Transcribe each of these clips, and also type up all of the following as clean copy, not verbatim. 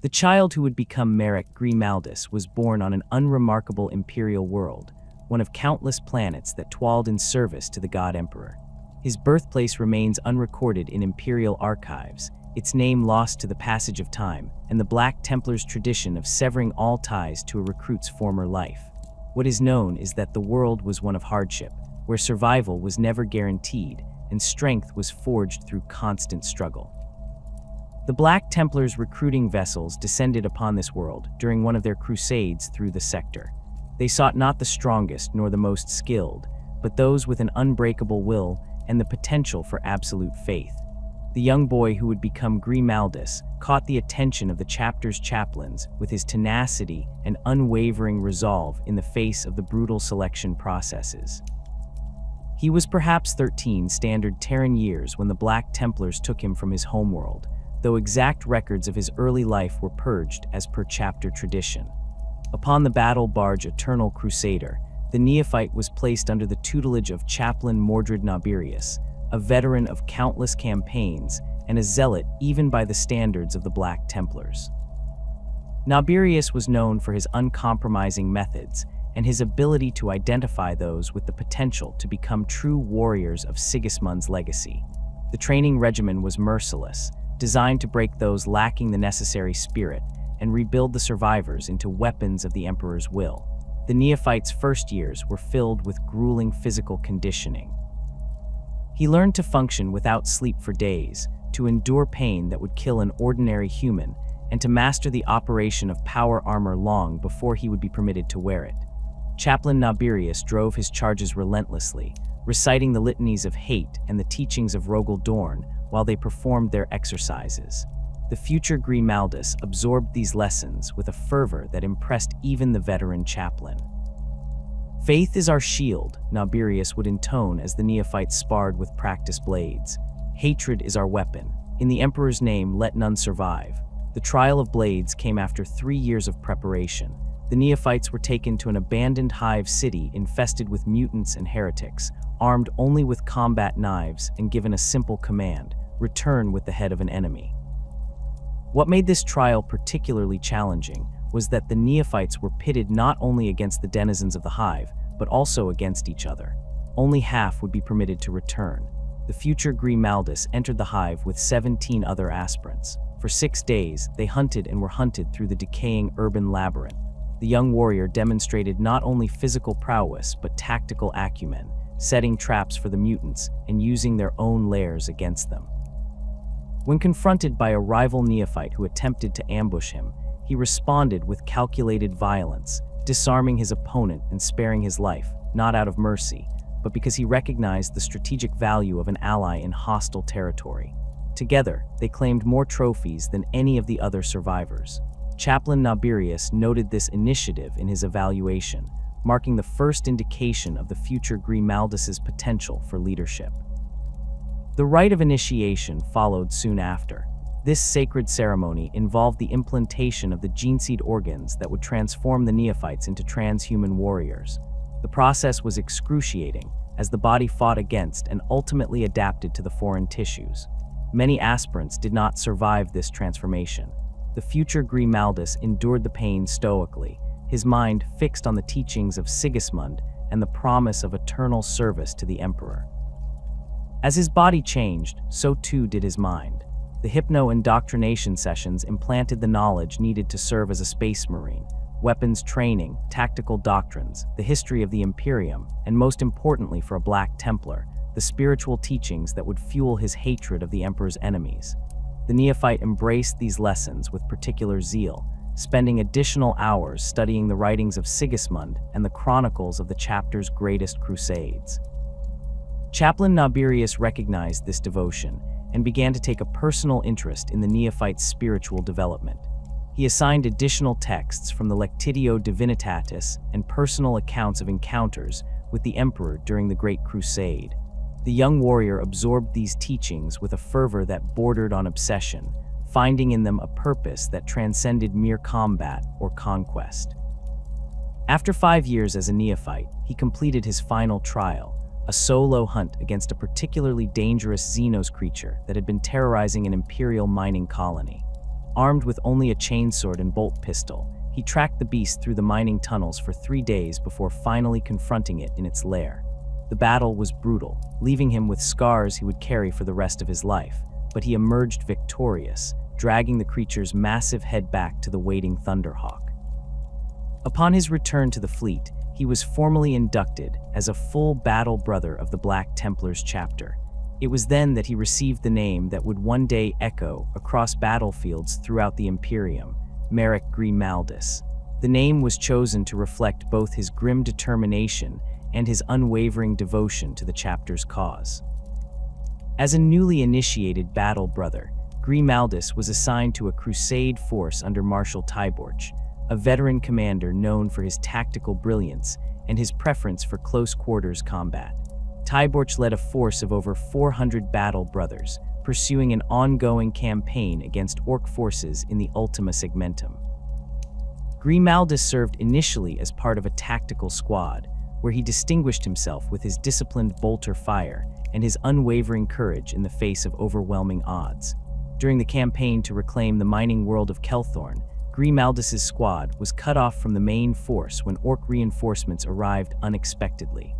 The child who would become Merek Grimaldus was born on an unremarkable imperial world, one of countless planets that toiled in service to the god emperor. His birthplace remains unrecorded in imperial archives, its name lost to the passage of time, and the Black Templars' tradition of severing all ties to a recruit's former life. What is known is that the world was one of hardship, where survival was never guaranteed, and strength was forged through constant struggle. The Black Templars' recruiting vessels descended upon this world during one of their crusades through the sector. They sought not the strongest nor the most skilled, but those with an unbreakable will and the potential for absolute faith. The young boy who would become Grimaldus caught the attention of the chapter's chaplains with his tenacity and unwavering resolve in the face of the brutal selection processes. He was perhaps 13 standard Terran years when the Black Templars took him from his homeworld, though exact records of his early life were purged as per chapter tradition. Upon the battle barge Eternal Crusader, the neophyte was placed under the tutelage of Chaplain Merek Grimaldus, a veteran of countless campaigns and a zealot even by the standards of the Black Templars. Grimaldus was known for his uncompromising methods and his ability to identify those with the potential to become true warriors of Sigismund's legacy. The training regimen was merciless, designed to break those lacking the necessary spirit and rebuild the survivors into weapons of the Emperor's will. The neophyte's first years were filled with grueling physical conditioning. He learned to function without sleep for days, to endure pain that would kill an ordinary human, and to master the operation of power armor long before he would be permitted to wear it. Chaplain Grimaldus drove his charges relentlessly, reciting the litanies of hate and the teachings of Rogel Dorn while they performed their exercises. The future Grimaldus absorbed these lessons with a fervor that impressed even the veteran chaplain. "Faith is our shield," Grimaldus would intone as the neophyte sparred with practiced blades. "Hatred is our weapon. In the Emperor's name, let none survive." The trial of blades came after 3 years of preparation. The neophytes were taken to an abandoned hive city infested with mutants and heretics, armed only with combat knives and given a simple command: return with the head of an enemy. What made this trial particularly challenging was that the neophytes were pitted not only against the denizens of the hive, but also against each other. Only half would be permitted to return. The future Grimaldus entered the hive with 17 other aspirants. For 6 days, they hunted and were hunted through the decaying urban labyrinth. The young warrior demonstrated not only physical prowess, but tactical acumen, setting traps for the mutants and using their own lairs against them. When confronted by a rival neophyte who attempted to ambush him, he responded with calculated violence, disarming his opponent and sparing his life, not out of mercy, but because he recognized the strategic value of an ally in hostile territory. Together, they claimed more trophies than any of the other survivors. Chaplain Grimaldus noted this initiative in his evaluation, marking the first indication of the future Grimaldus's potential for leadership. The rite of initiation followed soon after. This sacred ceremony involved the implantation of the gene-seed organs that would transform the neophytes into transhuman warriors. The process was excruciating, as the body fought against and ultimately adapted to the foreign tissues. Many aspirants did not survive this transformation. The future Grimaldus endured the pain stoically, his mind fixed on the teachings of Sigismund and the promise of eternal service to the Emperor. As his body changed, so too did his mind. The hypno-indoctrination sessions implanted the knowledge needed to serve as a space marine: weapons training, tactical doctrines, the history of the Imperium, and most importantly for a Black Templar, the spiritual teachings that would fuel his hatred of the Emperor's enemies. The neophyte embraced these lessons with particular zeal, spending additional hours studying the writings of Sigismund and the chronicles of the chapter's greatest crusades. Chaplain Grimaldus recognized this devotion and began to take a personal interest in the neophyte's spiritual development. He assigned additional texts from the Lectitio Divinitatis and personal accounts of encounters with the Emperor during the Great Crusade. The young warrior absorbed these teachings with a fervor that bordered on obsession, finding in them a purpose that transcended mere combat or conquest. After 5 years as a neophyte, he completed his final trial, a solo hunt against a particularly dangerous Xenos creature that had been terrorizing an Imperial mining colony. Armed with only a chainsword and bolt pistol, he tracked the beast through the mining tunnels for 3 days before finally confronting it in its lair. The battle was brutal, leaving him with scars he would carry for the rest of his life, but he emerged victorious, dragging the creature's massive head back to the waiting Thunderhawk. Upon his return to the fleet, he was formally inducted as a full battle brother of the Black Templars Chapter. It was then that he received the name that would one day echo across battlefields throughout the Imperium, Merek Grimaldus. The name was chosen to reflect both his grim determination and his unwavering devotion to the chapter's cause. As a newly initiated battle brother, Grimaldus was assigned to a crusade force under Marshal Tyborch, a veteran commander known for his tactical brilliance and his preference for close-quarters combat. Tyborch led a force of over 400 battle brothers, pursuing an ongoing campaign against Orc forces in the Ultima Segmentum. Grimaldus served initially as part of a tactical squad, where he distinguished himself with his disciplined bolter fire and his unwavering courage in the face of overwhelming odds. During the campaign to reclaim the mining world of Kelthorn, Grimaldus's squad was cut off from the main force when Orc reinforcements arrived unexpectedly.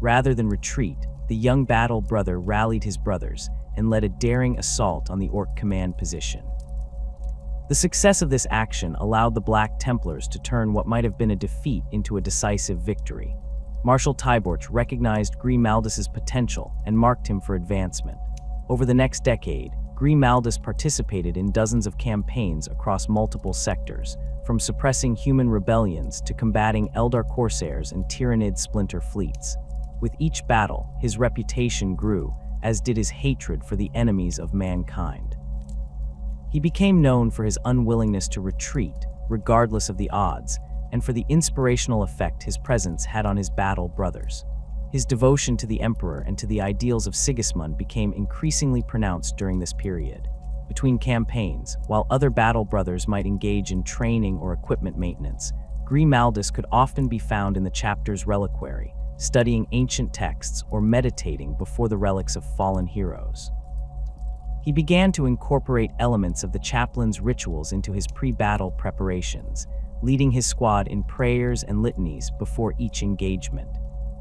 Rather than retreat, the young battle brother rallied his brothers and led a daring assault on the Orc command position. The success of this action allowed the Black Templars to turn what might have been a defeat into a decisive victory. Marshal Tyborch recognized Grimaldus's potential and marked him for advancement. Over the next decade, Grimaldus participated in dozens of campaigns across multiple sectors, from suppressing human rebellions to combating Eldar corsairs and Tyrannid splinter fleets. With each battle, his reputation grew, as did his hatred for the enemies of mankind. He became known for his unwillingness to retreat, regardless of the odds, and for the inspirational effect his presence had on his battle brothers. His devotion to the Emperor and to the ideals of Sigismund became increasingly pronounced during this period. Between campaigns, while other battle brothers might engage in training or equipment maintenance, Grimaldus could often be found in the chapter's reliquary, studying ancient texts or meditating before the relics of fallen heroes. He began to incorporate elements of the chaplain's rituals into his pre-battle preparations, leading his squad in prayers and litanies before each engagement.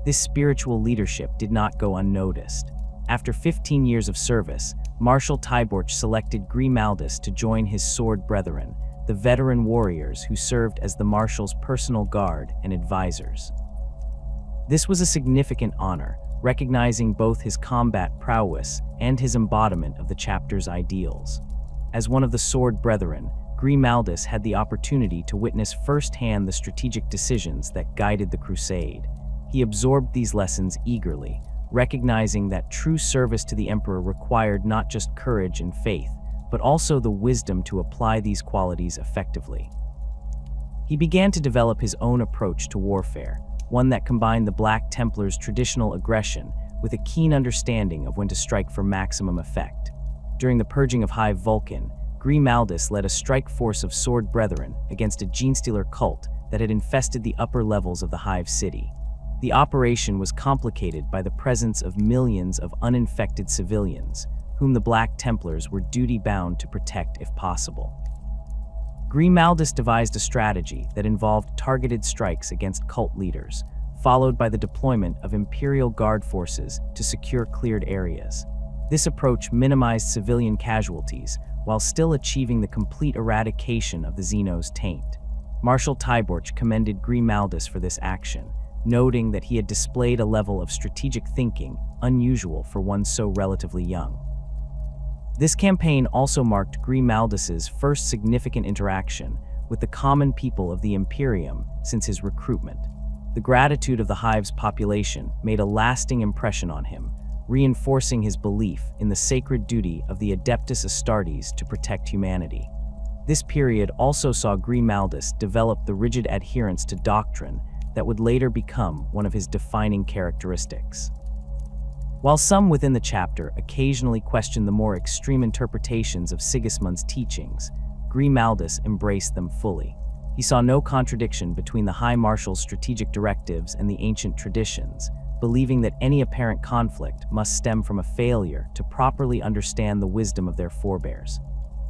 This spiritual leadership did not go unnoticed. After 15 years of service, Marshal Tyborch selected Grimaldus to join his sword brethren, the veteran warriors who served as the Marshal's personal guard and advisors. This was a significant honor, recognizing both his combat prowess and his embodiment of the chapter's ideals. As one of the sword brethren, Grimaldus had the opportunity to witness firsthand the strategic decisions that guided the crusade. He absorbed these lessons eagerly, recognizing that true service to the Emperor required not just courage and faith, but also the wisdom to apply these qualities effectively. He began to develop his own approach to warfare, one that combined the Black Templars' traditional aggression with a keen understanding of when to strike for maximum effect. During the purging of Hive Vulcan, Grimaldus led a strike force of sword brethren against a genestealer cult that had infested the upper levels of the Hive city. The operation was complicated by the presence of millions of uninfected civilians, whom the Black Templars were duty-bound to protect if possible. Grimaldus devised a strategy that involved targeted strikes against cult leaders, followed by the deployment of Imperial Guard forces to secure cleared areas. This approach minimized civilian casualties while still achieving the complete eradication of the Xenos taint. Marshal Tyborch commended Grimaldus for this action, noting that he had displayed a level of strategic thinking unusual for one so relatively young. This campaign also marked Grimaldus's first significant interaction with the common people of the Imperium since his recruitment. The gratitude of the Hive's population made a lasting impression on him, reinforcing his belief in the sacred duty of the Adeptus Astartes to protect humanity. This period also saw Grimaldus develop the rigid adherence to doctrine that would later become one of his defining characteristics. While some within the chapter occasionally questioned the more extreme interpretations of Sigismund's teachings, Grimaldus embraced them fully. He saw no contradiction between the High Marshal's strategic directives and the ancient traditions, believing that any apparent conflict must stem from a failure to properly understand the wisdom of their forebears.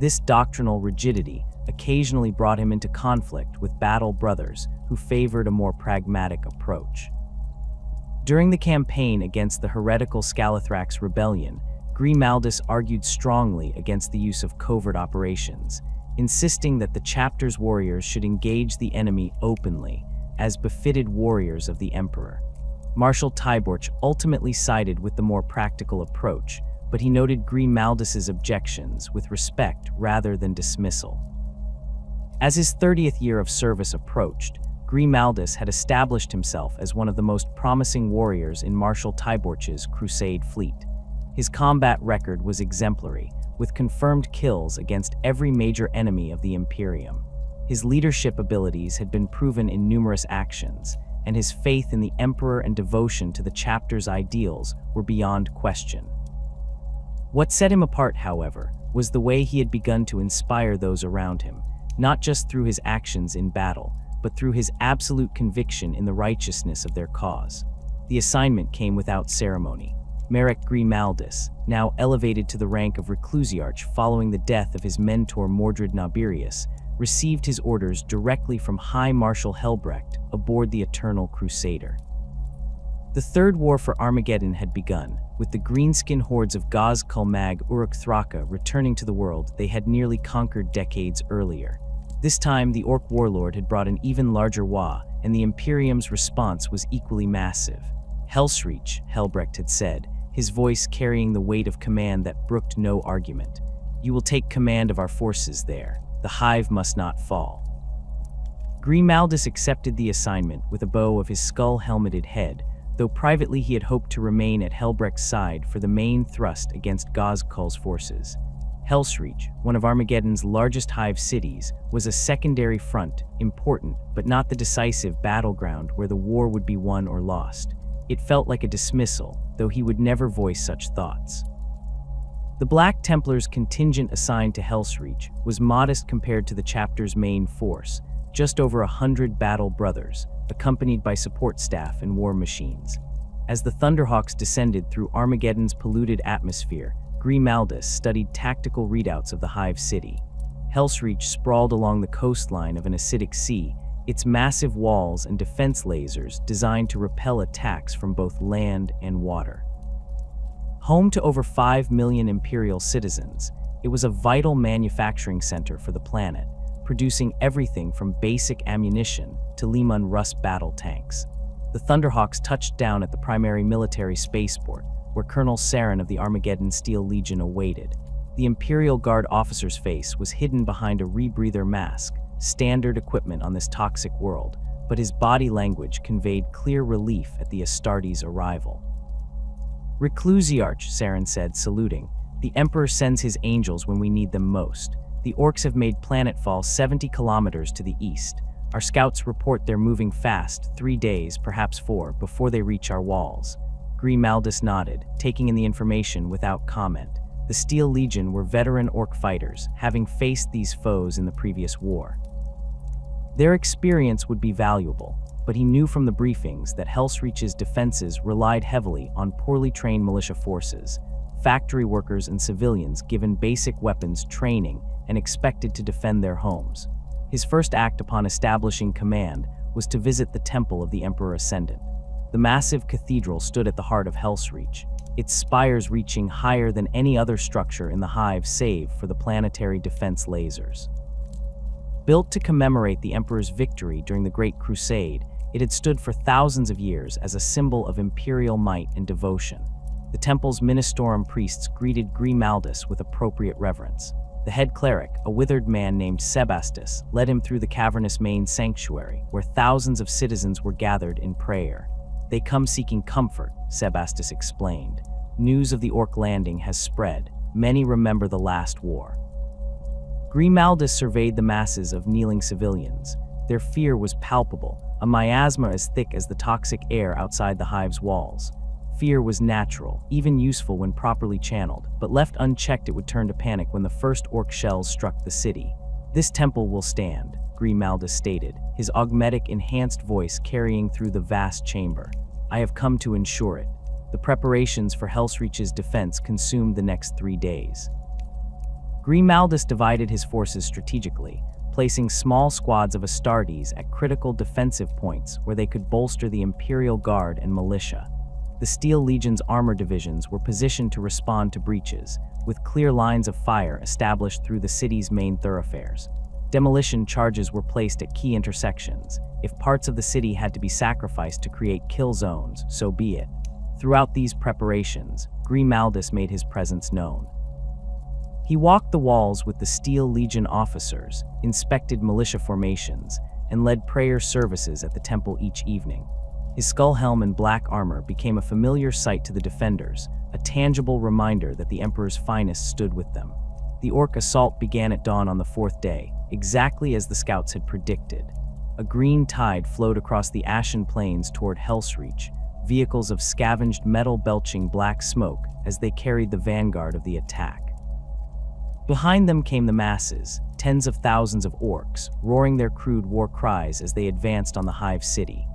This doctrinal rigidity occasionally brought him into conflict with battle brothers who favored a more pragmatic approach. During the campaign against the heretical Scalathrax rebellion, Grimaldus argued strongly against the use of covert operations, insisting that the chapter's warriors should engage the enemy openly, as befitted warriors of the emperor. Marshal Tyborch ultimately sided with the more practical approach, but he noted Grimaldus's objections with respect rather than dismissal. As his 30th year of service approached, Grimaldus had established himself as one of the most promising warriors in Marshal Tyborch's crusade fleet. His combat record was exemplary, with confirmed kills against every major enemy of the Imperium. His leadership abilities had been proven in numerous actions, and his faith in the Emperor and devotion to the chapter's ideals were beyond question. What set him apart, however, was the way he had begun to inspire those around him, not just through his actions in battle, but through his absolute conviction in the righteousness of their cause. The assignment came without ceremony. Merek Grimaldus, now elevated to the rank of Reclusiarch following the death of his mentor Mordred Nabirius, received his orders directly from High Marshal Helbrecht aboard the Eternal Crusader. The Third War for Armageddon had begun, with the greenskin hordes of Gaz Kulmag Uruk Thraka returning to the world they had nearly conquered decades earlier. This time, the Orc warlord had brought an even larger Wa, and the Imperium's response was equally massive. Helsreach, Helbrecht had said, his voice carrying the weight of command that brooked no argument. You will take command of our forces there. The hive must not fall. Grimaldus accepted the assignment with a bow of his skull-helmeted head, though privately he had hoped to remain at Helbrecht's side for the main thrust against Gazkul's forces. Helsreach, one of Armageddon's largest hive cities, was a secondary front, important, but not the decisive battleground where the war would be won or lost. It felt like a dismissal, though he would never voice such thoughts. The Black Templars contingent assigned to Helsreach was modest compared to the chapter's main force, just over 100 battle brothers, accompanied by support staff and war machines. As the Thunderhawks descended through Armageddon's polluted atmosphere, Grimaldus studied tactical readouts of the hive city. Helsreach sprawled along the coastline of an acidic sea, its massive walls and defense lasers designed to repel attacks from both land and water. Home to over 5 million Imperial citizens, it was a vital manufacturing center for the planet, producing everything from basic ammunition to Leman Russ battle tanks. The Thunderhawks touched down at the primary military spaceport, where Colonel Saren of the Armageddon Steel Legion awaited. The Imperial Guard officer's face was hidden behind a rebreather mask, standard equipment on this toxic world, but his body language conveyed clear relief at the Astartes' arrival. Reclusiarch, Saren said, saluting. The Emperor sends his angels when we need them most. The Orcs have made planetfall 70 kilometers to the east. Our scouts report they're moving fast, 3 days, perhaps 4, before they reach our walls. Grimaldus nodded, taking in the information without comment. The Steel Legion were veteran Orc fighters, having faced these foes in the previous war. Their experience would be valuable, but he knew from the briefings that Helsreach's defenses relied heavily on poorly trained militia forces, factory workers and civilians given basic weapons training and expected to defend their homes. His first act upon establishing command was to visit the Temple of the Emperor Ascendant. The massive cathedral stood at the heart of Helsreach, its spires reaching higher than any other structure in the hive save for the planetary defense lasers. Built to commemorate the Emperor's victory during the Great Crusade, it had stood for thousands of years as a symbol of imperial might and devotion. The temple's Ministorum priests greeted Grimaldus with appropriate reverence. The head cleric, a withered man named Sebastus, led him through the cavernous main sanctuary, where thousands of citizens were gathered in prayer. They come seeking comfort, Sebastus explained. News of the Orc landing has spread. Many remember the last war. Grimaldus surveyed the masses of kneeling civilians. Their fear was palpable, a miasma as thick as the toxic air outside the hive's walls. Fear was natural, even useful when properly channeled, but left unchecked it would turn to panic when the first Orc shells struck the city. This temple will stand, Grimaldus stated, his augmetic enhanced voice carrying through the vast chamber. I have come to ensure it. The preparations for Helsreach's defense consumed the next 3 days. Grimaldus divided his forces strategically, placing small squads of Astartes at critical defensive points where they could bolster the Imperial Guard and militia. The Steel Legion's armor divisions were positioned to respond to breaches, with clear lines of fire established through the city's main thoroughfares. Demolition charges were placed at key intersections. If parts of the city had to be sacrificed to create kill zones, so be it. Throughout these preparations, Grimaldus made his presence known. He walked the walls with the Steel Legion officers, inspected militia formations, and led prayer services at the temple each evening. His skull helm and black armor became a familiar sight to the defenders, a tangible reminder that the Emperor's finest stood with them. The Orc assault began at dawn on the fourth day, exactly as the scouts had predicted. A green tide flowed across the ashen plains toward Helsreach, vehicles of scavenged metal belching black smoke as they carried the vanguard of the attack. Behind them came the masses, tens of thousands of orcs, roaring their crude war cries as they advanced on the hive city.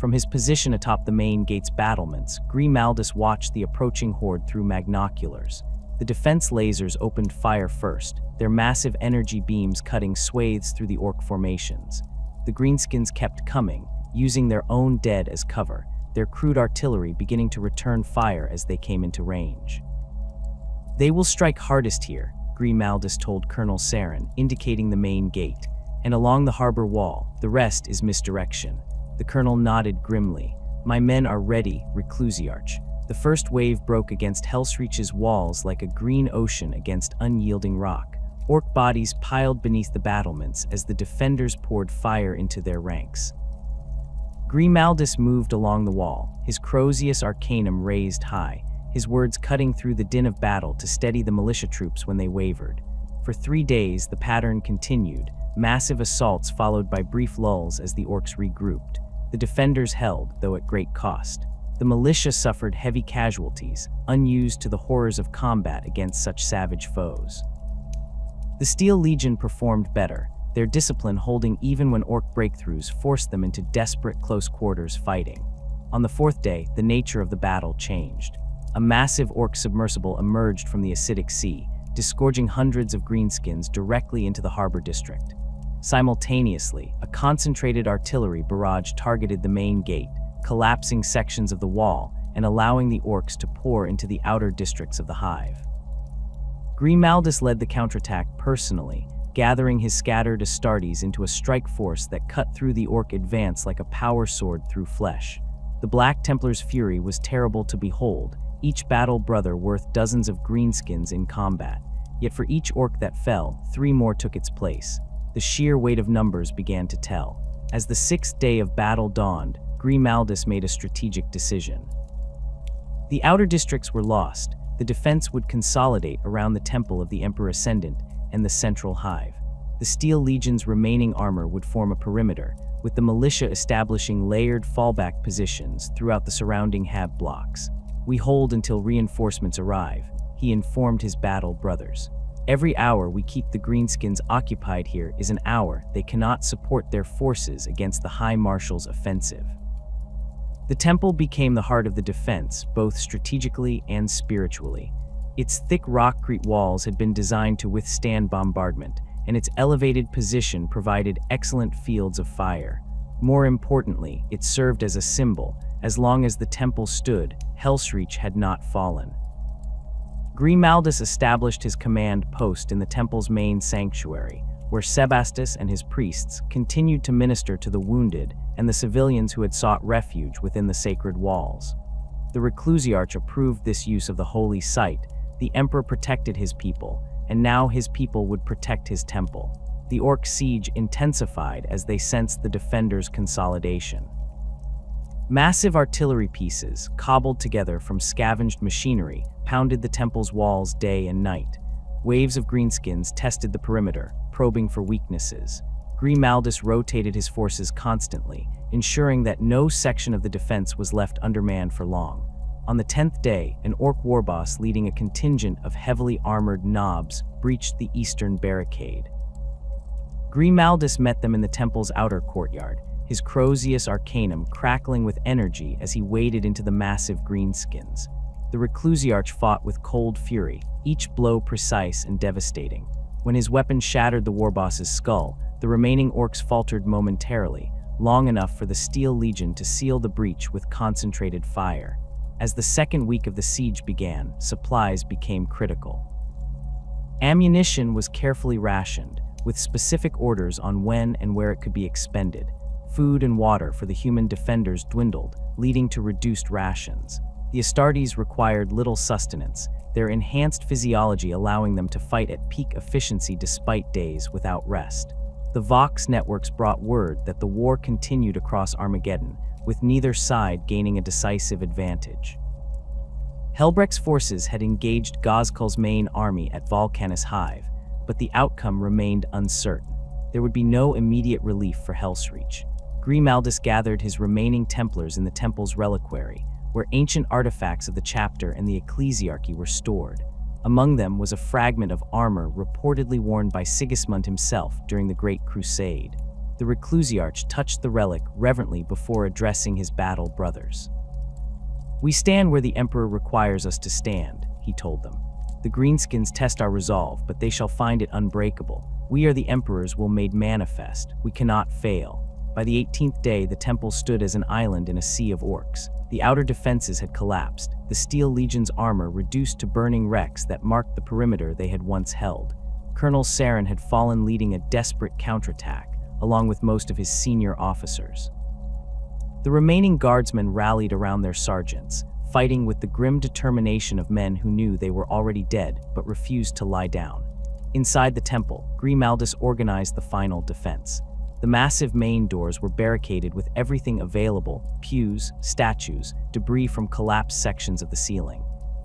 From his position atop the main gate's battlements, Grimaldus watched the approaching horde through magnoculars. The defense lasers opened fire first, their massive energy beams cutting swathes through the orc formations. The greenskins kept coming, using their own dead as cover, their crude artillery beginning to return fire as they came into range. "They will strike hardest here," Grimaldus told Colonel Saren, indicating the main gate, "and along the harbor wall, the rest is misdirection." The colonel nodded grimly. "My men are ready, Reclusiarch." The first wave broke against Helsreach's walls like a green ocean against unyielding rock. Orc bodies piled beneath the battlements as the defenders poured fire into their ranks. Grimaldus moved along the wall, his Crozius Arcanum raised high, his words cutting through the din of battle to steady the militia troops when they wavered. For 3 days, the pattern continued, massive assaults followed by brief lulls as the orcs regrouped. The defenders held, though at great cost. The militia suffered heavy casualties, unused to the horrors of combat against such savage foes. The Steel Legion performed better, their discipline holding even when orc breakthroughs forced them into desperate close-quarters fighting. On the fourth day, the nature of the battle changed. A massive orc submersible emerged from the acidic sea, disgorging hundreds of greenskins directly into the harbor district. Simultaneously, a concentrated artillery barrage targeted the main gate, collapsing sections of the wall and allowing the orcs to pour into the outer districts of the hive. Grimaldus led the counterattack personally, gathering his scattered Astartes into a strike force that cut through the orc advance like a power sword through flesh. The Black Templars' fury was terrible to behold, each battle brother worth dozens of greenskins in combat. Yet for each orc that fell, 3 more took its place. The sheer weight of numbers began to tell. As the 6th day of battle dawned, Grimaldus made a strategic decision. The outer districts were lost. The defense would consolidate around the Temple of the Emperor Ascendant and the central hive. The Steel Legion's remaining armor would form a perimeter, with the militia establishing layered fallback positions throughout the surrounding hab blocks. "We hold until reinforcements arrive," he informed his battle brothers. "Every hour we keep the greenskins occupied here is an hour they cannot support their forces against the High Marshal's offensive." The temple became the heart of the defense, both strategically and spiritually. Its thick rockcrete walls had been designed to withstand bombardment, and its elevated position provided excellent fields of fire. More importantly, it served as a symbol. As long as the temple stood, Helsreach had not fallen. Grimaldus established his command post in the temple's main sanctuary, where Sebastus and his priests continued to minister to the wounded and the civilians who had sought refuge within the sacred walls. The Reclusiarch approved this use of the holy site. The emperor protected his people, and now his people would protect his temple. The orc siege intensified as they sensed the defenders' consolidation. Massive artillery pieces, cobbled together from scavenged machinery, pounded the temple's walls day and night. Waves of greenskins tested the perimeter, probing for weaknesses. Grimaldus rotated his forces constantly, ensuring that no section of the defense was left undermanned for long. On the 10th day, an orc warboss leading a contingent of heavily armored knobs breached the eastern barricade. Grimaldus met them in the temple's outer courtyard, his Crozius Arcanum crackling with energy as he waded into the massive greenskins. The Reclusiarch fought with cold fury, each blow precise and devastating. When his weapon shattered the warboss's skull, the remaining orcs faltered momentarily, long enough for the Steel Legion to seal the breach with concentrated fire. As the second week of the siege began, supplies became critical. Ammunition was carefully rationed, with specific orders on when and where it could be expended. Food and water for the human defenders dwindled, leading to reduced rations. The Astartes required little sustenance, their enhanced physiology allowing them to fight at peak efficiency despite days without rest. The Vox networks brought word that the war continued across Armageddon, with neither side gaining a decisive advantage. Helbrecht's forces had engaged Gozkul's main army at Volcanus Hive, but the outcome remained uncertain. There would be no immediate relief for Helsreach. Grimaldus gathered his remaining Templars in the temple's reliquary, where ancient artifacts of the chapter and the ecclesiarchy were stored. Among them was a fragment of armor reportedly worn by Sigismund himself during the Great Crusade. The Reclusiarch touched the relic reverently before addressing his battle brothers. "We stand where the Emperor requires us to stand," he told them. "The Greenskins test our resolve, but they shall find it unbreakable. We are the Emperor's will made manifest. We cannot fail." By the 18th day, the temple stood as an island in a sea of orcs. The outer defenses had collapsed, the Steel Legion's armor reduced to burning wrecks that marked the perimeter they had once held. Colonel Saren had fallen leading a desperate counterattack, along with most of his senior officers. The remaining guardsmen rallied around their sergeants, fighting with the grim determination of men who knew they were already dead but refused to lie down. Inside the temple, Grimaldus organized the final defense. The massive main doors were barricaded with everything available: pews, statues, debris from collapsed sections of the ceiling.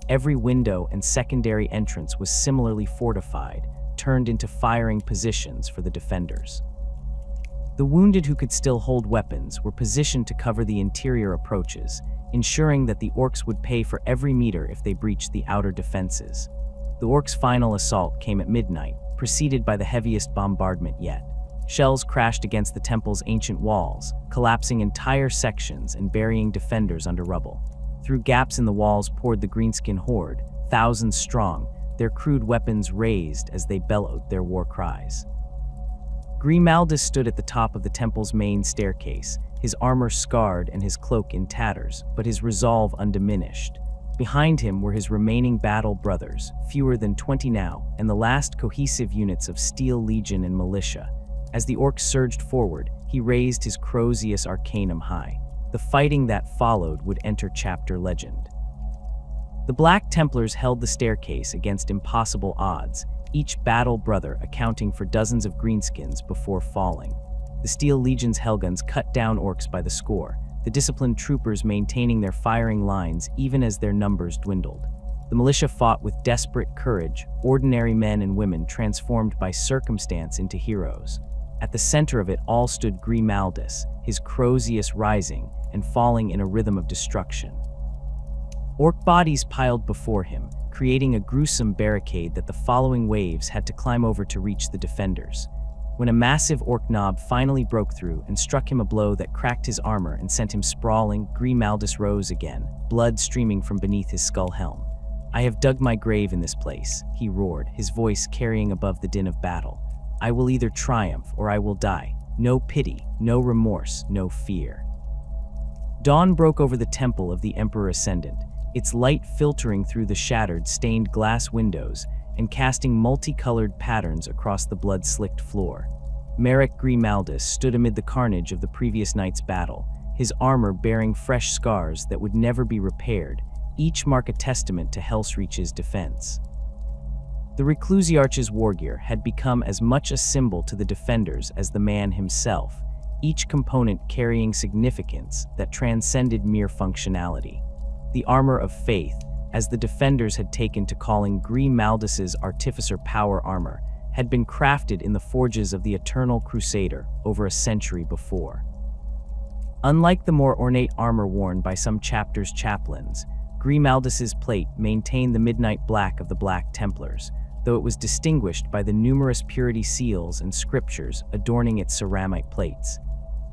Every window and secondary entrance was similarly fortified, turned into firing positions for the defenders. The wounded who could still hold weapons were positioned to cover the interior approaches, ensuring that the orcs would pay for every meter if they breached the outer defenses. The orcs' final assault came at midnight, preceded by the heaviest bombardment yet. Shells crashed against the temple's ancient walls, collapsing entire sections and burying defenders under rubble. Through gaps in the walls poured the greenskin horde, thousands strong, their crude weapons raised as they bellowed their war cries. Grimaldus stood at the top of the temple's main staircase, his armor scarred and his cloak in tatters, but his resolve undiminished. Behind him were his remaining battle brothers, fewer than 20 now, and the last cohesive units of Steel Legion and militia. As the orcs surged forward, he raised his Crozius Arcanum high. The fighting that followed would enter chapter legend. The Black Templars held the staircase against impossible odds, each battle brother accounting for dozens of greenskins before falling. The Steel Legion's Hellguns cut down orcs by the score, the disciplined troopers maintaining their firing lines even as their numbers dwindled. The militia fought with desperate courage, ordinary men and women transformed by circumstance into heroes. At the center of it all stood Grimaldus, his Crozius rising and falling in a rhythm of destruction. Orc bodies piled before him, creating a gruesome barricade that the following waves had to climb over to reach the defenders. When a massive orc knob finally broke through and struck him a blow that cracked his armor and sent him sprawling, Grimaldus rose again, blood streaming from beneath his skull helm. "I have dug my grave in this place," he roared, his voice carrying above the din of battle. "I will either triumph or I will die. No pity, no remorse, no fear." Dawn broke over the temple of the Emperor Ascendant, its light filtering through the shattered, stained glass windows and casting multicolored patterns across the blood-slicked floor. Merek Grimaldus stood amid the carnage of the previous night's battle, his armor bearing fresh scars that would never be repaired, each mark a testament to Helsreach's defense. The Reclusiarch's wargear had become as much a symbol to the defenders as the man himself, each component carrying significance that transcended mere functionality. The armor of faith, as the defenders had taken to calling Grimaldus's Artificer Power Armor, had been crafted in the forges of the Eternal Crusader over a century before. Unlike the more ornate armor worn by some chapters' chaplains, Grimaldus's plate maintained the midnight black of the Black Templars, though it was distinguished by the numerous purity seals and scriptures adorning its ceramite plates.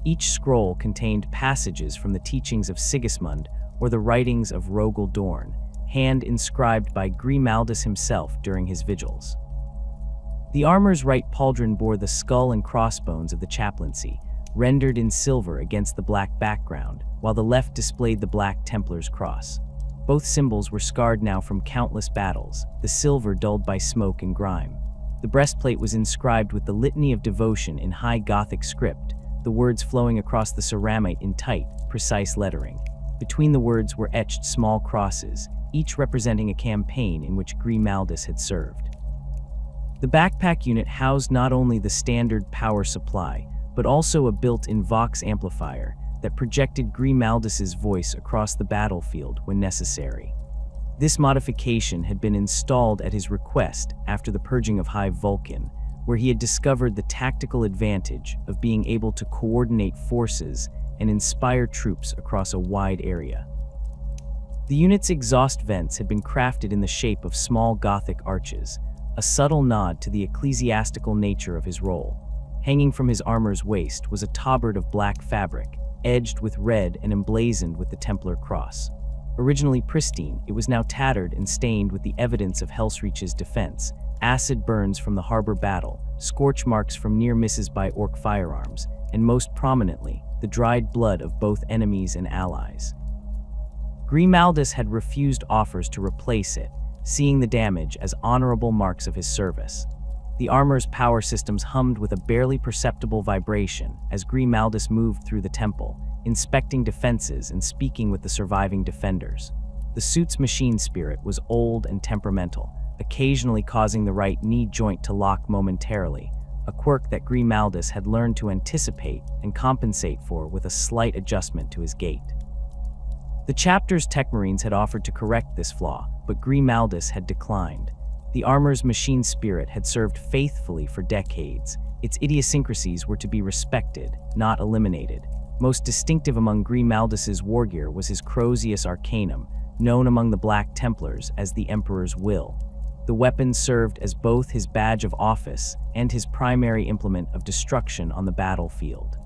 Each scroll contained passages from the teachings of Sigismund or the writings of Rogel Dorn, hand-inscribed by Grimaldus himself during his vigils. The armor's right pauldron bore the skull and crossbones of the chaplaincy, rendered in silver against the black background, while the left displayed the Black Templars cross. Both symbols were scarred now from countless battles, the silver dulled by smoke and grime. The breastplate was inscribed with the litany of devotion in high Gothic script, the words flowing across the ceramite in tight, precise lettering. Between the words were etched small crosses, each representing a campaign in which Grimaldus had served. The backpack unit housed not only the standard power supply, but also a built-in Vox amplifier that projected Grimaldus's voice across the battlefield when necessary. This modification had been installed at his request after the purging of Hive Vulcan, where he had discovered the tactical advantage of being able to coordinate forces and inspire troops across a wide area. The unit's exhaust vents had been crafted in the shape of small Gothic arches, a subtle nod to the ecclesiastical nature of his role. Hanging from his armor's waist was a tabard of black fabric, edged with red and emblazoned with the Templar cross. Originally pristine, it was now tattered and stained with the evidence of Helsreach's defense, acid burns from the harbor battle, scorch marks from near misses by orc firearms, and most prominently, the dried blood of both enemies and allies. Grimaldus had refused offers to replace it, seeing the damage as honorable marks of his service. The armor's power systems hummed with a barely perceptible vibration as Grimaldus moved through the temple, inspecting defenses and speaking with the surviving defenders. The suit's machine spirit was old and temperamental, occasionally causing the right knee joint to lock momentarily, a quirk that Grimaldus had learned to anticipate and compensate for with a slight adjustment to his gait. The chapter's tech marines had offered to correct this flaw, but Grimaldus had declined. The armor's machine spirit had served faithfully for decades. Its idiosyncrasies were to be respected, not eliminated. Most distinctive among Grimaldus's wargear was his Crozius Arcanum, known among the Black Templars as the Emperor's Will. The weapon served as both his badge of office and his primary implement of destruction on the battlefield.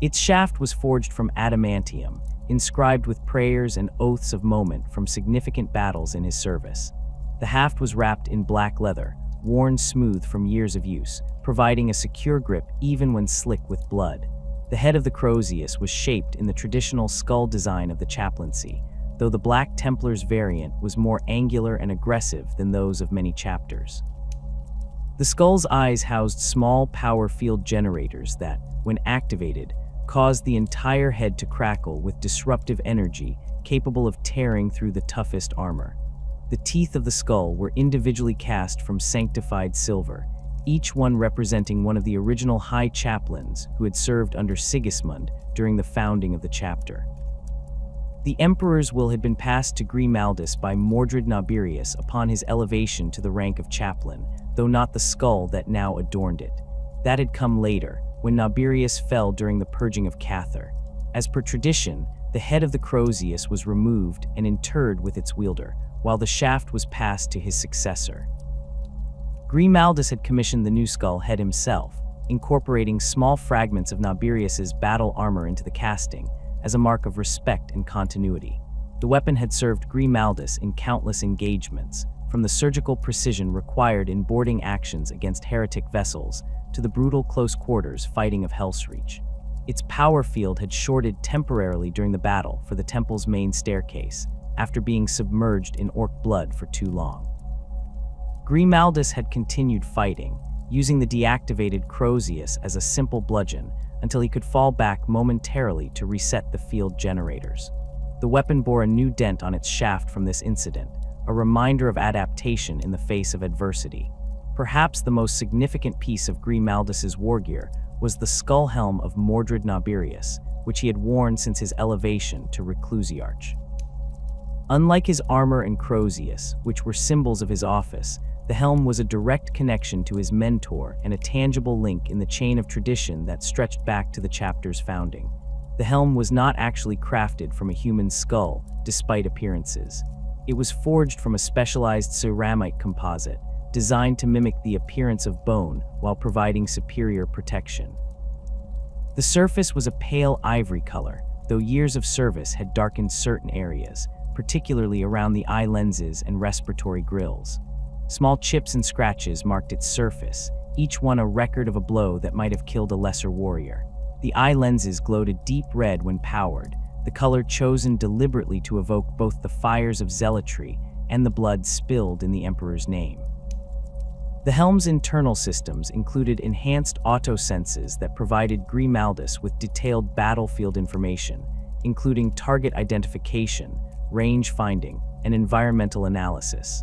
Its shaft was forged from adamantium, inscribed with prayers and oaths of moment from significant battles in his service. The haft was wrapped in black leather, worn smooth from years of use, providing a secure grip even when slick with blood. The head of the Crozius was shaped in the traditional skull design of the chaplaincy, though the Black Templars variant was more angular and aggressive than those of many chapters. The skull's eyes housed small power field generators that, when activated, caused the entire head to crackle with disruptive energy capable of tearing through the toughest armor. The teeth of the skull were individually cast from sanctified silver, each one representing one of the original high chaplains who had served under Sigismund during the founding of the chapter. The Emperor's will had been passed to Grimaldus by Mordred Nabirius upon his elevation to the rank of chaplain, though not the skull that now adorned it. That had come later, when Nabirius fell during the purging of Cathar. As per tradition, the head of the Crozius was removed and interred with its wielder, while the shaft was passed to his successor. Grimaldus had commissioned the new skull head himself, incorporating small fragments of Nabirius's battle armor into the casting, as a mark of respect and continuity. The weapon had served Grimaldus in countless engagements, from the surgical precision required in boarding actions against heretic vessels to the brutal close quarters fighting of Helsreach. Its power field had shorted temporarily during the battle for the temple's main staircase, after being submerged in orc blood for too long. Grimaldus had continued fighting, using the deactivated Crozius as a simple bludgeon until he could fall back momentarily to reset the field generators. The weapon bore a new dent on its shaft from this incident, a reminder of adaptation in the face of adversity. Perhaps the most significant piece of Grimaldus's wargear was the skull helm of Mordred Nabirius, which he had worn since his elevation to Reclusiarch. Unlike his armor and Crozius, which were symbols of his office, the helm was a direct connection to his mentor and a tangible link in the chain of tradition that stretched back to the chapter's founding. The helm was not actually crafted from a human skull, despite appearances. It was forged from a specialized ceramite composite, designed to mimic the appearance of bone while providing superior protection. The surface was a pale ivory color, though years of service had darkened certain areas, particularly around the eye lenses and respiratory grills. Small chips and scratches marked its surface, each one a record of a blow that might have killed a lesser warrior. The eye lenses glowed a deep red when powered, the color chosen deliberately to evoke both the fires of zealotry and the blood spilled in the Emperor's name. The helm's internal systems included enhanced auto-senses that provided Grimaldus with detailed battlefield information, including target identification, range finding, and environmental analysis.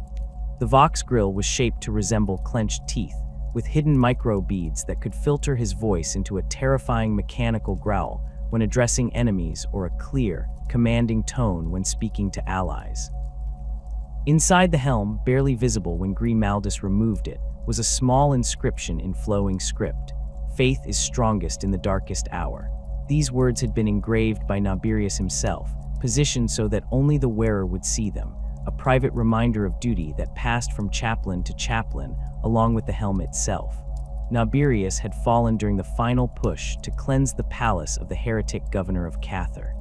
The Vox grill was shaped to resemble clenched teeth, with hidden micro-beads that could filter his voice into a terrifying mechanical growl when addressing enemies or a clear, commanding tone when speaking to allies. Inside the helm, barely visible when Grimaldus removed it, was a small inscription in flowing script. "Faith is strongest in the darkest hour." These words had been engraved by Nabirius himself, positioned so that only the wearer would see them, a private reminder of duty that passed from chaplain to chaplain along with the helm itself. Nabirius had fallen during the final push to cleanse the palace of the heretic governor of Cathar.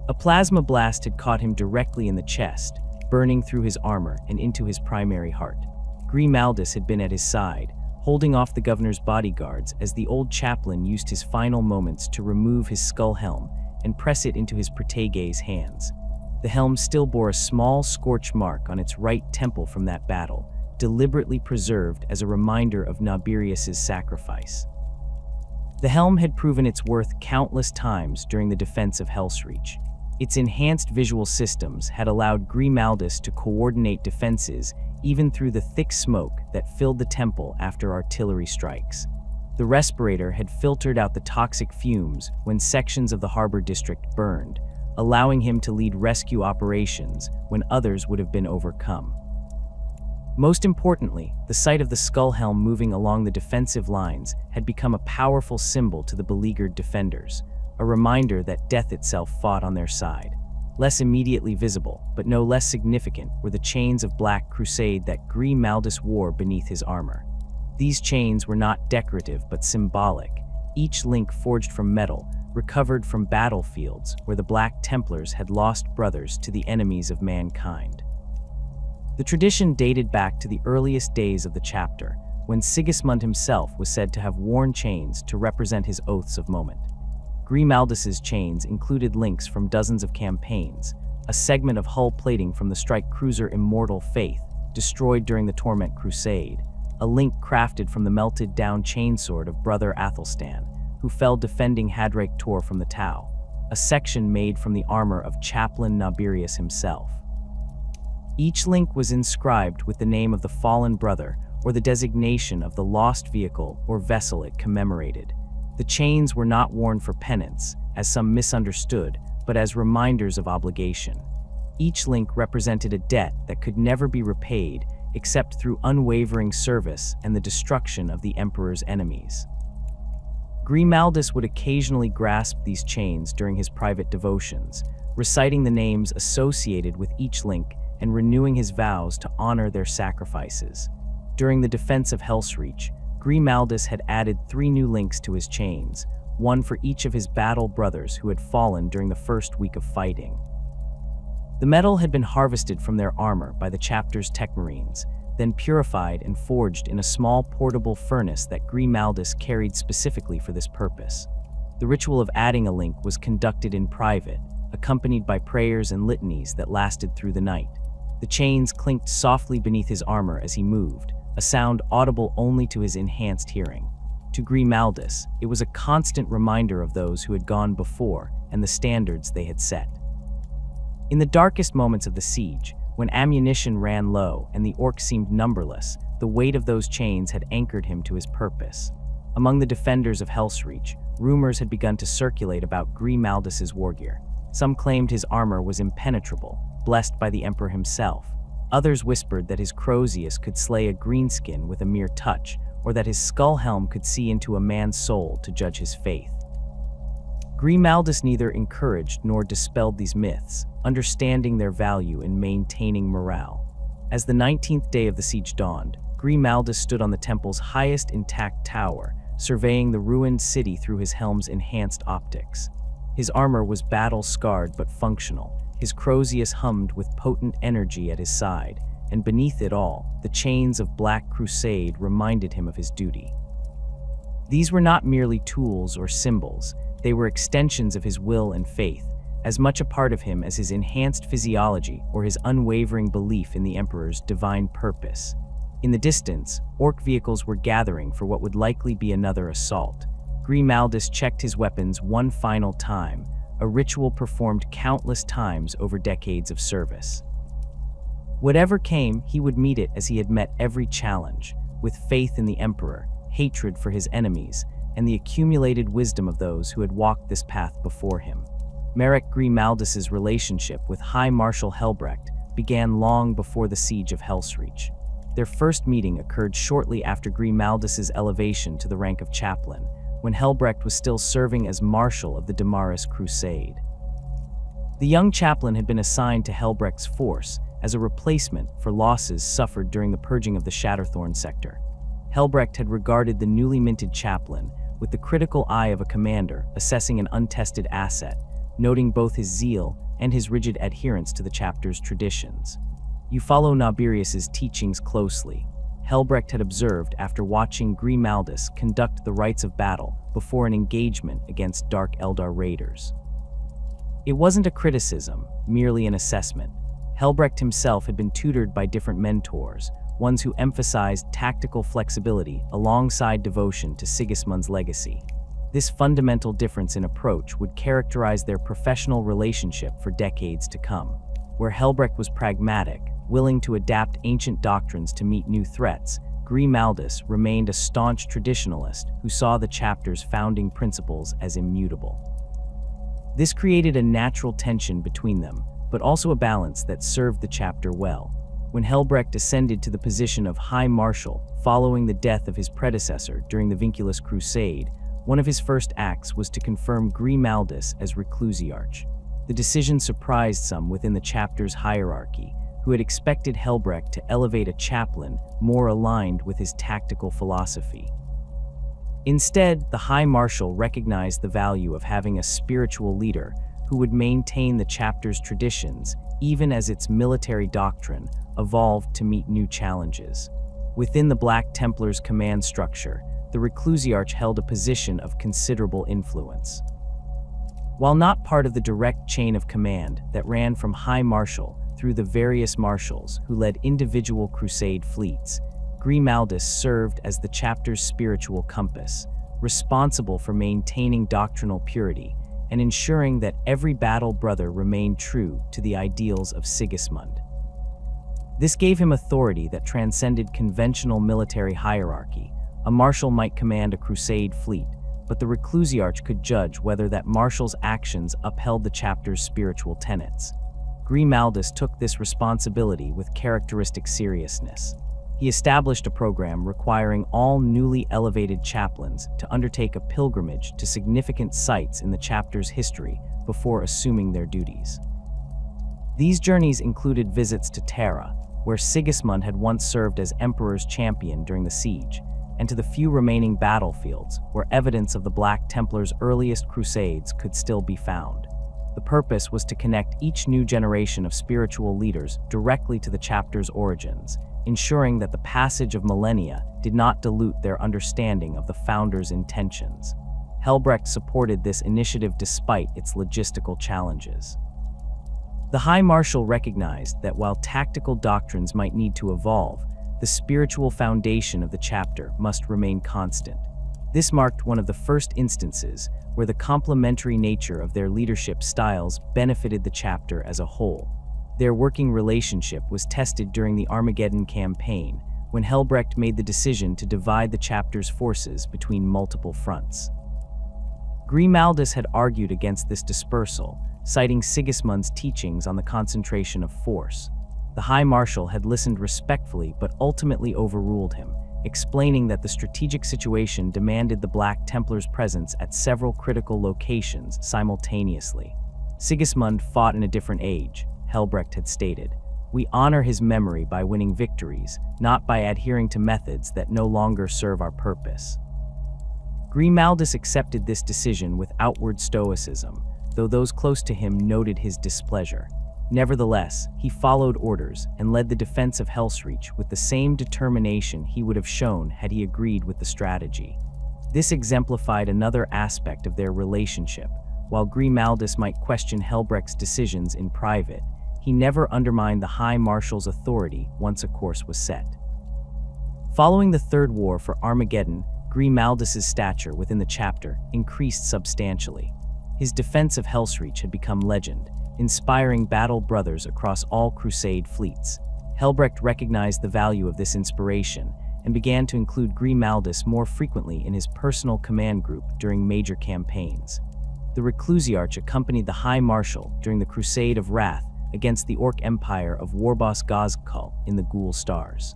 A plasma blast had caught him directly in the chest, burning through his armor and into his primary heart. Grimaldus had been at his side, holding off the governor's bodyguards as the old chaplain used his final moments to remove his skull helm and press it into his protege's hands. The helm still bore a small scorch mark on its right temple from that battle, deliberately preserved as a reminder of Nabirius's sacrifice. The helm had proven its worth countless times during the defense of Helsreach. Its enhanced visual systems had allowed Grimaldus to coordinate defenses even through the thick smoke that filled the temple after artillery strikes. The respirator had filtered out the toxic fumes when sections of the harbor district burned, allowing him to lead rescue operations when others would have been overcome. Most importantly, the sight of the skull helm moving along the defensive lines had become a powerful symbol to the beleaguered defenders, a reminder that death itself fought on their side. Less immediately visible, but no less significant, were the chains of Black Crusade that Grimaldus wore beneath his armor. These chains were not decorative but symbolic, each link forged from metal, recovered from battlefields where the Black Templars had lost brothers to the enemies of mankind. The tradition dated back to the earliest days of the chapter, when Sigismund himself was said to have worn chains to represent his oaths of moment. Grimaldus's chains included links from dozens of campaigns, a segment of hull plating from the strike cruiser Immortal Faith, destroyed during the Torment Crusade, a link crafted from the melted-down chainsword of Brother Athelstan, who fell defending Hadrach Tor from the Tau, a section made from the armor of Chaplain Nabirius himself. Each link was inscribed with the name of the fallen brother or the designation of the lost vehicle or vessel it commemorated. The chains were not worn for penance, as some misunderstood, but as reminders of obligation. Each link represented a debt that could never be repaid except through unwavering service and the destruction of the Emperor's enemies. Grimaldus would occasionally grasp these chains during his private devotions, reciting the names associated with each link and renewing his vows to honor their sacrifices. During the defense of Helsreach, Grimaldus had added 3 new links to his chains, one for each of his battle brothers who had fallen during the first week of fighting. The metal had been harvested from their armor by the chapter's tech marines, then purified and forged in a small portable furnace that Grimaldus carried specifically for this purpose. The ritual of adding a link was conducted in private, accompanied by prayers and litanies that lasted through the night. The chains clinked softly beneath his armor as he moved, a sound audible only to his enhanced hearing. To Grimaldus, it was a constant reminder of those who had gone before and the standards they had set. In the darkest moments of the siege, when ammunition ran low and the orcs seemed numberless, the weight of those chains had anchored him to his purpose. Among the defenders of Helsreach, rumors had begun to circulate about Grimaldus's wargear. Some claimed his armor was impenetrable, blessed by the Emperor himself. Others whispered that his Crozius could slay a greenskin with a mere touch, or that his skull helm could see into a man's soul to judge his faith. Grimaldus neither encouraged nor dispelled these myths, understanding their value in maintaining morale. As the 19th day of the siege dawned, Grimaldus stood on the temple's highest intact tower, surveying the ruined city through his helm's enhanced optics. His armor was battle-scarred but functional, His Crozius hummed with potent energy at his side, and beneath it all, the chains of Black Crusade reminded him of his duty. These were not merely tools or symbols, they were extensions of his will and faith, as much a part of him as his enhanced physiology or his unwavering belief in the Emperor's divine purpose. In the distance, orc vehicles were gathering for what would likely be another assault. Grimaldus checked his weapons one final time, a ritual performed countless times over decades of service. Whatever came, he would meet it as he had met every challenge, with faith in the Emperor, hatred for his enemies, and the accumulated wisdom of those who had walked this path before him. Merek Grimaldus's relationship with High Marshal Helbrecht began long before the Siege of Helsreach. Their first meeting occurred shortly after Grimaldus's elevation to the rank of Chaplain, when Helbrecht was still serving as Marshal of the Damaris Crusade. The young chaplain had been assigned to Helbrecht's force as a replacement for losses suffered during the purging of the Shatterthorn sector. Helbrecht had regarded the newly minted chaplain with the critical eye of a commander assessing an untested asset, noting both his zeal and his rigid adherence to the chapter's traditions. "You follow Nabirius's teachings closely," Helbrecht had observed after watching Grimaldus conduct the rites of battle before an engagement against Dark Eldar raiders. It wasn't a criticism, merely an assessment. Helbrecht himself had been tutored by different mentors, ones who emphasized tactical flexibility alongside devotion to Sigismund's legacy. This fundamental difference in approach would characterize their professional relationship for decades to come. Where Helbrecht was pragmatic, willing to adapt ancient doctrines to meet new threats, Grimaldus remained a staunch traditionalist who saw the chapter's founding principles as immutable. This created a natural tension between them, but also a balance that served the chapter well. When Helbrecht ascended to the position of High Marshal following the death of his predecessor during the Vinculus Crusade, one of his first acts was to confirm Grimaldus as Reclusiarch. The decision surprised some within the chapter's hierarchy, who had expected Helbrecht to elevate a chaplain more aligned with his tactical philosophy. Instead, the High Marshal recognized the value of having a spiritual leader who would maintain the chapter's traditions even as its military doctrine evolved to meet new challenges. Within the Black Templars command structure, the Reclusiarch held a position of considerable influence. While not part of the direct chain of command that ran from High Marshal through the various marshals who led individual crusade fleets, Grimaldus served as the chapter's spiritual compass, responsible for maintaining doctrinal purity and ensuring that every battle brother remained true to the ideals of Sigismund. This gave him authority that transcended conventional military hierarchy. A marshal might command a crusade fleet, but the Reclusiarch could judge whether that marshal's actions upheld the chapter's spiritual tenets. Grimaldus took this responsibility with characteristic seriousness. He established a program requiring all newly elevated chaplains to undertake a pilgrimage to significant sites in the chapter's history before assuming their duties. These journeys included visits to Terra, where Sigismund had once served as Emperor's champion during the siege, and to the few remaining battlefields where evidence of the Black Templars' earliest crusades could still be found. The purpose was to connect each new generation of spiritual leaders directly to the chapter's origins, ensuring that the passage of millennia did not dilute their understanding of the founder's intentions. Helbrecht supported this initiative despite its logistical challenges. The High Marshal recognized that while tactical doctrines might need to evolve, the spiritual foundation of the chapter must remain constant. This marked one of the first instances where the complementary nature of their leadership styles benefited the chapter as a whole. Their working relationship was tested during the Armageddon campaign, when Helbrecht made the decision to divide the chapter's forces between multiple fronts. Grimaldus had argued against this dispersal, citing Sigismund's teachings on the concentration of force. The High Marshal had listened respectfully but ultimately overruled him, explaining that the strategic situation demanded the Black Templars' presence at several critical locations simultaneously. Sigismund fought in a different age, Helbrecht had stated. We honor his memory by winning victories, not by adhering to methods that no longer serve our purpose. Grimaldus accepted this decision with outward stoicism, though those close to him noted his displeasure. Nevertheless, he followed orders and led the defense of Helsreach with the same determination he would have shown had he agreed with the strategy. This exemplified another aspect of their relationship. While Grimaldus might question Helbrecht's decisions in private, he never undermined the High Marshal's authority once a course was set. Following the Third War for Armageddon, Grimaldus's stature within the chapter increased substantially. His defense of Helsreach had become legend, inspiring battle brothers across all Crusade fleets. Helbrecht recognized the value of this inspiration and began to include Grimaldus more frequently in his personal command group during major campaigns. The Reclusiarch accompanied the High Marshal during the Crusade of Wrath against the Orc Empire of Warboss Gazkul in the Ghoul Stars.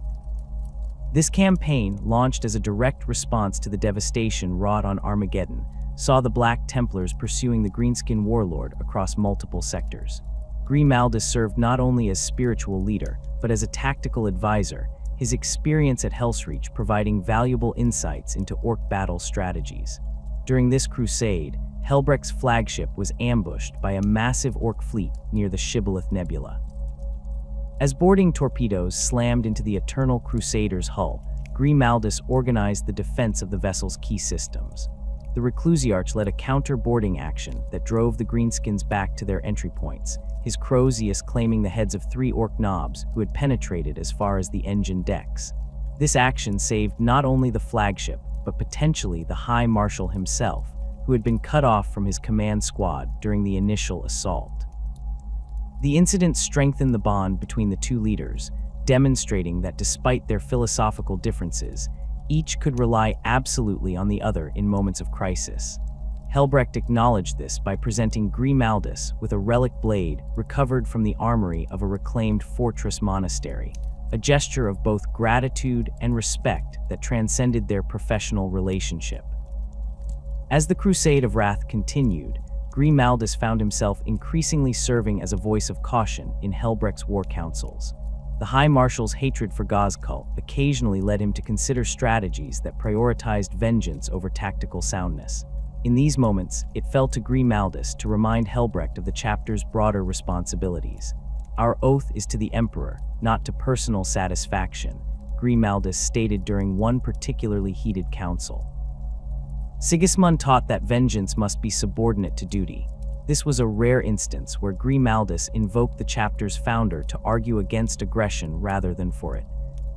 This campaign, launched as a direct response to the devastation wrought on Armageddon, saw the Black Templars pursuing the Greenskin warlord across multiple sectors. Grimaldus served not only as spiritual leader, but as a tactical advisor, his experience at Helsreach providing valuable insights into Orc battle strategies. During this crusade, Helbrecht's flagship was ambushed by a massive Orc fleet near the Shibboleth Nebula. As boarding torpedoes slammed into the Eternal Crusader's hull, Grimaldus organized the defense of the vessel's key systems. The Reclusiarch led a counter-boarding action that drove the Greenskins back to their entry points, his Crozius claiming the heads of 3 Orc knobs who had penetrated as far as the engine decks. This action saved not only the flagship, but potentially the High Marshal himself, who had been cut off from his command squad during the initial assault. The incident strengthened the bond between the two leaders, demonstrating that despite their philosophical differences, each could rely absolutely on the other in moments of crisis. Helbrecht acknowledged this by presenting Grimaldus with a relic blade recovered from the armory of a reclaimed fortress monastery, a gesture of both gratitude and respect that transcended their professional relationship. As the Crusade of Wrath continued, Grimaldus found himself increasingly serving as a voice of caution in Helbrecht's war councils. The High Marshal's hatred for Gazkul occasionally led him to consider strategies that prioritized vengeance over tactical soundness. In these moments, it fell to Grimaldus to remind Helbrecht of the chapter's broader responsibilities. "Our oath is to the Emperor, not to personal satisfaction," Grimaldus stated during one particularly heated council. Sigismund taught that vengeance must be subordinate to duty. This was a rare instance where Grimaldus invoked the chapter's founder to argue against aggression rather than for it.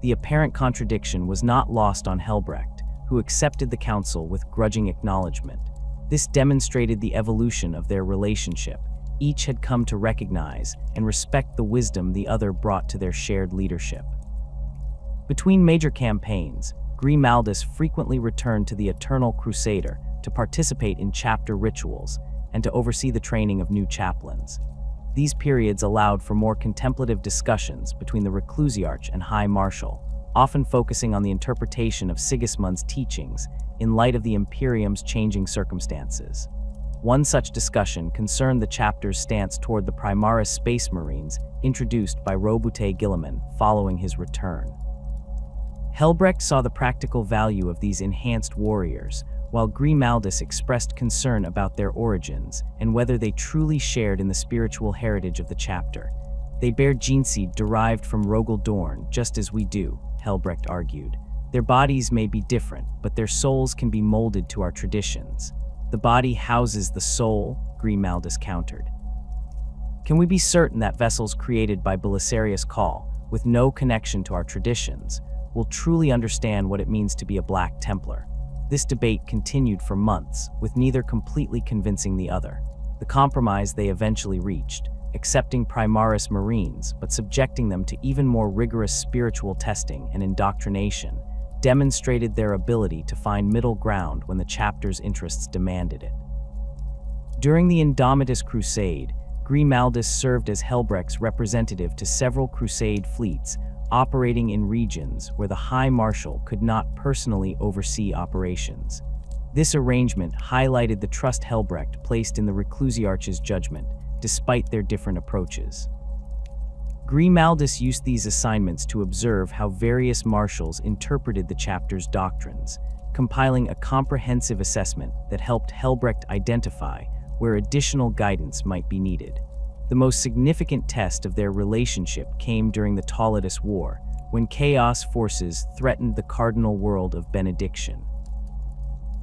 The apparent contradiction was not lost on Helbrecht, who accepted the council with grudging acknowledgement. This demonstrated the evolution of their relationship. Each had come to recognize and respect the wisdom the other brought to their shared leadership. Between major campaigns, Grimaldus frequently returned to the Eternal Crusader to participate in chapter rituals and to oversee the training of new chaplains. These periods allowed for more contemplative discussions between the Reclusiarch and High Marshal, often focusing on the interpretation of Sigismund's teachings in light of the Imperium's changing circumstances. One such discussion concerned the chapter's stance toward the Primaris Space Marines introduced by Robute Guilliman following his return. Helbrecht saw the practical value of these enhanced warriors, while Grimaldus expressed concern about their origins and whether they truly shared in the spiritual heritage of the chapter. "They bear geneseed derived from Rogel Dorn, just as we do," Helbrecht argued. "Their bodies may be different, but their souls can be molded to our traditions." "The body houses the soul," Grimaldus countered. "Can we be certain that vessels created by Belisarius Cawl, with no connection to our traditions, will truly understand what it means to be a Black Templar?" This debate continued for months, with neither completely convincing the other. The compromise they eventually reached, accepting Primaris Marines but subjecting them to even more rigorous spiritual testing and indoctrination, demonstrated their ability to find middle ground when the chapter's interests demanded it. During the Indomitus Crusade, Grimaldus served as Helbrecht's representative to several Crusade fleets, operating in regions where the High Marshal could not personally oversee operations. This arrangement highlighted the trust Helbrecht placed in the Reclusiarch's judgment, despite their different approaches. Grimaldus used these assignments to observe how various marshals interpreted the chapter's doctrines, compiling a comprehensive assessment that helped Helbrecht identify where additional guidance might be needed. The most significant test of their relationship came during the Toledos War, when chaos forces threatened the cardinal world of benediction.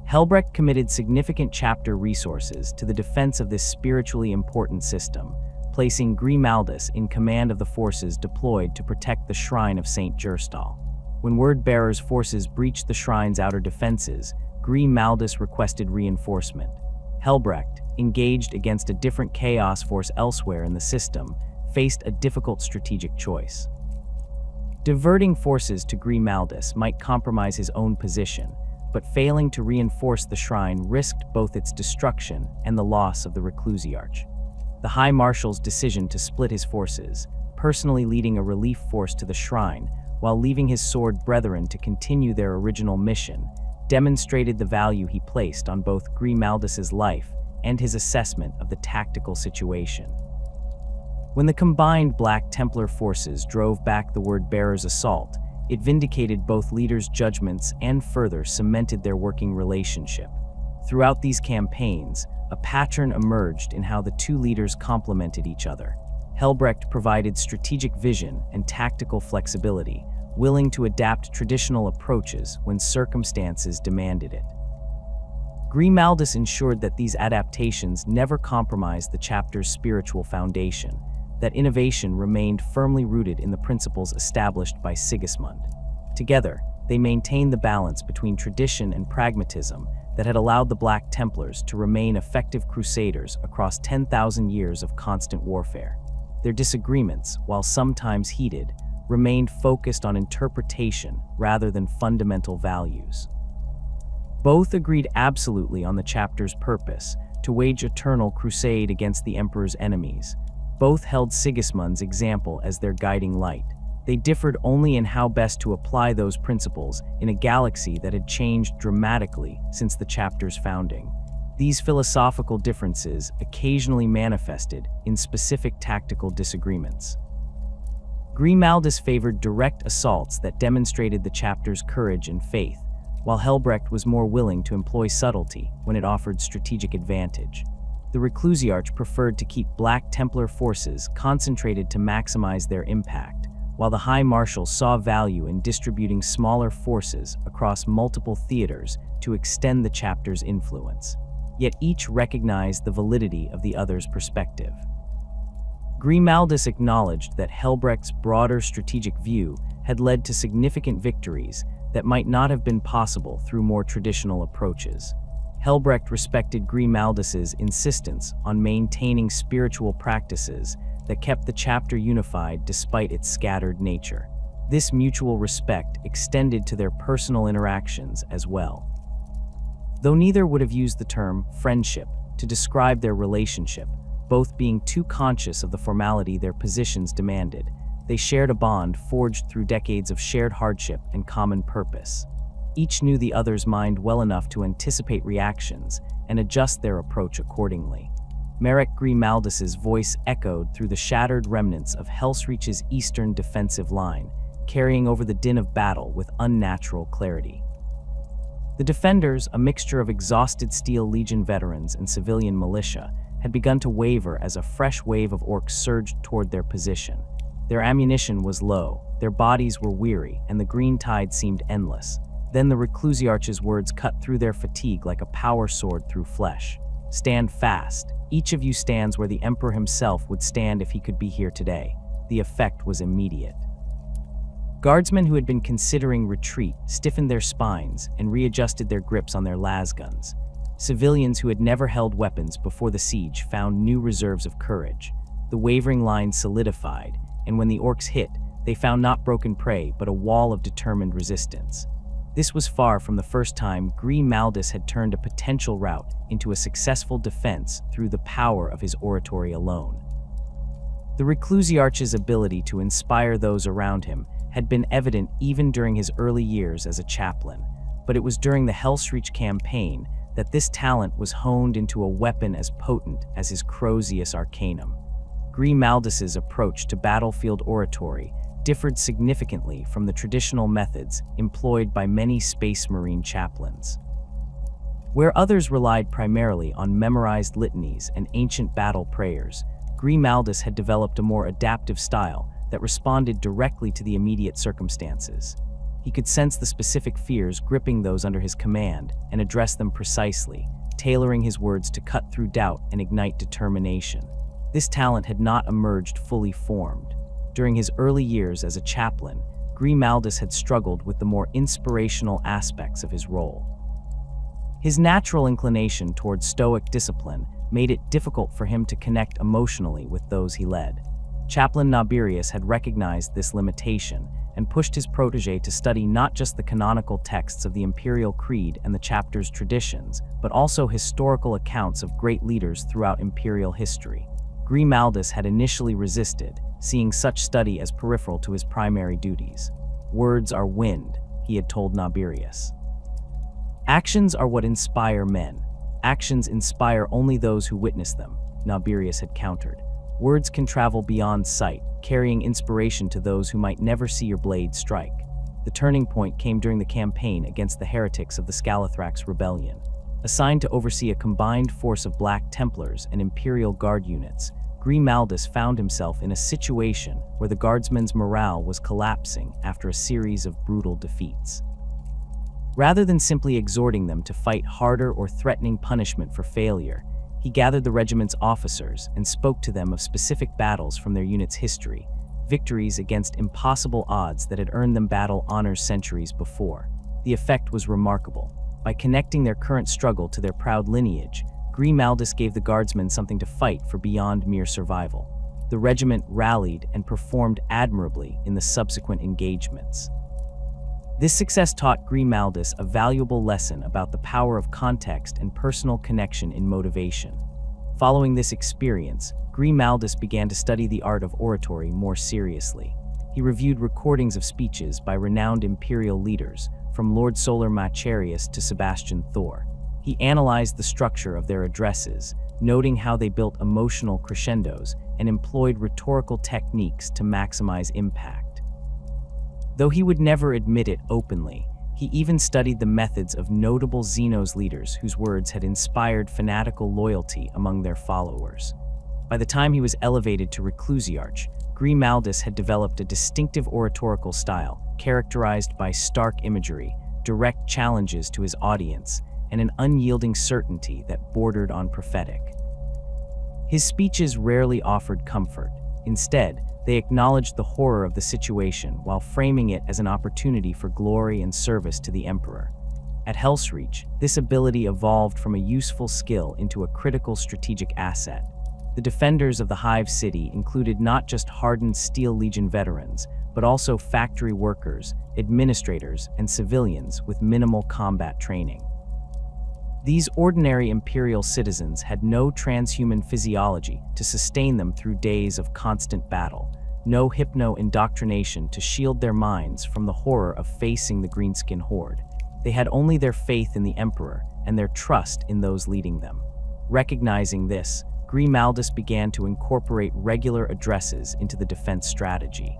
Helsreach committed significant chapter resources to the defense of this spiritually important system, placing Grimaldus in command of the forces deployed to protect the shrine of St. Gerstal. When word-bearers' forces breached the shrine's outer defenses, Grimaldus requested reinforcement. Helsreach, engaged against a different chaos force elsewhere in the system, faced a difficult strategic choice. Diverting forces to Grimaldus might compromise his own position, but failing to reinforce the shrine risked both its destruction and the loss of the Reclusiarch. The High Marshal's decision to split his forces, personally leading a relief force to the shrine while leaving his sword brethren to continue their original mission, demonstrated the value he placed on both Grimaldus's life and his assessment of the tactical situation. When the combined Black Templar forces drove back the word-bearers' assault, it vindicated both leaders' judgments and further cemented their working relationship. Throughout these campaigns, a pattern emerged in how the two leaders complemented each other. Helsreach provided strategic vision and tactical flexibility, willing to adapt traditional approaches when circumstances demanded it. Grimaldus ensured that these adaptations never compromised the chapter's spiritual foundation, that innovation remained firmly rooted in the principles established by Sigismund. Together, they maintained the balance between tradition and pragmatism that had allowed the Black Templars to remain effective crusaders across 10,000 years of constant warfare. Their disagreements, while sometimes heated, remained focused on interpretation rather than fundamental values. Both agreed absolutely on the chapter's purpose, to wage eternal crusade against the Emperor's enemies. Both held Sigismund's example as their guiding light. They differed only in how best to apply those principles in a galaxy that had changed dramatically since the chapter's founding. These philosophical differences occasionally manifested in specific tactical disagreements. Grimaldus favored direct assaults that demonstrated the chapter's courage and faith, while Helsreach was more willing to employ subtlety when it offered strategic advantage. The Reclusiarch preferred to keep Black Templar forces concentrated to maximize their impact, while the High Marshal saw value in distributing smaller forces across multiple theaters to extend the chapter's influence. Yet each recognized the validity of the other's perspective. Grimaldus acknowledged that Helsreach's broader strategic view had led to significant victories that might not have been possible through more traditional approaches. Helsreach respected Grimaldus's insistence on maintaining spiritual practices that kept the chapter unified despite its scattered nature. This mutual respect extended to their personal interactions as well. Though neither would have used the term friendship to describe their relationship, both being too conscious of the formality their positions demanded, they shared a bond forged through decades of shared hardship and common purpose. Each knew the other's mind well enough to anticipate reactions and adjust their approach accordingly. Merek Grimaldus's voice echoed through the shattered remnants of Helsreach's eastern defensive line, carrying over the din of battle with unnatural clarity. The defenders, a mixture of exhausted Steel Legion veterans and civilian militia, had begun to waver as a fresh wave of orcs surged toward their position. Their ammunition was low, their bodies were weary, and the green tide seemed endless. Then the Reclusiarch's words cut through their fatigue like a power sword through flesh. "Stand fast. Each of you stands where the Emperor himself would stand if he could be here today." The effect was immediate. Guardsmen who had been considering retreat stiffened their spines and readjusted their grips on their lasguns. Civilians who had never held weapons before the siege found new reserves of courage. The wavering line solidified, and when the orcs hit, they found not broken prey but a wall of determined resistance. This was far from the first time Grimaldus had turned a potential rout into a successful defense through the power of his oratory alone. The Reclusiarch's ability to inspire those around him had been evident even during his early years as a chaplain, but it was during the Helsreach campaign that this talent was honed into a weapon as potent as his Crozius Arcanum. Grimaldus's approach to battlefield oratory differed significantly from the traditional methods employed by many Space Marine chaplains. Where others relied primarily on memorized litanies and ancient battle prayers, Grimaldus had developed a more adaptive style that responded directly to the immediate circumstances. He could sense the specific fears gripping those under his command and address them precisely, tailoring his words to cut through doubt and ignite determination. This talent had not emerged fully formed. During his early years as a chaplain, Grimaldus had struggled with the more inspirational aspects of his role. His natural inclination towards stoic discipline made it difficult for him to connect emotionally with those he led. Chaplain Nabirius had recognized this limitation and pushed his protege to study not just the canonical texts of the imperial creed and the chapter's traditions, but also historical accounts of great leaders throughout imperial history. Grimaldus had initially resisted, seeing such study as peripheral to his primary duties. "Words are wind," he had told Nabirius. "Actions are what inspire men. Actions inspire only those who witness them," Nabirius had countered. "Words can travel beyond sight, carrying inspiration to those who might never see your blade strike." The turning point came during the campaign against the heretics of the Scalathrax Rebellion. Assigned to oversee a combined force of Black Templars and Imperial Guard units, Grimaldus found himself in a situation where the guardsmen's morale was collapsing after a series of brutal defeats. Rather than simply exhorting them to fight harder or threatening punishment for failure, he gathered the regiment's officers and spoke to them of specific battles from their unit's history, victories against impossible odds that had earned them battle honors centuries before. The effect was remarkable. By connecting their current struggle to their proud lineage, Grimaldus gave the guardsmen something to fight for beyond mere survival. The regiment rallied and performed admirably in the subsequent engagements. This success taught Grimaldus a valuable lesson about the power of context and personal connection in motivation. Following this experience, Grimaldus began to study the art of oratory more seriously. He reviewed recordings of speeches by renowned imperial leaders, from Lord Solar Macharius to Sebastian Thor. He analyzed the structure of their addresses, noting how they built emotional crescendos and employed rhetorical techniques to maximize impact. Though he would never admit it openly, he even studied the methods of notable Xenos leaders whose words had inspired fanatical loyalty among their followers. By the time he was elevated to Reclusiarch, Grimaldus had developed a distinctive oratorical style characterized by stark imagery, direct challenges to his audience, and an unyielding certainty that bordered on prophetic. His speeches rarely offered comfort. Instead, they acknowledged the horror of the situation while framing it as an opportunity for glory and service to the Emperor. At Helsreach, this ability evolved from a useful skill into a critical strategic asset. The defenders of the Hive city included not just hardened Steel Legion veterans, but also factory workers, administrators, and civilians with minimal combat training. These ordinary Imperial citizens had no transhuman physiology to sustain them through days of constant battle, no hypno-indoctrination to shield their minds from the horror of facing the greenskin horde. They had only their faith in the Emperor and their trust in those leading them. Recognizing this, Grimaldus began to incorporate regular addresses into the defense strategy.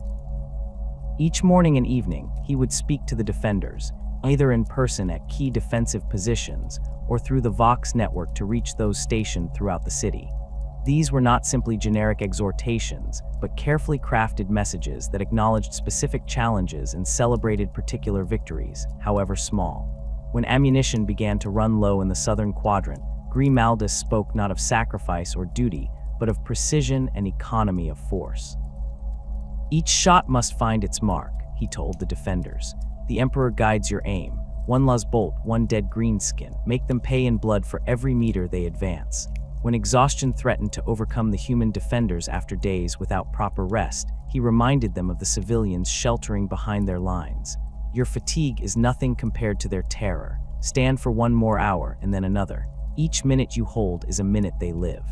Each morning and evening, he would speak to the defenders, either in person at key defensive positions or through the Vox network to reach those stationed throughout the city. These were not simply generic exhortations, but carefully crafted messages that acknowledged specific challenges and celebrated particular victories, however small. When ammunition began to run low in the southern quadrant, Grimaldus spoke not of sacrifice or duty, but of precision and economy of force. "Each shot must find its mark," he told the defenders. "The Emperor guides your aim. One lost bolt, one dead greenskin. Make them pay in blood for every meter they advance." When exhaustion threatened to overcome the human defenders after days without proper rest, he reminded them of the civilians sheltering behind their lines. "Your fatigue is nothing compared to their terror. Stand for one more hour and then another. Each minute you hold is a minute they live."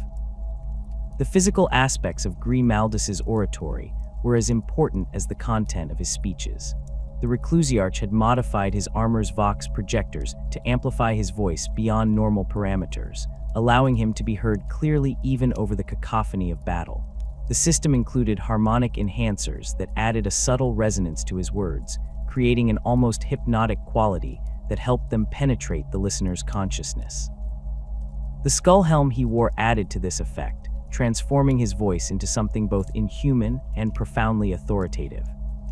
The physical aspects of Grimaldus's oratory were as important as the content of his speeches. The Reclusiarch had modified his armor's Vox projectors to amplify his voice beyond normal parameters, allowing him to be heard clearly even over the cacophony of battle. The system included harmonic enhancers that added a subtle resonance to his words, creating an almost hypnotic quality that helped them penetrate the listener's consciousness. The skull helm he wore added to this effect, transforming his voice into something both inhuman and profoundly authoritative.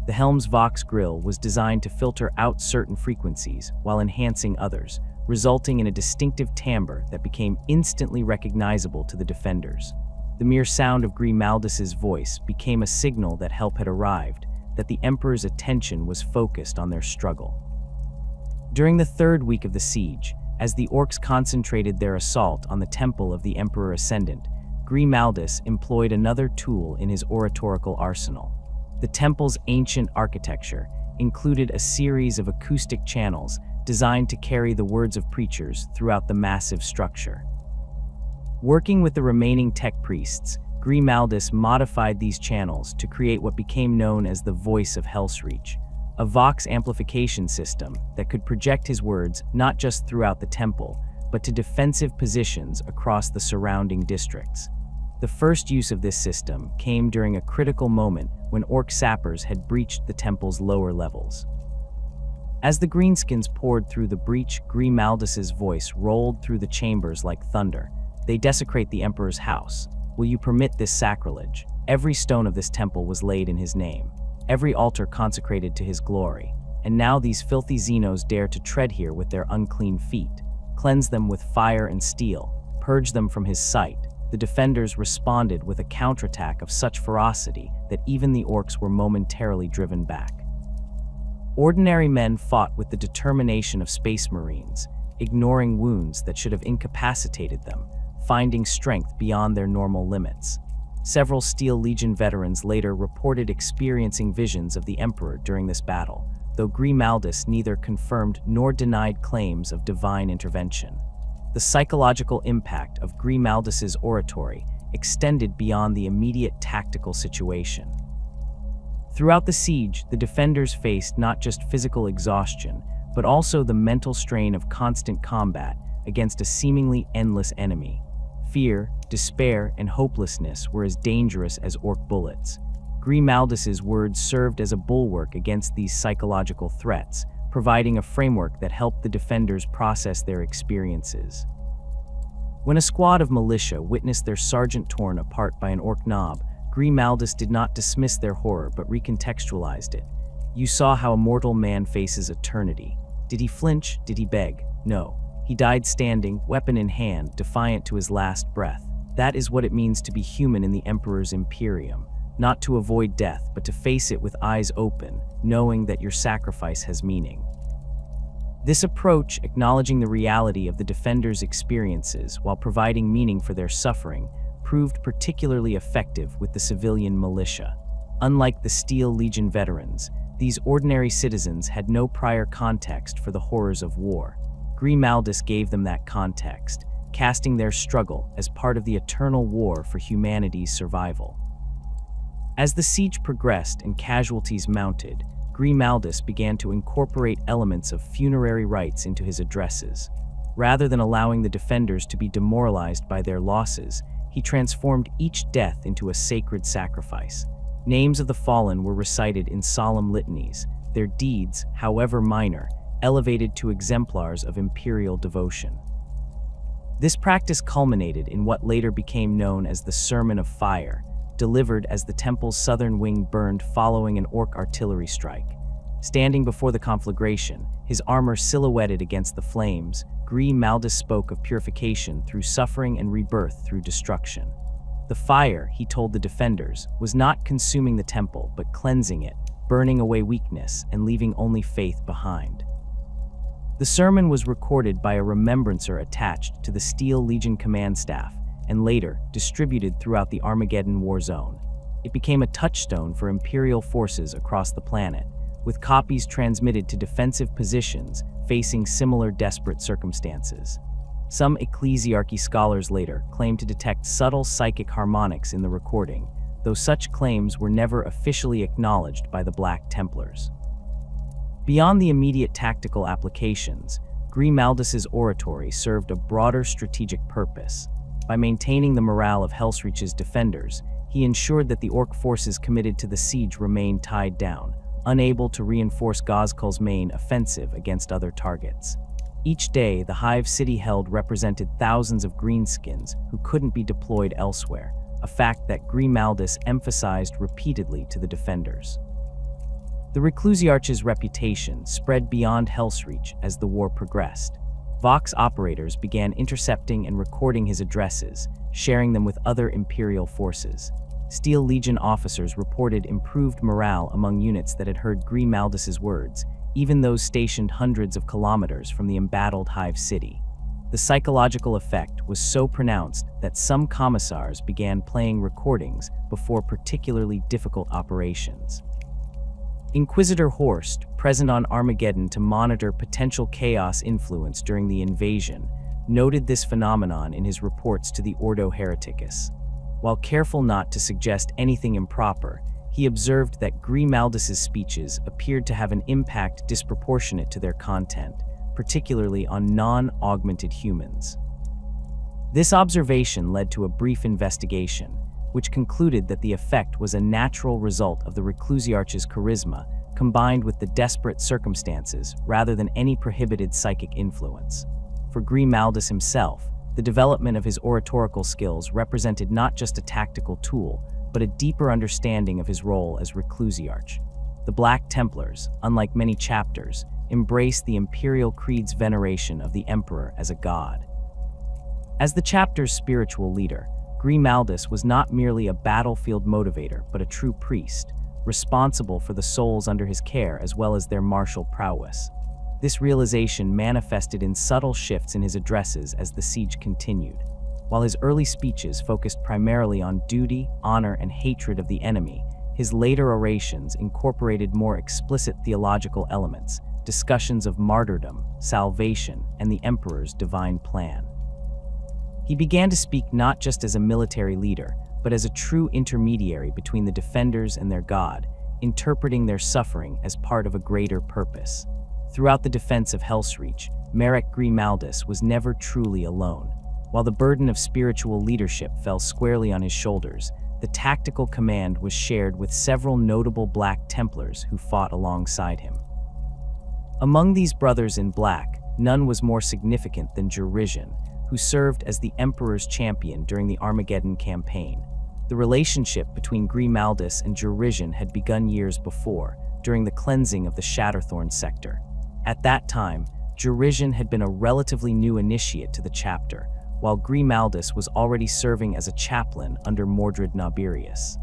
The helm's Vox grill was designed to filter out certain frequencies while enhancing others, resulting in a distinctive timbre that became instantly recognizable to the defenders. The mere sound of Grimaldus's voice became a signal that help had arrived, that the Emperor's attention was focused on their struggle. During the third week of the siege, as the orcs concentrated their assault on the temple of the Emperor Ascendant, Grimaldus employed another tool in his oratorical arsenal. The temple's ancient architecture included a series of acoustic channels designed to carry the words of preachers throughout the massive structure. Working with the remaining tech priests, Grimaldus modified these channels to create what became known as the Voice of Helsreach, a Vox amplification system that could project his words not just throughout the temple, but to defensive positions across the surrounding districts. The first use of this system came during a critical moment when orc sappers had breached the temple's lower levels. As the greenskins poured through the breach, Grimaldus's voice rolled through the chambers like thunder. They desecrate the Emperor's house. Will you permit this sacrilege? Every stone of this temple was laid in his name, every altar consecrated to his glory. And now these filthy Xenos dare to tread here with their unclean feet. Cleanse them with fire and steel, purge them from his sight. The defenders responded with a counterattack of such ferocity that even the orcs were momentarily driven back. Ordinary men fought with the determination of space marines, ignoring wounds that should have incapacitated them, finding strength beyond their normal limits. Several Steel Legion veterans later reported experiencing visions of the Emperor during this battle, though Grimaldus neither confirmed nor denied claims of divine intervention. The psychological impact of Grimaldus's oratory extended beyond the immediate tactical situation. Throughout the siege, the defenders faced not just physical exhaustion, but also the mental strain of constant combat against a seemingly endless enemy. Fear, despair, and hopelessness were as dangerous as orc bullets. Grimaldus's words served as a bulwark against these psychological threats, providing a framework that helped the defenders process their experiences. When a squad of militia witnessed their sergeant torn apart by an orc knob, Grimaldus did not dismiss their horror but recontextualized it. You saw how a mortal man faces eternity. Did he flinch? Did he beg? No. He died standing, weapon in hand, defiant to his last breath. That is what it means to be human in the Emperor's Imperium. Not to avoid death, but to face it with eyes open, knowing that your sacrifice has meaning. This approach, acknowledging the reality of the defenders' experiences while providing meaning for their suffering, proved particularly effective with the civilian militia. Unlike the Steel Legion veterans, these ordinary citizens had no prior context for the horrors of war. Grimaldus gave them that context, casting their struggle as part of the eternal war for humanity's survival. As the siege progressed and casualties mounted, Grimaldus began to incorporate elements of funerary rites into his addresses. Rather than allowing the defenders to be demoralized by their losses, he transformed each death into a sacred sacrifice. Names of the fallen were recited in solemn litanies, their deeds, however minor, elevated to exemplars of imperial devotion. This practice culminated in what later became known as the Sermon of Fire, delivered as the temple's southern wing burned following an orc artillery strike. Standing before the conflagration, his armor silhouetted against the flames, Grimaldus spoke of purification through suffering and rebirth through destruction. The fire, he told the defenders, was not consuming the temple, but cleansing it, burning away weakness and leaving only faith behind. The sermon was recorded by a remembrancer attached to the Steel Legion command staff, and later distributed throughout the Armageddon war zone. It became a touchstone for Imperial forces across the planet, with copies transmitted to defensive positions facing similar desperate circumstances. Some ecclesiarchy scholars later claimed to detect subtle psychic harmonics in the recording, though such claims were never officially acknowledged by the Black Templars. Beyond the immediate tactical applications, Grimaldus's oratory served a broader strategic purpose. By maintaining the morale of Helsreach's defenders, he ensured that the orc forces committed to the siege remained tied down, unable to reinforce Gozkul's main offensive against other targets. Each day, the hive city held represented thousands of greenskins who couldn't be deployed elsewhere, a fact that Grimaldus emphasized repeatedly to the defenders. The Helsreach's reputation spread beyond Helsreach as the war progressed. Vox operators began intercepting and recording his addresses, sharing them with other Imperial forces. Steel Legion officers reported improved morale among units that had heard Grimaldus's words, even those stationed hundreds of kilometers from the embattled Hive city. The psychological effect was so pronounced that some commissars began playing recordings before particularly difficult operations. Inquisitor Horst, present on Armageddon to monitor potential chaos influence during the invasion, noted this phenomenon in his reports to the Ordo Hereticus. While careful not to suggest anything improper, he observed that Grimaldus's speeches appeared to have an impact disproportionate to their content, particularly on non-augmented humans. This observation led to a brief investigation, which concluded that the effect was a natural result of the Helsreach's charisma, combined with the desperate circumstances rather than any prohibited psychic influence. For Grimaldus himself, the development of his oratorical skills represented not just a tactical tool, but a deeper understanding of his role as Helsreach. The Black Templars, unlike many chapters, embraced the Imperial Creed's veneration of the Emperor as a god. As the chapter's spiritual leader, Grimaldus was not merely a battlefield motivator, but a true priest, responsible for the souls under his care as well as their martial prowess. This realization manifested in subtle shifts in his addresses as the siege continued. While his early speeches focused primarily on duty, honor, and hatred of the enemy, his later orations incorporated more explicit theological elements, discussions of martyrdom, salvation, and the Emperor's divine plan. He began to speak not just as a military leader, but as a true intermediary between the defenders and their god, interpreting their suffering as part of a greater purpose. Throughout the defense of Helsreach, Merek Grimaldus was never truly alone. While the burden of spiritual leadership fell squarely on his shoulders, the tactical command was shared with several notable Black Templars who fought alongside him. Among these brothers in black, none was more significant than Jurigen, who served as the Emperor's champion during the Armageddon campaign. The relationship between Grimaldus and Jurigen had begun years before, during the cleansing of the Shatterthorn sector. At that time, Jurigen had been a relatively new initiate to the chapter, while Grimaldus was already serving as a chaplain under Mordred Nabirius.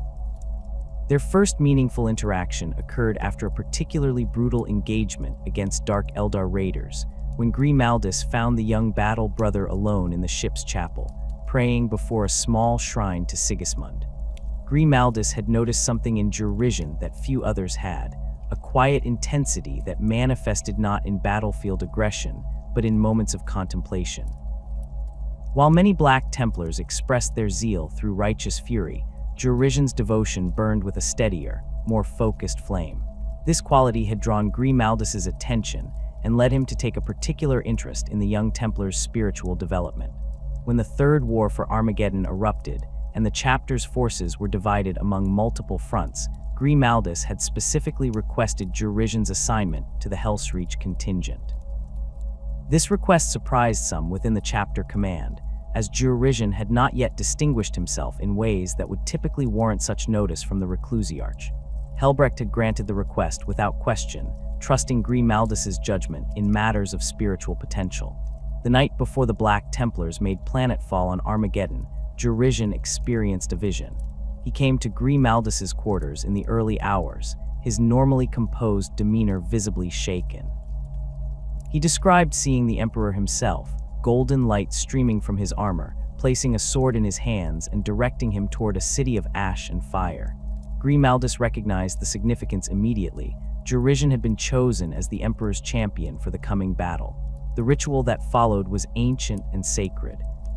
Their first meaningful interaction occurred after a particularly brutal engagement against Dark Eldar raiders, when Grimaldus found the young battle brother alone in the ship's chapel, praying before a small shrine to Sigismund. Grimaldus had noticed something in Jurigen that few others had, a quiet intensity that manifested not in battlefield aggression, but in moments of contemplation. While many Black Templars expressed their zeal through righteous fury, Jurigen's devotion burned with a steadier, more focused flame. This quality had drawn Grimaldus's attention and led him to take a particular interest in the young Templar's spiritual development. When the Third War for Armageddon erupted, and the chapter's forces were divided among multiple fronts, Grimaldus had specifically requested Jurigen's assignment to the Helsreach contingent. This request surprised some within the chapter command, as Jurigen had not yet distinguished himself in ways that would typically warrant such notice from the Helsreach. Helbrecht had granted the request without question, trusting Grimaldus's judgment in matters of spiritual potential. The night before the Black Templars made planetfall on Armageddon, Jurigen experienced a vision. He came to Grimaldus's quarters in the early hours, his normally composed demeanor visibly shaken. He described seeing the Emperor himself, golden light streaming from his armor, placing a sword in his hands and directing him toward a city of ash and fire. Grimaldus recognized the significance immediately. Jurigen had been chosen as the Emperor's champion for the coming battle. The ritual that followed was ancient and sacred.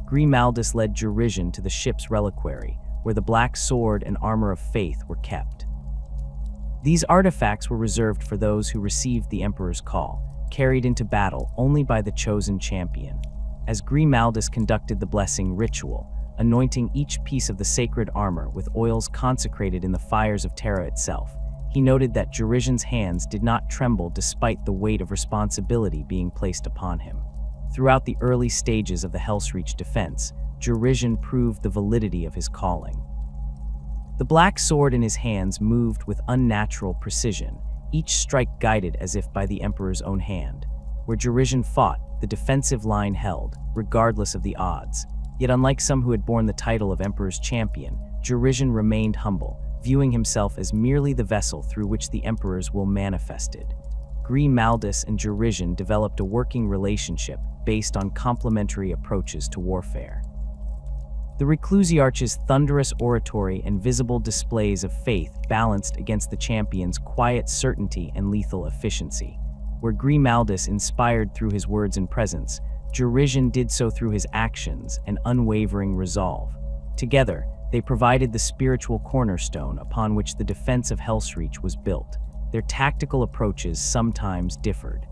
Grimaldus led Jurigen to the ship's reliquary, where the black sword and armor of faith were kept. These artifacts were reserved for those who received the Emperor's call, carried into battle only by the chosen champion. As Grimaldus conducted the blessing ritual, anointing each piece of the sacred armor with oils consecrated in the fires of Terra itself, he noted that Jurigen's hands did not tremble despite the weight of responsibility being placed upon him. Throughout the early stages of the Helsreach defense, Jurigen proved the validity of his calling. The black sword in his hands moved with unnatural precision, each strike guided as if by the Emperor's own hand. Where Jurigen fought, the defensive line held, regardless of the odds. Yet unlike some who had borne the title of Emperor's champion, Jurigen remained humble, viewing himself as merely the vessel through which the Emperor's will manifested. Grimaldus and Jurigen developed a working relationship based on complementary approaches to warfare. The Reclusiarch's thunderous oratory and visible displays of faith balanced against the champion's quiet certainty and lethal efficiency. Where Grimaldus inspired through his words and presence, Jurigen did so through his actions and unwavering resolve. Together, they provided the spiritual cornerstone upon which the defense of Helsreach was built. Their tactical approaches sometimes differed.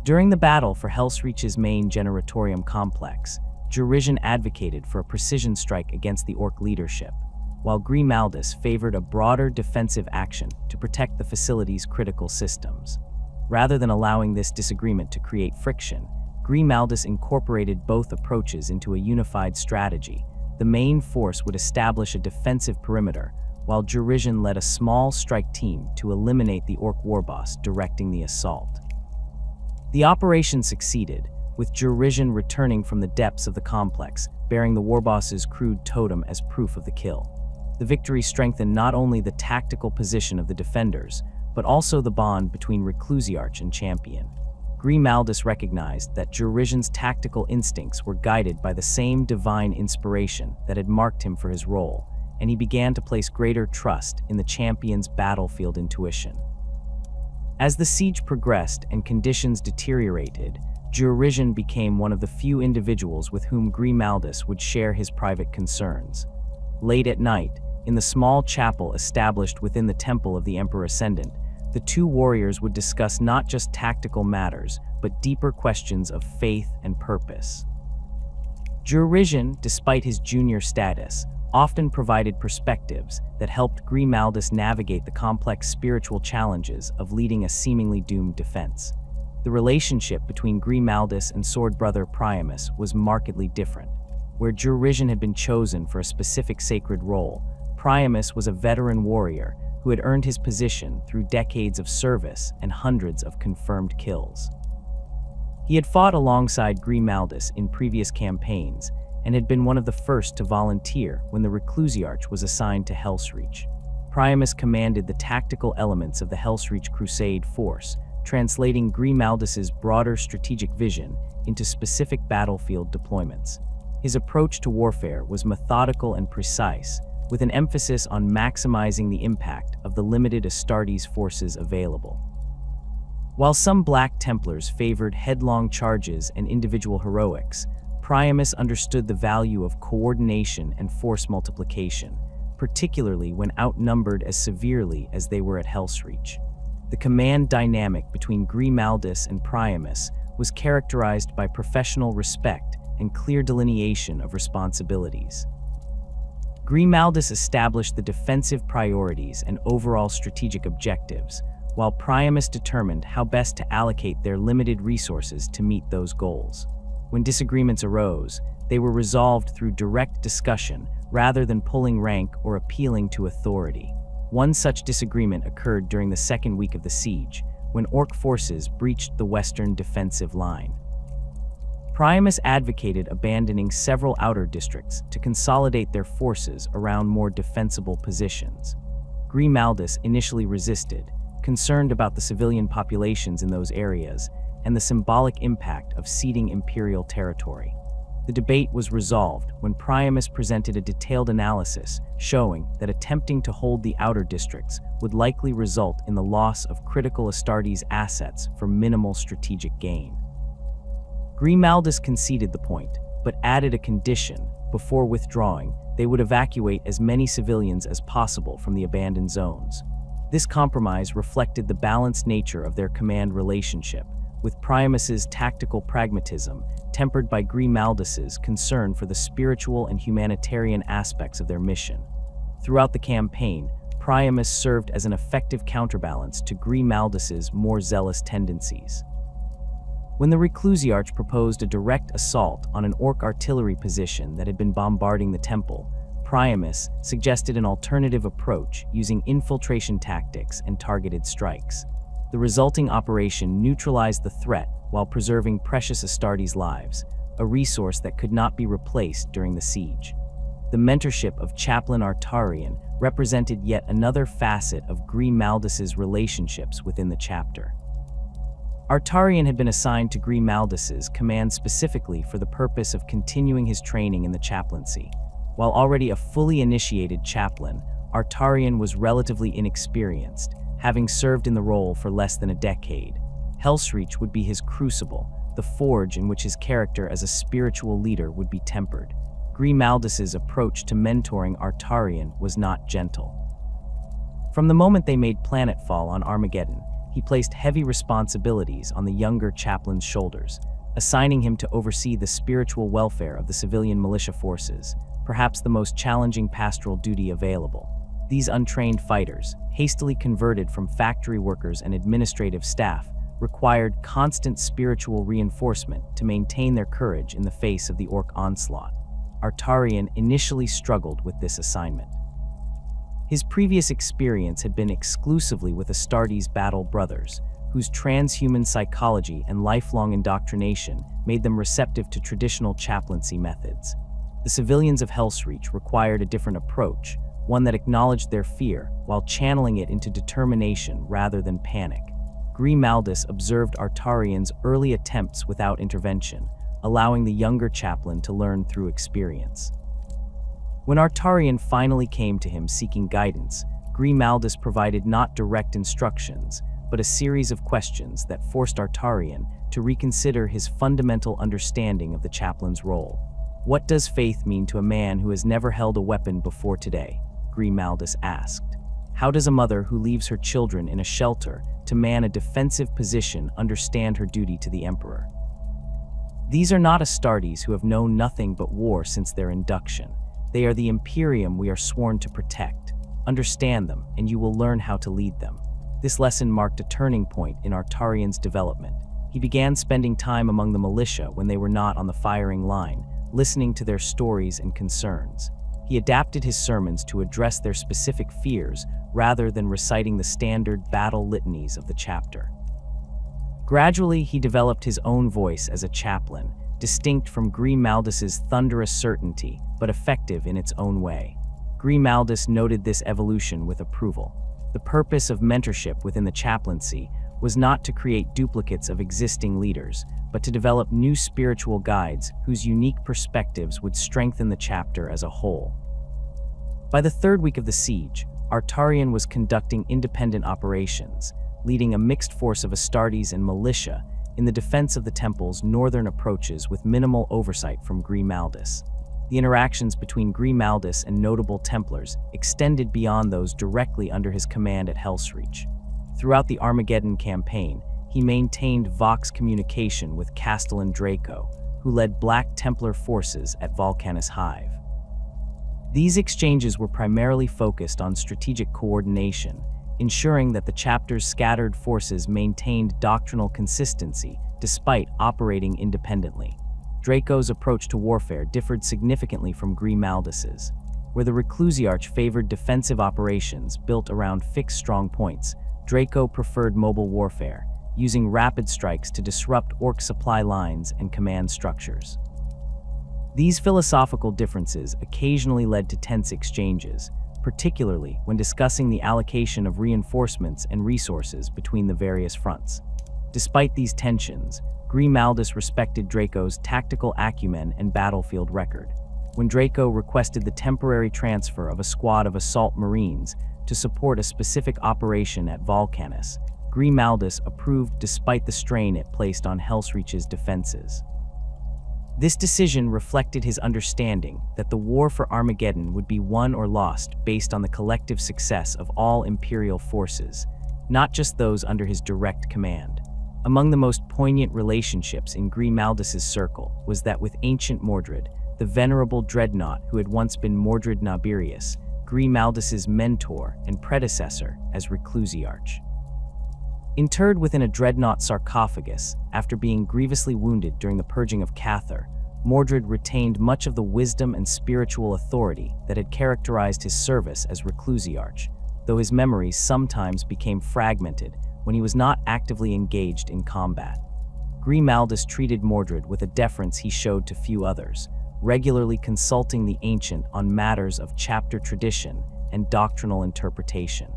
During the battle for Helsreach's main generatorium complex, Jurigen advocated for a precision strike against the Orc leadership, while Grimaldus favored a broader defensive action to protect the facility's critical systems. Rather than allowing this disagreement to create friction, Grimaldus incorporated both approaches into a unified strategy. The main force would establish a defensive perimeter, while Jurigen led a small strike team to eliminate the Orc warboss directing the assault. The operation succeeded, with Jurigen returning from the depths of the complex, bearing the warboss's crude totem as proof of the kill. The victory strengthened not only the tactical position of the defenders, but also the bond between Reclusiarch and champion. Grimaldus recognized that Jurigen's tactical instincts were guided by the same divine inspiration that had marked him for his role, and he began to place greater trust in the champion's battlefield intuition. As the siege progressed and conditions deteriorated, Jurigen became one of the few individuals with whom Grimaldus would share his private concerns. Late at night, in the small chapel established within the temple of the Emperor Ascendant, the two warriors would discuss not just tactical matters, but deeper questions of faith and purpose. Jurigen, despite his junior status, often provided perspectives that helped Grimaldus navigate the complex spiritual challenges of leading a seemingly doomed defense. The relationship between Grimaldus and sword brother Priamus was markedly different. Where Jurigen had been chosen for a specific sacred role, Priamus was a veteran warrior who had earned his position through decades of service and hundreds of confirmed kills. He had fought alongside Grimaldus in previous campaigns and had been one of the first to volunteer when the Reclusiarch was assigned to Helsreach. Priamus commanded the tactical elements of the Helsreach Crusade force, translating Grimaldus's broader strategic vision into specific battlefield deployments. His approach to warfare was methodical and precise, with an emphasis on maximizing the impact of the limited Astartes forces available. While some Black Templars favored headlong charges and individual heroics, Priamus understood the value of coordination and force multiplication, particularly when outnumbered as severely as they were at Helsreach. The command dynamic between Grimaldus and Priamus was characterized by professional respect and clear delineation of responsibilities. Grimaldus established the defensive priorities and overall strategic objectives, while Priamus determined how best to allocate their limited resources to meet those goals. When disagreements arose, they were resolved through direct discussion rather than pulling rank or appealing to authority. One such disagreement occurred during the second week of the siege, when Orc forces breached the western defensive line. Priamus advocated abandoning several outer districts to consolidate their forces around more defensible positions. Grimaldus initially resisted, concerned about the civilian populations in those areas and the symbolic impact of ceding imperial territory. The debate was resolved when Priamus presented a detailed analysis showing that attempting to hold the outer districts would likely result in the loss of critical Astartes assets for minimal strategic gain. Grimaldus conceded the point, but added a condition: before withdrawing, they would evacuate as many civilians as possible from the abandoned zones. This compromise reflected the balanced nature of their command relationship, with Priamus's tactical pragmatism tempered by Grimaldus's concern for the spiritual and humanitarian aspects of their mission. Throughout the campaign, Priamus served as an effective counterbalance to Grimaldus's more zealous tendencies. When the Reclusiarch proposed a direct assault on an Orc artillery position that had been bombarding the temple, Priamus suggested an alternative approach using infiltration tactics and targeted strikes. The resulting operation neutralized the threat while preserving precious Astartes' lives, a resource that could not be replaced during the siege. The mentorship of Chaplain Artarian represented yet another facet of Grimaldus's relationships within the chapter. Artarian had been assigned to Grimaldus's command specifically for the purpose of continuing his training in the chaplaincy. While already a fully initiated chaplain, Artarian was relatively inexperienced, having served in the role for less than a decade. Helsreach would be his crucible, the forge in which his character as a spiritual leader would be tempered. Grimaldus's approach to mentoring Artarian was not gentle. From the moment they made planetfall on Armageddon, he placed heavy responsibilities on the younger chaplain's shoulders, assigning him to oversee the spiritual welfare of the civilian militia forces, perhaps the most challenging pastoral duty available. These untrained fighters, hastily converted from factory workers and administrative staff, required constant spiritual reinforcement to maintain their courage in the face of the orc onslaught. Artarian initially struggled with this assignment. His previous experience had been exclusively with Astartes' battle brothers, whose transhuman psychology and lifelong indoctrination made them receptive to traditional chaplaincy methods. The civilians of Helsreach required a different approach, one that acknowledged their fear while channeling it into determination rather than panic. Grimaldus observed Artarian's early attempts without intervention, allowing the younger chaplain to learn through experience. When Artarian finally came to him seeking guidance, Grimaldus provided not direct instructions, but a series of questions that forced Artarian to reconsider his fundamental understanding of the chaplain's role. "What does faith mean to a man who has never held a weapon before today?" Grimaldus asked. "How does a mother who leaves her children in a shelter to man a defensive position understand her duty to the emperor?" These are not Astartes who have known nothing but war since their induction. They are the Imperium we are sworn to protect. Understand them, and you will learn how to lead them. This lesson marked a turning point in Artarian's development. He began spending time among the militia when they were not on the firing line, listening to their stories and concerns. He adapted his sermons to address their specific fears rather than reciting the standard battle litanies of the chapter. Gradually, he developed his own voice as a chaplain, distinct from Grimaldus's thunderous certainty, but effective in its own way. Grimaldus noted this evolution with approval. The purpose of mentorship within the chaplaincy was not to create duplicates of existing leaders, but to develop new spiritual guides whose unique perspectives would strengthen the chapter as a whole. By the third week of the siege, Artarian was conducting independent operations, leading a mixed force of Astartes and militia in the defense of the temple's northern approaches with minimal oversight from Grimaldus. The interactions between Grimaldus and notable Templars extended beyond those directly under his command at Helsreach. Throughout the Armageddon campaign, he maintained Vox communication with Castellan Draco, who led Black Templar forces at Vulcanus Hive. These exchanges were primarily focused on strategic coordination, ensuring that the chapter's scattered forces maintained doctrinal consistency despite operating independently. Draco's approach to warfare differed significantly from Grimaldus's. Where the Reclusiarch favored defensive operations built around fixed strong points, Draco preferred mobile warfare, using rapid strikes to disrupt orc supply lines and command structures. These philosophical differences occasionally led to tense exchanges, particularly when discussing the allocation of reinforcements and resources between the various fronts. Despite these tensions, Grimaldus respected Draco's tactical acumen and battlefield record. When Draco requested the temporary transfer of a squad of assault marines to support a specific operation at Vulcanus, Grimaldus approved despite the strain it placed on Helsreach's defenses. This decision reflected his understanding that the war for Armageddon would be won or lost based on the collective success of all Imperial forces, not just those under his direct command. Among the most poignant relationships in Grimaldus's circle was that with ancient Mordred, the venerable dreadnought who had once been Mordred Nabirius, Grimaldus's mentor and predecessor as Reclusiarch. Interred within a dreadnought sarcophagus after being grievously wounded during the purging of Cathar, Mordred retained much of the wisdom and spiritual authority that had characterized his service as Reclusiarch, though his memories sometimes became fragmented when he was not actively engaged in combat. Grimaldus treated Mordred with a deference he showed to few others, regularly consulting the ancient on matters of chapter tradition and doctrinal interpretation.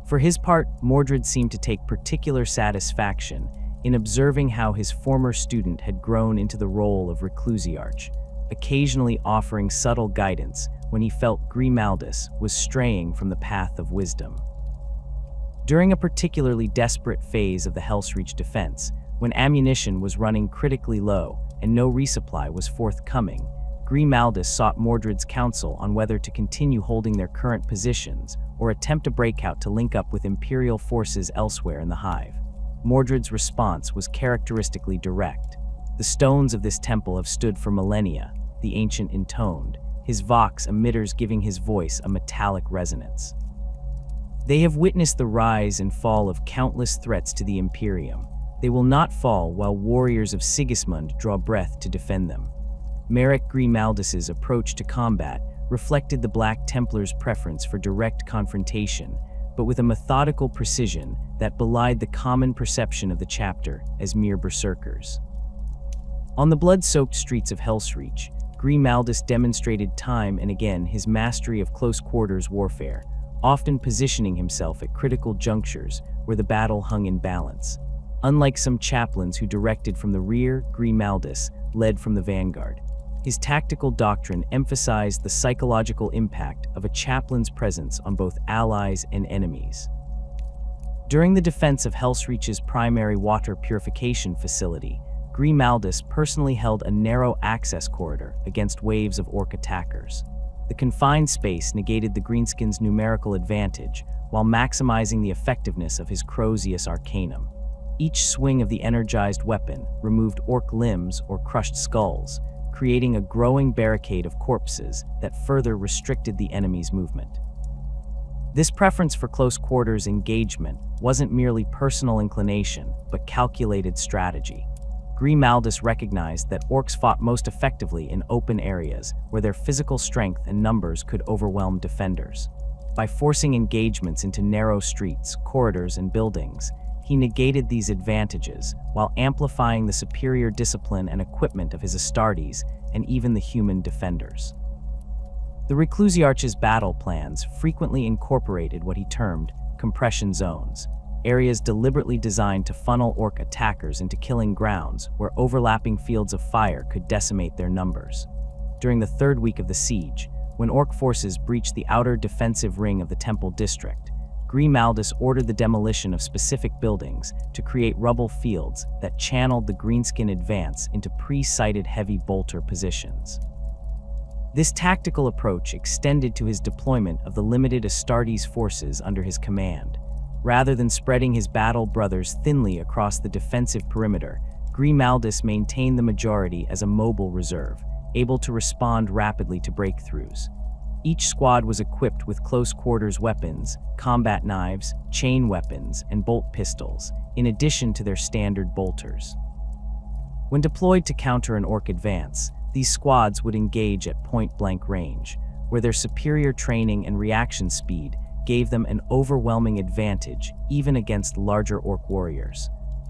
For his part, Mordred seemed to take particular satisfaction in observing how his former student had grown into the role of Reclusiarch, occasionally offering subtle guidance when he felt Grimaldus was straying from the path of wisdom. During a particularly desperate phase of the Helsreach defense, when ammunition was running critically low and no resupply was forthcoming, Grimaldus sought Mordred's counsel on whether to continue holding their current positions or attempt a breakout to link up with Imperial forces elsewhere in the hive. Mordred's response was characteristically direct. "The stones of this temple have stood for millennia," the ancient intoned, his vox emitters giving his voice a metallic resonance. "They have witnessed the rise and fall of countless threats to the Imperium. They will not fall while warriors of Sigismund draw breath to defend them." Merek Grimaldus's approach to combat reflected the Black Templars' preference for direct confrontation, but with a methodical precision that belied the common perception of the chapter as mere berserkers. On the blood-soaked streets of Helsreach, Grimaldus demonstrated time and again his mastery of close-quarters warfare, often positioning himself at critical junctures where the battle hung in balance. Unlike some chaplains who directed from the rear, Grimaldus led from the vanguard. His tactical doctrine emphasized the psychological impact of a chaplain's presence on both allies and enemies. During the defense of Helsreach's primary water purification facility, Grimaldus personally held a narrow access corridor against waves of orc attackers. The confined space negated the Greenskin's numerical advantage while maximizing the effectiveness of his Crozius Arcanum. Each swing of the energized weapon removed orc limbs or crushed skulls, creating a growing barricade of corpses that further restricted the enemy's movement. This preference for close-quarters engagement wasn't merely personal inclination, but calculated strategy. Grimaldus recognized that orcs fought most effectively in open areas where their physical strength and numbers could overwhelm defenders. By forcing engagements into narrow streets, corridors, and buildings, he negated these advantages while amplifying the superior discipline and equipment of his Astartes and even the human defenders. The Reclusiarch's battle plans frequently incorporated what he termed compression zones, areas deliberately designed to funnel orc attackers into killing grounds where overlapping fields of fire could decimate their numbers. During the third week of the siege, when orc forces breached the outer defensive ring of the temple district, Grimaldus ordered the demolition of specific buildings to create rubble fields that channeled the Greenskin advance into pre-sighted heavy bolter positions. This tactical approach extended to his deployment of the limited Astartes forces under his command. Rather than spreading his battle brothers thinly across the defensive perimeter, Grimaldus maintained the majority as a mobile reserve, able to respond rapidly to breakthroughs. Each squad was equipped with close-quarters weapons, combat knives, chain weapons, and bolt pistols, in addition to their standard bolters. When deployed to counter an orc advance, these squads would engage at point-blank range, where their superior training and reaction speed gave them an overwhelming advantage even against larger orc warriors.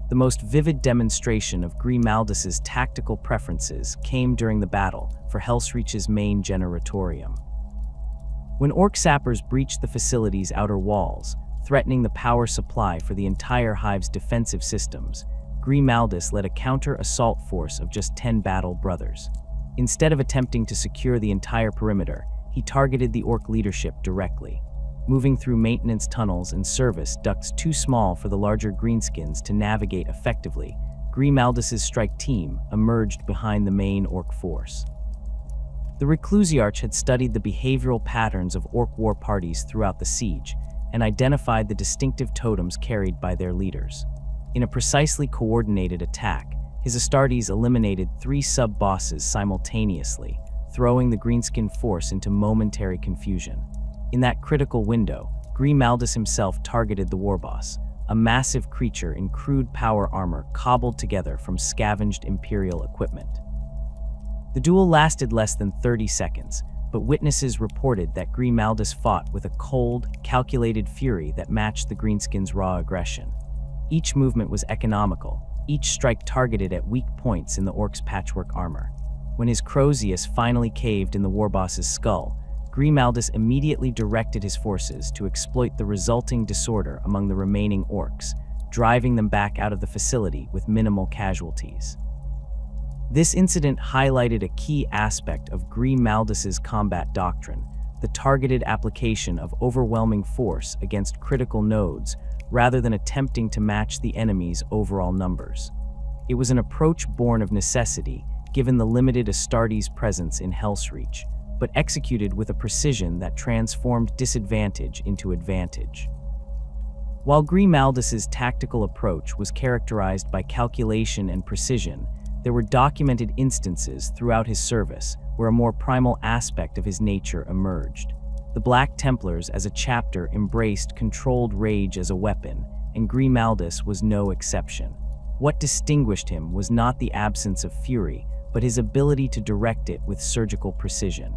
The most vivid demonstration of Grimaldus's tactical preferences came during the battle for Helsreach's main generatorium. When orc sappers breached the facility's outer walls, threatening the power supply for the entire hive's defensive systems, Grimaldus led a counter-assault force of just 10 battle brothers. Instead of attempting to secure the entire perimeter, he targeted the orc leadership directly. Moving through maintenance tunnels and service ducts too small for the larger greenskins to navigate effectively, Grimaldus's strike team emerged behind the main orc force. The Reclusiarch had studied the behavioral patterns of orc war parties throughout the siege and identified the distinctive totems carried by their leaders. In a precisely coordinated attack, his Astartes eliminated 3 sub-bosses simultaneously, throwing the greenskin force into momentary confusion. In that critical window, Grimaldus himself targeted the warboss, a massive creature in crude power armor cobbled together from scavenged Imperial equipment. The duel lasted less than 30 seconds, but witnesses reported that Grimaldus fought with a cold, calculated fury that matched the Greenskins' raw aggression. Each movement was economical, each strike targeted at weak points in the orc's patchwork armor. When his Crozius finally caved in the warboss's skull, Grimaldus immediately directed his forces to exploit the resulting disorder among the remaining orcs, driving them back out of the facility with minimal casualties. This incident highlighted a key aspect of Grimaldus's combat doctrine, the targeted application of overwhelming force against critical nodes rather than attempting to match the enemy's overall numbers. It was an approach born of necessity, given the limited Astartes presence in Helsreach, but executed with a precision that transformed disadvantage into advantage. While Grimaldus's tactical approach was characterized by calculation and precision, there were documented instances throughout his service where a more primal aspect of his nature emerged. The Black Templars as a chapter embraced controlled rage as a weapon, and Grimaldus was no exception. What distinguished him was not the absence of fury, but his ability to direct it with surgical precision.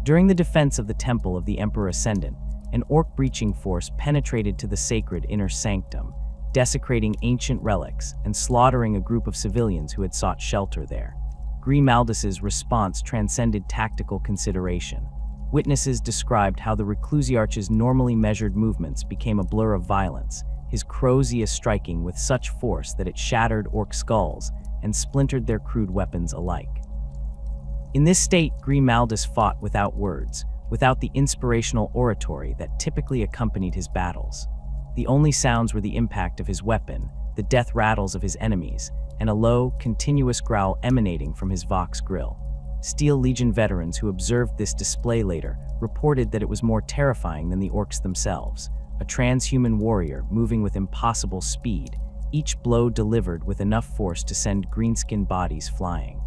During the defense of the Temple of the Emperor Ascendant, an orc breaching force penetrated to the sacred inner sanctum, desecrating ancient relics and slaughtering a group of civilians who had sought shelter there. Grimaldus's response transcended tactical consideration. Witnesses described how the Reclusiarch's normally measured movements became a blur of violence, his Crozius striking with such force that it shattered orc skulls and splintered their crude weapons alike. In this state, Grimaldus fought without words, without the inspirational oratory that typically accompanied his battles. The only sounds were the impact of his weapon, the death rattles of his enemies, and a low, continuous growl emanating from his Vox grill. Steel Legion veterans who observed this display later reported that it was more terrifying than the orcs themselves, a transhuman warrior moving with impossible speed, each blow delivered with enough force to send greenskin bodies flying.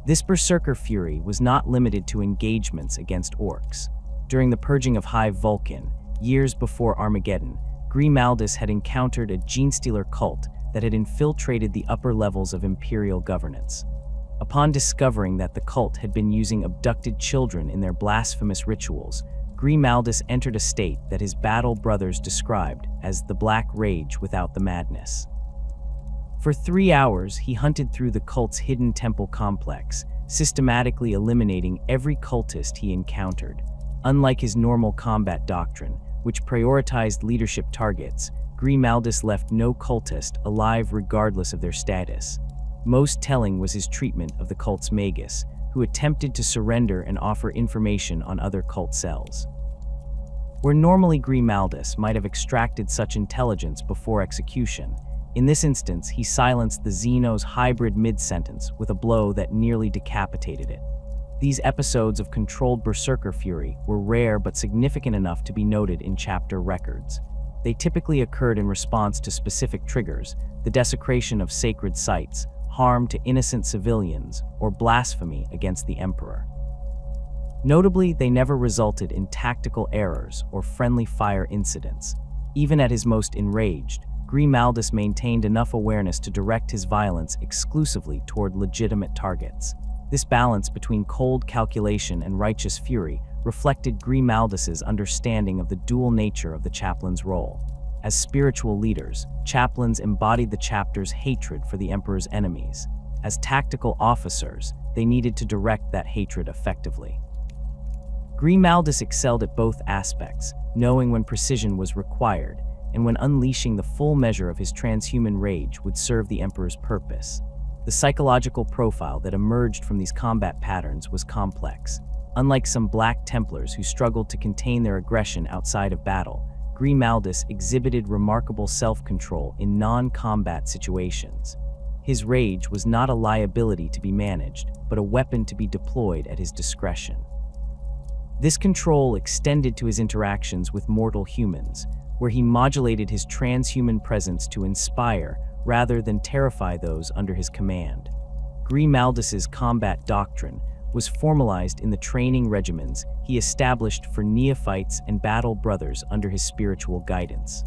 This berserker fury was not limited to engagements against orcs. During the purging of Hive Vulcan, years before Armageddon, Grimaldus had encountered a genestealer cult that had infiltrated the upper levels of imperial governance. Upon discovering that the cult had been using abducted children in their blasphemous rituals, Grimaldus entered a state that his battle brothers described as the Black Rage without the madness. For 3 hours, he hunted through the cult's hidden temple complex, systematically eliminating every cultist he encountered. Unlike his normal combat doctrine, which prioritized leadership targets, Grimaldus left no cultist alive regardless of their status. Most telling was his treatment of the cult's magus, who attempted to surrender and offer information on other cult cells. Where normally Grimaldus might have extracted such intelligence before execution, in this instance he silenced the Xeno's hybrid mid-sentence with a blow that nearly decapitated it. These episodes of controlled berserker fury were rare but significant enough to be noted in chapter records. They typically occurred in response to specific triggers, the desecration of sacred sites, harm to innocent civilians, or blasphemy against the emperor. Notably, they never resulted in tactical errors or friendly fire incidents. Even at his most enraged, Grimaldus maintained enough awareness to direct his violence exclusively toward legitimate targets. This balance between cold calculation and righteous fury reflected Grimaldus's understanding of the dual nature of the chaplain's role. As spiritual leaders, chaplains embodied the chapter's hatred for the emperor's enemies. As tactical officers, they needed to direct that hatred effectively. Grimaldus excelled at both aspects, knowing when precision was required and when unleashing the full measure of his transhuman rage would serve the emperor's purpose. The psychological profile that emerged from these combat patterns was complex. Unlike some Black Templars who struggled to contain their aggression outside of battle, Grimaldus exhibited remarkable self-control in non-combat situations. His rage was not a liability to be managed, but a weapon to be deployed at his discretion. This control extended to his interactions with mortal humans, where he modulated his transhuman presence to inspire rather than terrify those under his command. Grimaldus's combat doctrine was formalized in the training regimens he established for neophytes and battle brothers under his spiritual guidance.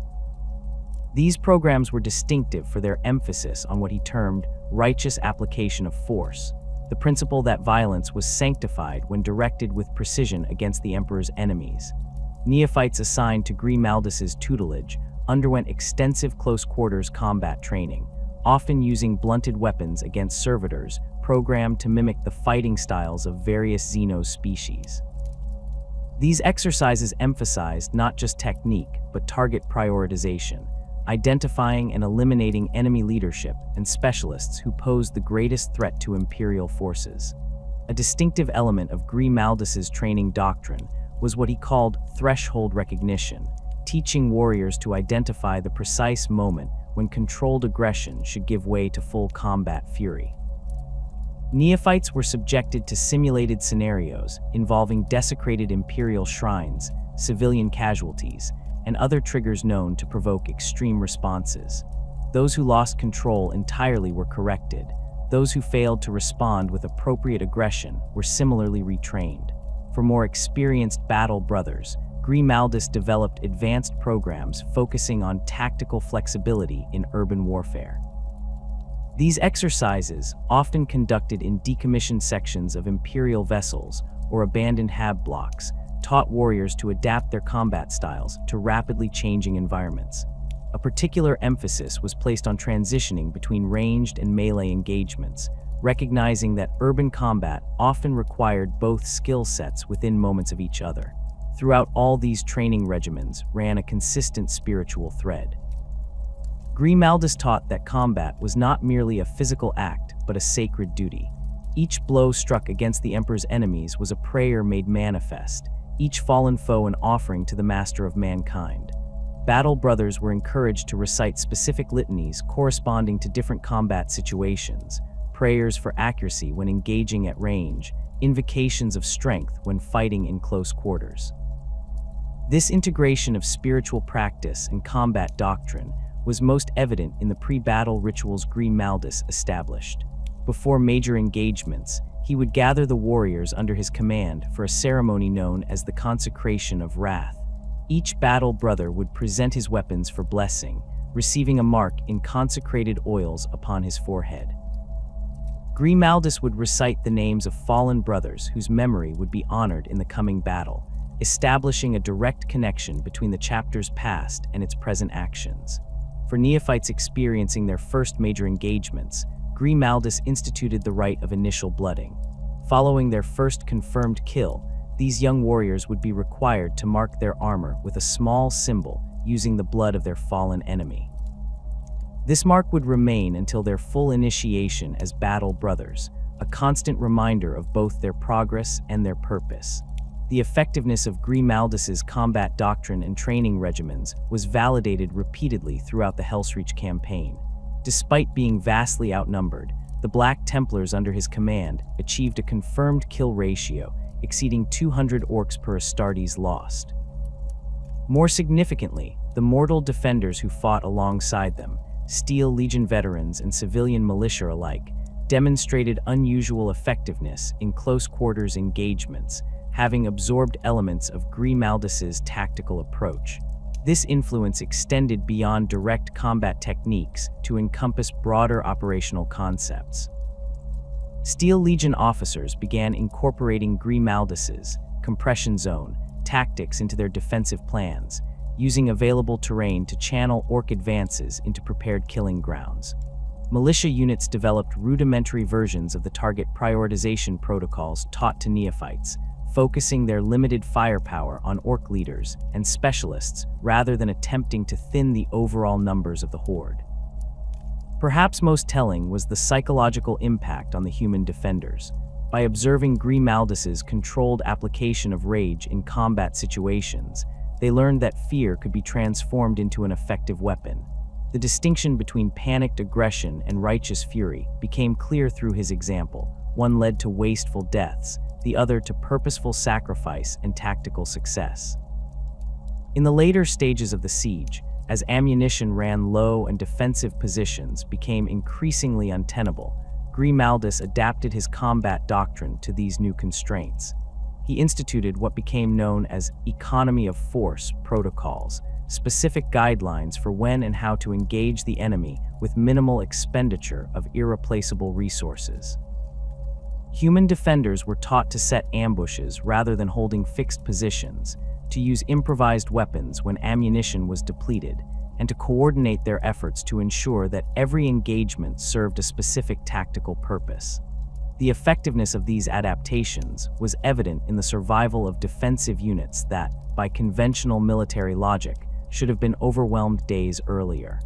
These programs were distinctive for their emphasis on what he termed righteous application of force, the principle that violence was sanctified when directed with precision against the emperor's enemies. Neophytes assigned to Grimaldus's tutelage underwent extensive close-quarters combat training, often using blunted weapons against servitors programmed to mimic the fighting styles of various Xenos species. These exercises emphasized not just technique, but target prioritization, identifying and eliminating enemy leadership and specialists who posed the greatest threat to Imperial forces. A distinctive element of Grimaldus's training doctrine was what he called threshold recognition, teaching warriors to identify the precise moment when controlled aggression should give way to full combat fury. Neophytes were subjected to simulated scenarios involving desecrated Imperial shrines, civilian casualties, and other triggers known to provoke extreme responses. Those who lost control entirely were corrected. Those who failed to respond with appropriate aggression were similarly retrained. For more experienced battle brothers, Grimaldus developed advanced programs focusing on tactical flexibility in urban warfare. These exercises, often conducted in decommissioned sections of Imperial vessels or abandoned hab blocks, taught warriors to adapt their combat styles to rapidly changing environments. A particular emphasis was placed on transitioning between ranged and melee engagements, recognizing that urban combat often required both skill sets within moments of each other. Throughout all these training regimens ran a consistent spiritual thread. Grimaldus taught that combat was not merely a physical act, but a sacred duty. Each blow struck against the emperor's enemies was a prayer made manifest, each fallen foe an offering to the master of mankind. Battle brothers were encouraged to recite specific litanies corresponding to different combat situations, prayers for accuracy when engaging at range, invocations of strength when fighting in close quarters. This integration of spiritual practice and combat doctrine was most evident in the pre-battle rituals Grimaldus established. Before major engagements, he would gather the warriors under his command for a ceremony known as the Consecration of Wrath. Each battle brother would present his weapons for blessing, receiving a mark in consecrated oils upon his forehead. Grimaldus would recite the names of fallen brothers whose memory would be honored in the coming battle, establishing a direct connection between the chapter's past and its present actions. For neophytes experiencing their first major engagements, Grimaldus instituted the rite of initial blooding. Following their first confirmed kill, these young warriors would be required to mark their armor with a small symbol using the blood of their fallen enemy. This mark would remain until their full initiation as battle brothers, a constant reminder of both their progress and their purpose. The effectiveness of Grimaldus's combat doctrine and training regimens was validated repeatedly throughout the Helsreach campaign. Despite being vastly outnumbered, the Black Templars under his command achieved a confirmed kill ratio exceeding 200 orcs per Astartes lost. More significantly, the mortal defenders who fought alongside them, Steel Legion veterans and civilian militia alike, demonstrated unusual effectiveness in close-quarters engagements, having absorbed elements of Grimaldus's tactical approach. This influence extended beyond direct combat techniques to encompass broader operational concepts. Steel Legion officers began incorporating Grimaldus's compression zone tactics into their defensive plans, using available terrain to channel orc advances into prepared killing grounds. Militia units developed rudimentary versions of the target prioritization protocols taught to neophytes, focusing their limited firepower on orc leaders and specialists rather than attempting to thin the overall numbers of the horde. Perhaps most telling was the psychological impact on the human defenders. By observing Grimaldus's controlled application of rage in combat situations, they learned that fear could be transformed into an effective weapon. The distinction between panicked aggression and righteous fury became clear through his example. One led to wasteful deaths, the other to purposeful sacrifice and tactical success. In the later stages of the siege, as ammunition ran low and defensive positions became increasingly untenable, Grimaldus adapted his combat doctrine to these new constraints. He instituted what became known as economy of force protocols, specific guidelines for when and how to engage the enemy with minimal expenditure of irreplaceable resources. Human defenders were taught to set ambushes rather than holding fixed positions, to use improvised weapons when ammunition was depleted, and to coordinate their efforts to ensure that every engagement served a specific tactical purpose. The effectiveness of these adaptations was evident in the survival of defensive units that, by conventional military logic, should have been overwhelmed days earlier.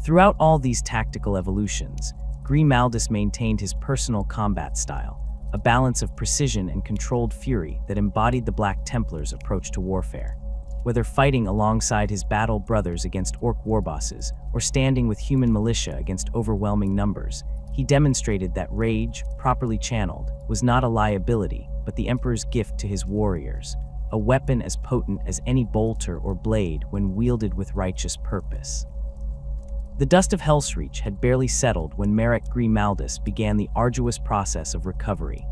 Throughout all these tactical evolutions, Grimaldus maintained his personal combat style, a balance of precision and controlled fury that embodied the Black Templars' approach to warfare. Whether fighting alongside his battle brothers against orc warbosses or standing with human militia against overwhelming numbers, he demonstrated that rage, properly channeled, was not a liability but the Emperor's gift to his warriors, a weapon as potent as any bolter or blade when wielded with righteous purpose. The dust of Helsreach had barely settled when Merek Grimaldus began the arduous process of recovery.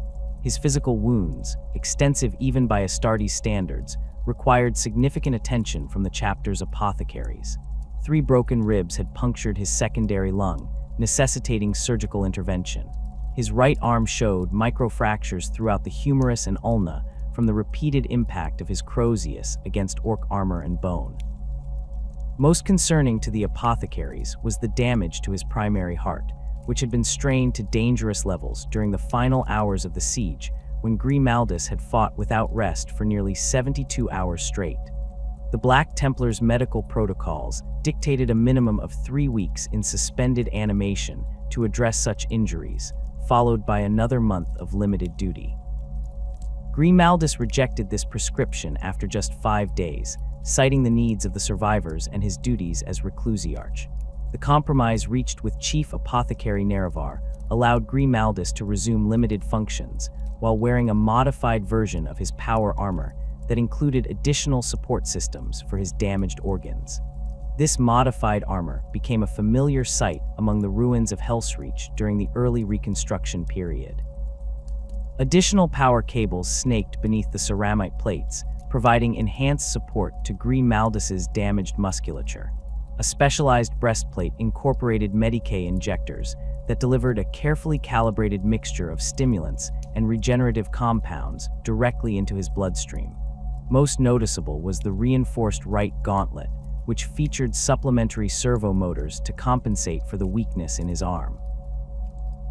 His physical wounds, extensive even by Astartes standards, required significant attention from the chapter's apothecaries. 3 broken ribs had punctured his secondary lung, necessitating surgical intervention. His right arm showed microfractures throughout the humerus and ulna from the repeated impact of his crozius against orc armor and bone. Most concerning to the apothecaries was the damage to his primary heart, which had been strained to dangerous levels during the final hours of the siege, when Grimaldus had fought without rest for nearly 72 hours straight. The Black Templars' medical protocols dictated a minimum of 3 weeks in suspended animation to address such injuries, followed by another month of limited duty. Grimaldus rejected this prescription after just 5 days, citing the needs of the survivors and his duties as reclusiarch. The compromise reached with Chief Apothecary Nerevar allowed Grimaldus to resume limited functions while wearing a modified version of his power armor that included additional support systems for his damaged organs. This modified armor became a familiar sight among the ruins of Helsreach during the early Reconstruction period. Additional power cables snaked beneath the ceramite plates, providing enhanced support to Grimaldus's damaged musculature. A specialized breastplate incorporated Medicae injectors that delivered a carefully calibrated mixture of stimulants and regenerative compounds directly into his bloodstream. Most noticeable was the reinforced right gauntlet, which featured supplementary servo motors to compensate for the weakness in his arm.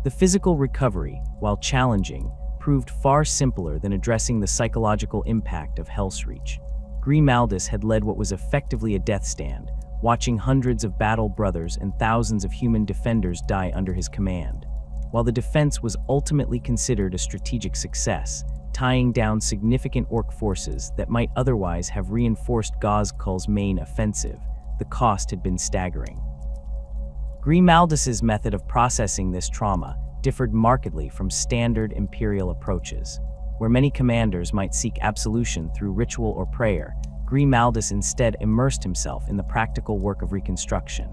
The physical recovery, while challenging, proved far simpler than addressing the psychological impact of Helsreach. Grimaldus had led what was effectively a death stand, watching hundreds of battle brothers and thousands of human defenders die under his command. While the defense was ultimately considered a strategic success, tying down significant orc forces that might otherwise have reinforced Gozkul's main offensive, the cost had been staggering. Grimaldus's method of processing this trauma differed markedly from standard imperial approaches. Where many commanders might seek absolution through ritual or prayer, Grimaldus instead immersed himself in the practical work of reconstruction.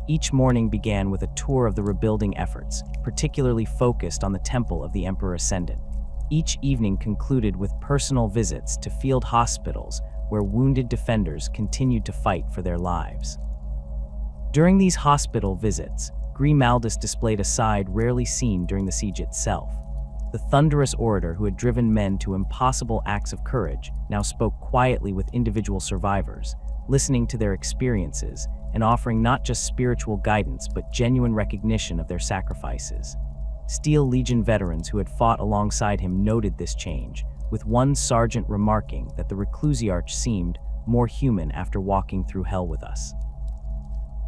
Each morning began with a tour of the rebuilding efforts, particularly focused on the Temple of the Emperor Ascendant. Each evening concluded with personal visits to field hospitals where wounded defenders continued to fight for their lives. During these hospital visits, Grimaldus displayed a side rarely seen during the siege itself. The thunderous orator who had driven men to impossible acts of courage now spoke quietly with individual survivors, listening to their experiences and offering not just spiritual guidance but genuine recognition of their sacrifices. Steel Legion veterans who had fought alongside him noted this change, with one sergeant remarking that the reclusiarch seemed more human after walking through hell with us.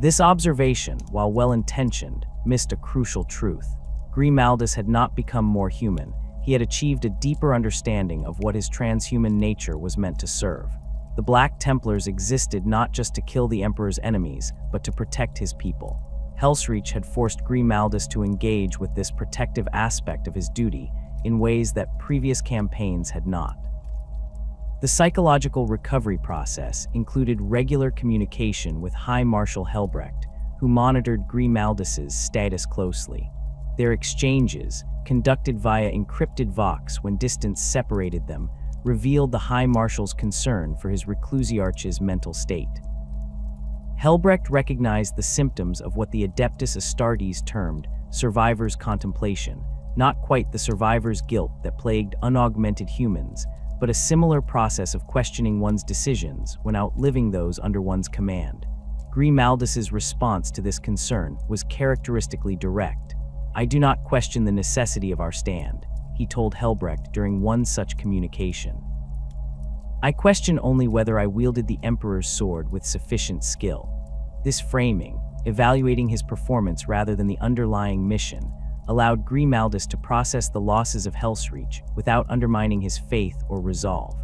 This observation, while well-intentioned, missed a crucial truth. Grimaldus had not become more human, he had achieved a deeper understanding of what his transhuman nature was meant to serve. The Black Templars existed not just to kill the Emperor's enemies, but to protect his people. Helsreach had forced Grimaldus to engage with this protective aspect of his duty in ways that previous campaigns had not. The psychological recovery process included regular communication with High Marshal Helbrecht, who monitored Grimaldus's status closely. Their exchanges, conducted via encrypted vox when distance separated them, revealed the High Marshal's concern for his reclusiarch's mental state. Helbrecht recognized the symptoms of what the Adeptus Astartes termed survivor's contemplation, not quite the survivor's guilt that plagued unaugmented humans, but a similar process of questioning one's decisions when outliving those under one's command. Grimaldus's response to this concern was characteristically direct. "I do not question the necessity of our stand," he told Helbrecht during one such communication. "I question only whether I wielded the Emperor's sword with sufficient skill." This framing, evaluating his performance rather than the underlying mission, allowed Grimaldus to process the losses of Helsreach without undermining his faith or resolve.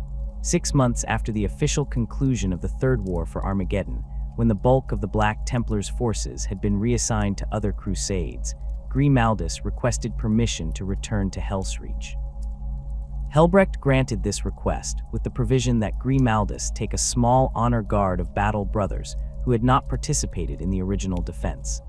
6 months after the official conclusion of the Third War for Armageddon, when the bulk of the Black Templars' forces had been reassigned to other crusades, Grimaldus requested permission to return to Helsreach. Helbrecht granted this request with the provision that Grimaldus take a small honor guard of battle brothers who had not participated in the original defense.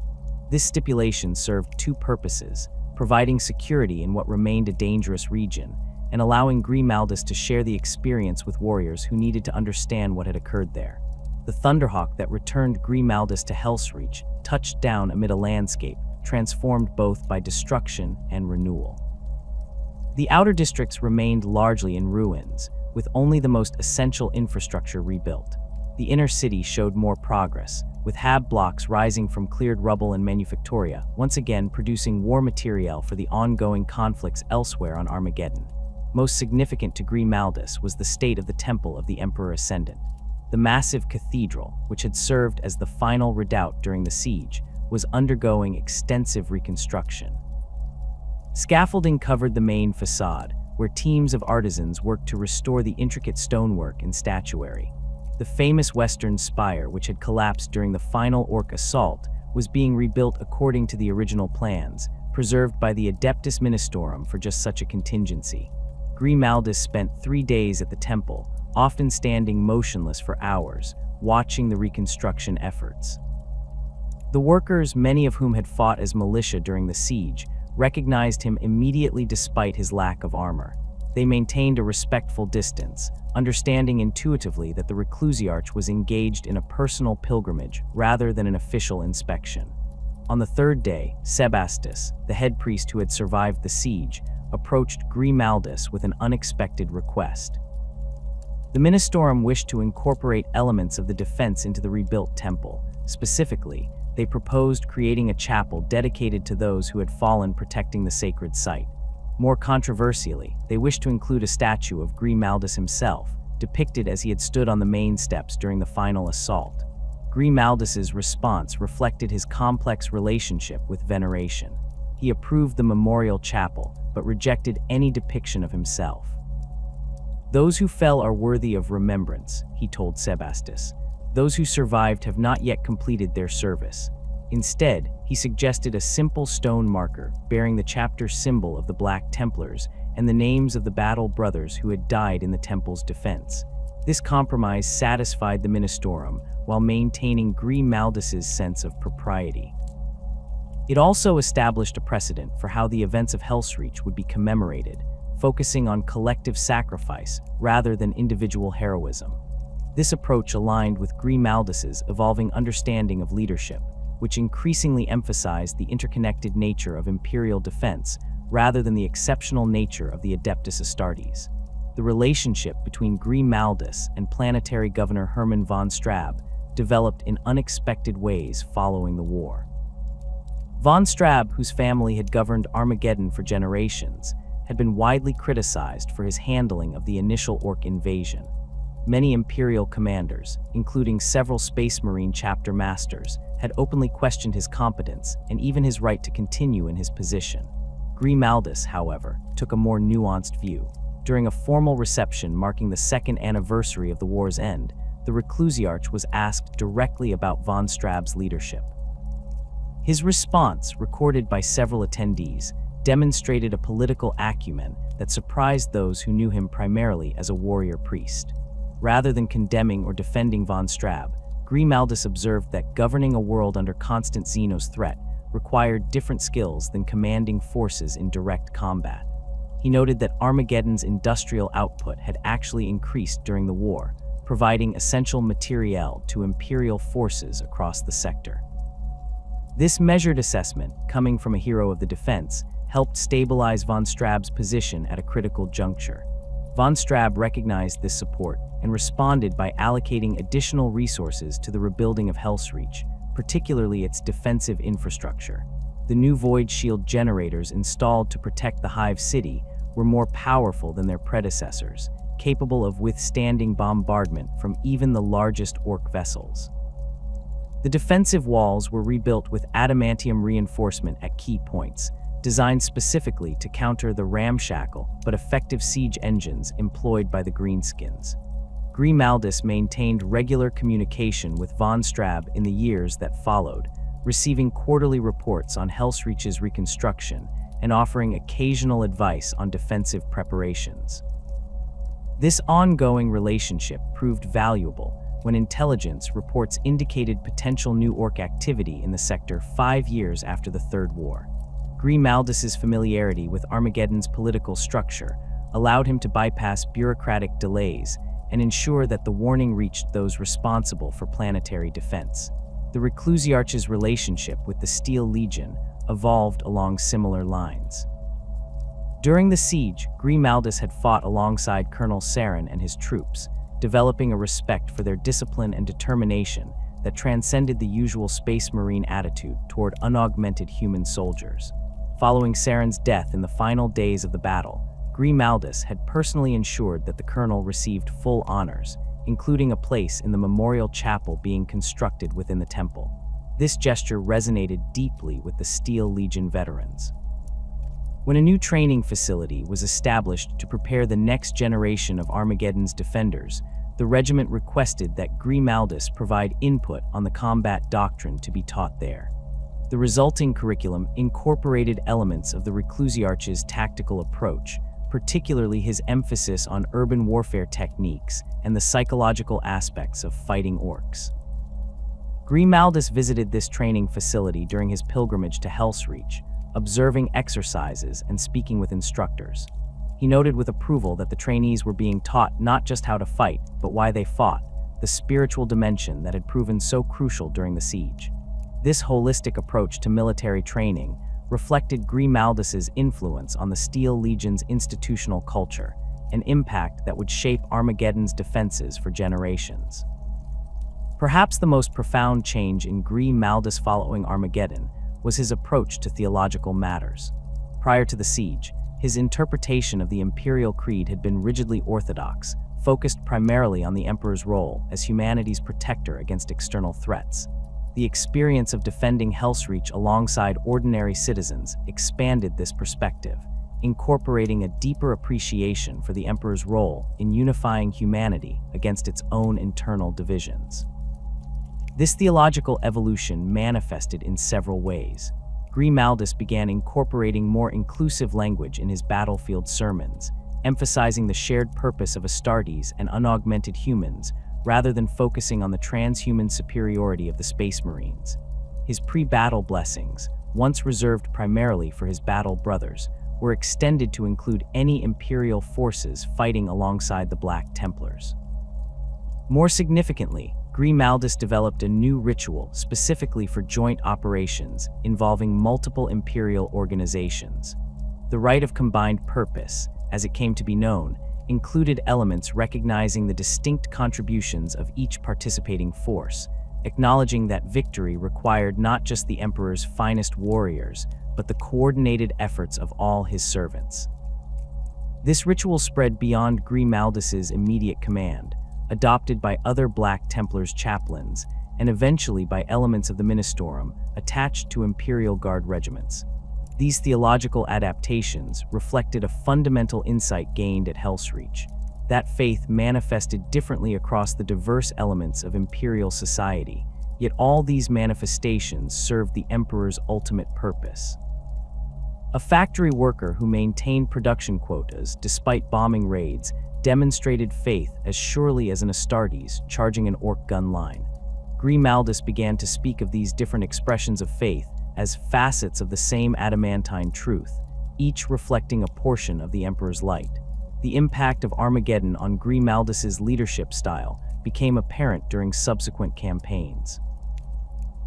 This stipulation served two purposes: providing security in what remained a dangerous region, and allowing Grimaldus to share the experience with warriors who needed to understand what had occurred there. The Thunderhawk that returned Grimaldus to Helsreach touched down amid a landscape transformed both by destruction and renewal. The outer districts remained largely in ruins, with only the most essential infrastructure rebuilt. The inner city showed more progress, with hab blocks rising from cleared rubble and manufactoria, once again producing war material for the ongoing conflicts elsewhere on Armageddon. Most significant to Grimaldus was the state of the Temple of the Emperor Ascendant. The massive cathedral, which had served as the final redoubt during the siege, was undergoing extensive reconstruction. Scaffolding covered the main facade, where teams of artisans worked to restore the intricate stonework and statuary. The famous western spire, which had collapsed during the final Orc assault, was being rebuilt according to the original plans, preserved by the Adeptus Ministorum for just such a contingency. Grimaldus spent 3 days at the temple, often standing motionless for hours, watching the reconstruction efforts. The workers, many of whom had fought as militia during the siege, recognized him immediately despite his lack of armor. They maintained a respectful distance, understanding intuitively that the Reclusiarch was engaged in a personal pilgrimage rather than an official inspection. On the third day, Sebastus, the head priest who had survived the siege, approached Grimaldus with an unexpected request. The Ministorum wished to incorporate elements of the defense into the rebuilt temple. Specifically, they proposed creating a chapel dedicated to those who had fallen protecting the sacred site. More controversially, they wished to include a statue of Grimaldus himself, depicted as he had stood on the main steps during the final assault. Grimaldus's response reflected his complex relationship with veneration. He approved the memorial chapel, but rejected any depiction of himself. "Those who fell are worthy of remembrance," he told Sebastus. "Those who survived have not yet completed their service." Instead, he suggested a simple stone marker bearing the chapter symbol of the Black Templars and the names of the battle brothers who had died in the temple's defense. This compromise satisfied the Ministorum while maintaining Grimaldus's sense of propriety. It also established a precedent for how the events of Helsreach would be commemorated, focusing on collective sacrifice rather than individual heroism. This approach aligned with Grimaldus's evolving understanding of leadership, which increasingly emphasized the interconnected nature of imperial defense rather than the exceptional nature of the Adeptus Astartes. The relationship between Grimaldus and planetary governor Hermann von Straub developed in unexpected ways following the war. Von Straub, whose family had governed Armageddon for generations, had been widely criticized for his handling of the initial Orc invasion. Many Imperial commanders, including several Space Marine chapter masters, had openly questioned his competence and even his right to continue in his position. Grimaldus, however, took a more nuanced view. During a formal reception marking the second anniversary of the war's end, the Reclusiarch was asked directly about von Straub's leadership. His response, recorded by several attendees, demonstrated a political acumen that surprised those who knew him primarily as a warrior priest. Rather than condemning or defending von Straub, Grimaldus observed that governing a world under constant Xenos threat required different skills than commanding forces in direct combat. He noted that Armageddon's industrial output had actually increased during the war, providing essential materiel to Imperial forces across the sector. This measured assessment, coming from a hero of the defense, helped stabilize von Straub's position at a critical juncture. Von Straub recognized this support and responded by allocating additional resources to the rebuilding of Helsreach, particularly its defensive infrastructure. The new void shield generators installed to protect the hive city were more powerful than their predecessors, capable of withstanding bombardment from even the largest orc vessels. The defensive walls were rebuilt with adamantium reinforcement at key points, designed specifically to counter the ramshackle but effective siege engines employed by the Greenskins. Grimaldus maintained regular communication with von Straub in the years that followed, receiving quarterly reports on Helsreach's reconstruction and offering occasional advice on defensive preparations. This ongoing relationship proved valuable when intelligence reports indicated potential new orc activity in the sector 5 years after the Third War. Grimaldus's familiarity with Armageddon's political structure allowed him to bypass bureaucratic delays and ensure that the warning reached those responsible for planetary defense. The Reclusiarch's relationship with the Steel Legion evolved along similar lines. During the siege, Grimaldus had fought alongside Colonel Saren and his troops, developing a respect for their discipline and determination that transcended the usual Space Marine attitude toward unaugmented human soldiers. Following Saren's death in the final days of the battle, Grimaldus had personally ensured that the colonel received full honors, including a place in the memorial chapel being constructed within the temple. This gesture resonated deeply with the Steel Legion veterans. When a new training facility was established to prepare the next generation of Armageddon's defenders, the regiment requested that Grimaldus provide input on the combat doctrine to be taught there. The resulting curriculum incorporated elements of the Reclusiarch's tactical approach, particularly his emphasis on urban warfare techniques and the psychological aspects of fighting orcs. Grimaldus visited this training facility during his pilgrimage to Helsreach, observing exercises and speaking with instructors. He noted with approval that the trainees were being taught not just how to fight, but why they fought, the spiritual dimension that had proven so crucial during the siege. This holistic approach to military training reflected Grimaldus's influence on the Steel Legion's institutional culture, an impact that would shape Armageddon's defenses for generations. Perhaps the most profound change in Grimaldus following Armageddon was his approach to theological matters. Prior to the siege, his interpretation of the Imperial Creed had been rigidly orthodox, focused primarily on the Emperor's role as humanity's protector against external threats. The experience of defending Helsreach alongside ordinary citizens expanded this perspective, incorporating a deeper appreciation for the Emperor's role in unifying humanity against its own internal divisions. This theological evolution manifested in several ways. Grimaldus began incorporating more inclusive language in his battlefield sermons, emphasizing the shared purpose of Astartes and unaugmented humans, rather than focusing on the transhuman superiority of the Space Marines. His pre-battle blessings, once reserved primarily for his battle brothers, were extended to include any Imperial forces fighting alongside the Black Templars. More significantly, Grimaldus developed a new ritual specifically for joint operations involving multiple Imperial organizations. The Rite of Combined Purpose, as it came to be known, included elements recognizing the distinct contributions of each participating force, acknowledging that victory required not just the Emperor's finest warriors, but the coordinated efforts of all his servants. This ritual spread beyond Grimaldus's immediate command, adopted by other Black Templars chaplains, and eventually by elements of the Ministorum attached to Imperial Guard regiments. These theological adaptations reflected a fundamental insight gained at Helsreach. That faith manifested differently across the diverse elements of Imperial society, yet all these manifestations served the Emperor's ultimate purpose. A factory worker who maintained production quotas despite bombing raids demonstrated faith as surely as an Astartes charging an orc gun line. Grimaldus began to speak of these different expressions of faith as facets of the same adamantine truth, each reflecting a portion of the Emperor's light. The impact of Armageddon on Grimaldus's leadership style became apparent during subsequent campaigns.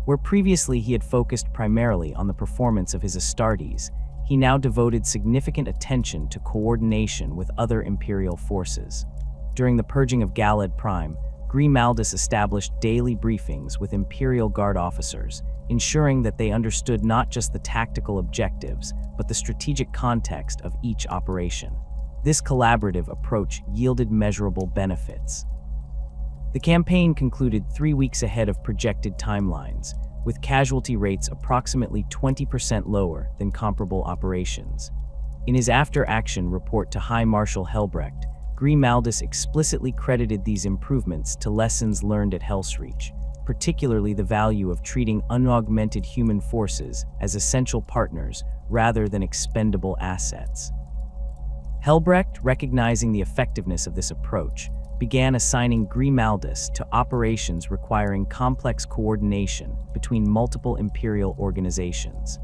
Where previously he had focused primarily on the performance of his Astartes, he now devoted significant attention to coordination with other Imperial forces. During the purging of Galad Prime, Grimaldus established daily briefings with Imperial Guard officers, ensuring that they understood not just the tactical objectives, but the strategic context of each operation. This collaborative approach yielded measurable benefits. The campaign concluded 3 weeks ahead of projected timelines, with casualty rates approximately 20% lower than comparable operations. In his after-action report to High Marshal Helbrecht, Grimaldus explicitly credited these improvements to lessons learned at Helsreach, particularly the value of treating unaugmented human forces as essential partners rather than expendable assets. Helbrecht, recognizing the effectiveness of this approach, began assigning Grimaldus to operations requiring complex coordination between multiple Imperial organizations.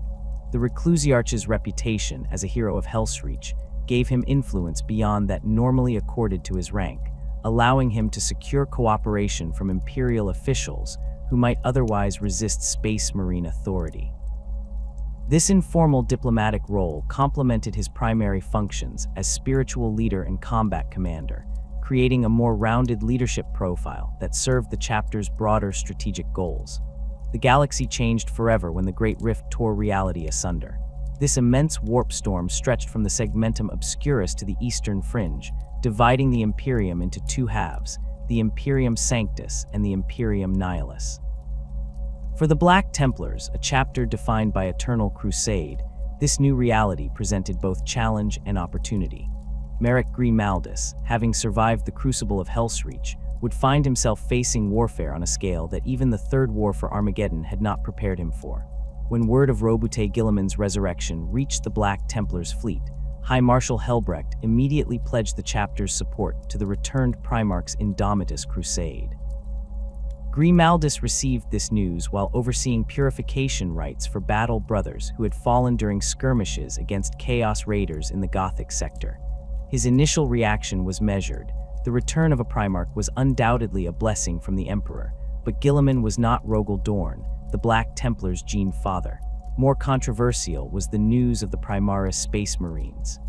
The Reclusiarch's reputation as a hero of Helsreach gave him influence beyond that normally accorded to his rank, allowing him to secure cooperation from Imperial officials who might otherwise resist Space Marine authority. This informal diplomatic role complemented his primary functions as spiritual leader and combat commander, creating a more rounded leadership profile that served the chapter's broader strategic goals. The galaxy changed forever when the Great Rift tore reality asunder. This immense warp storm stretched from the segmentum obscurus to the eastern fringe, dividing the Imperium into two halves, the Imperium Sanctus and the Imperium Nihilus. For the Black Templars, a chapter defined by eternal crusade, this new reality presented both challenge and opportunity. Merek Grimaldus, having survived the crucible of Helsreach, would find himself facing warfare on a scale that even the Third War for Armageddon had not prepared him for. When word of Robute Guilliman's resurrection reached the Black Templars fleet, High Marshal Helbrecht immediately pledged the chapter's support to the returned Primarch's indomitous crusade. Grimaldus received this news while overseeing purification rites for battle brothers who had fallen during skirmishes against Chaos Raiders in the Gothic sector. His initial reaction was measured. The return of a Primarch was undoubtedly a blessing from the Emperor, but Guilliman was not Rogel Dorn, the Black Templars' Gene Father. More controversial was the news of the Primaris Space Marines.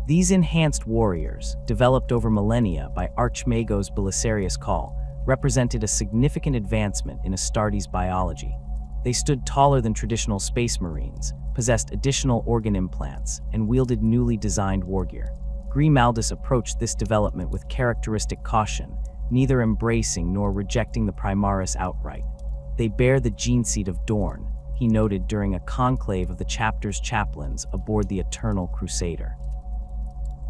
These enhanced warriors, developed over millennia by Archmagos Belisarius Call, represented a significant advancement in Astartes biology. They stood taller than traditional Space Marines, possessed additional organ implants, and wielded newly designed wargear. Grimaldus approached this development with characteristic caution, neither embracing nor rejecting the Primaris outright. They bear the gene seed of Dorn, he noted during a conclave of the chapter's chaplains aboard the Eternal Crusader.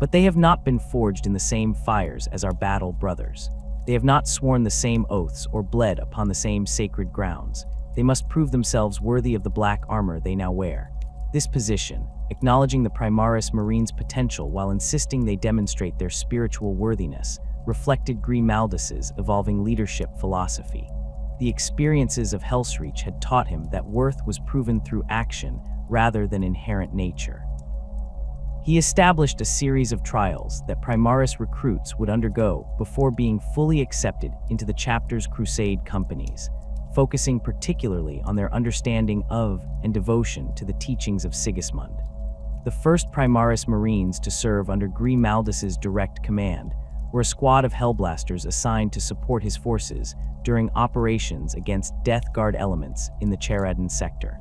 But they have not been forged in the same fires as our battle brothers. They have not sworn the same oaths or bled upon the same sacred grounds. They must prove themselves worthy of the black armor they now wear. This position, acknowledging the Primaris Marines' potential while insisting they demonstrate their spiritual worthiness, reflected Grimaldus's evolving leadership philosophy. The experiences of Helsreach had taught him that worth was proven through action rather than inherent nature. He established a series of trials that Primaris recruits would undergo before being fully accepted into the chapter's crusade companies, focusing particularly on their understanding of and devotion to the teachings of Sigismund. The first Primaris Marines to serve under Grimaldus's direct command were a squad of Hellblasters assigned to support his forces during operations against Death Guard elements in the Charadon sector.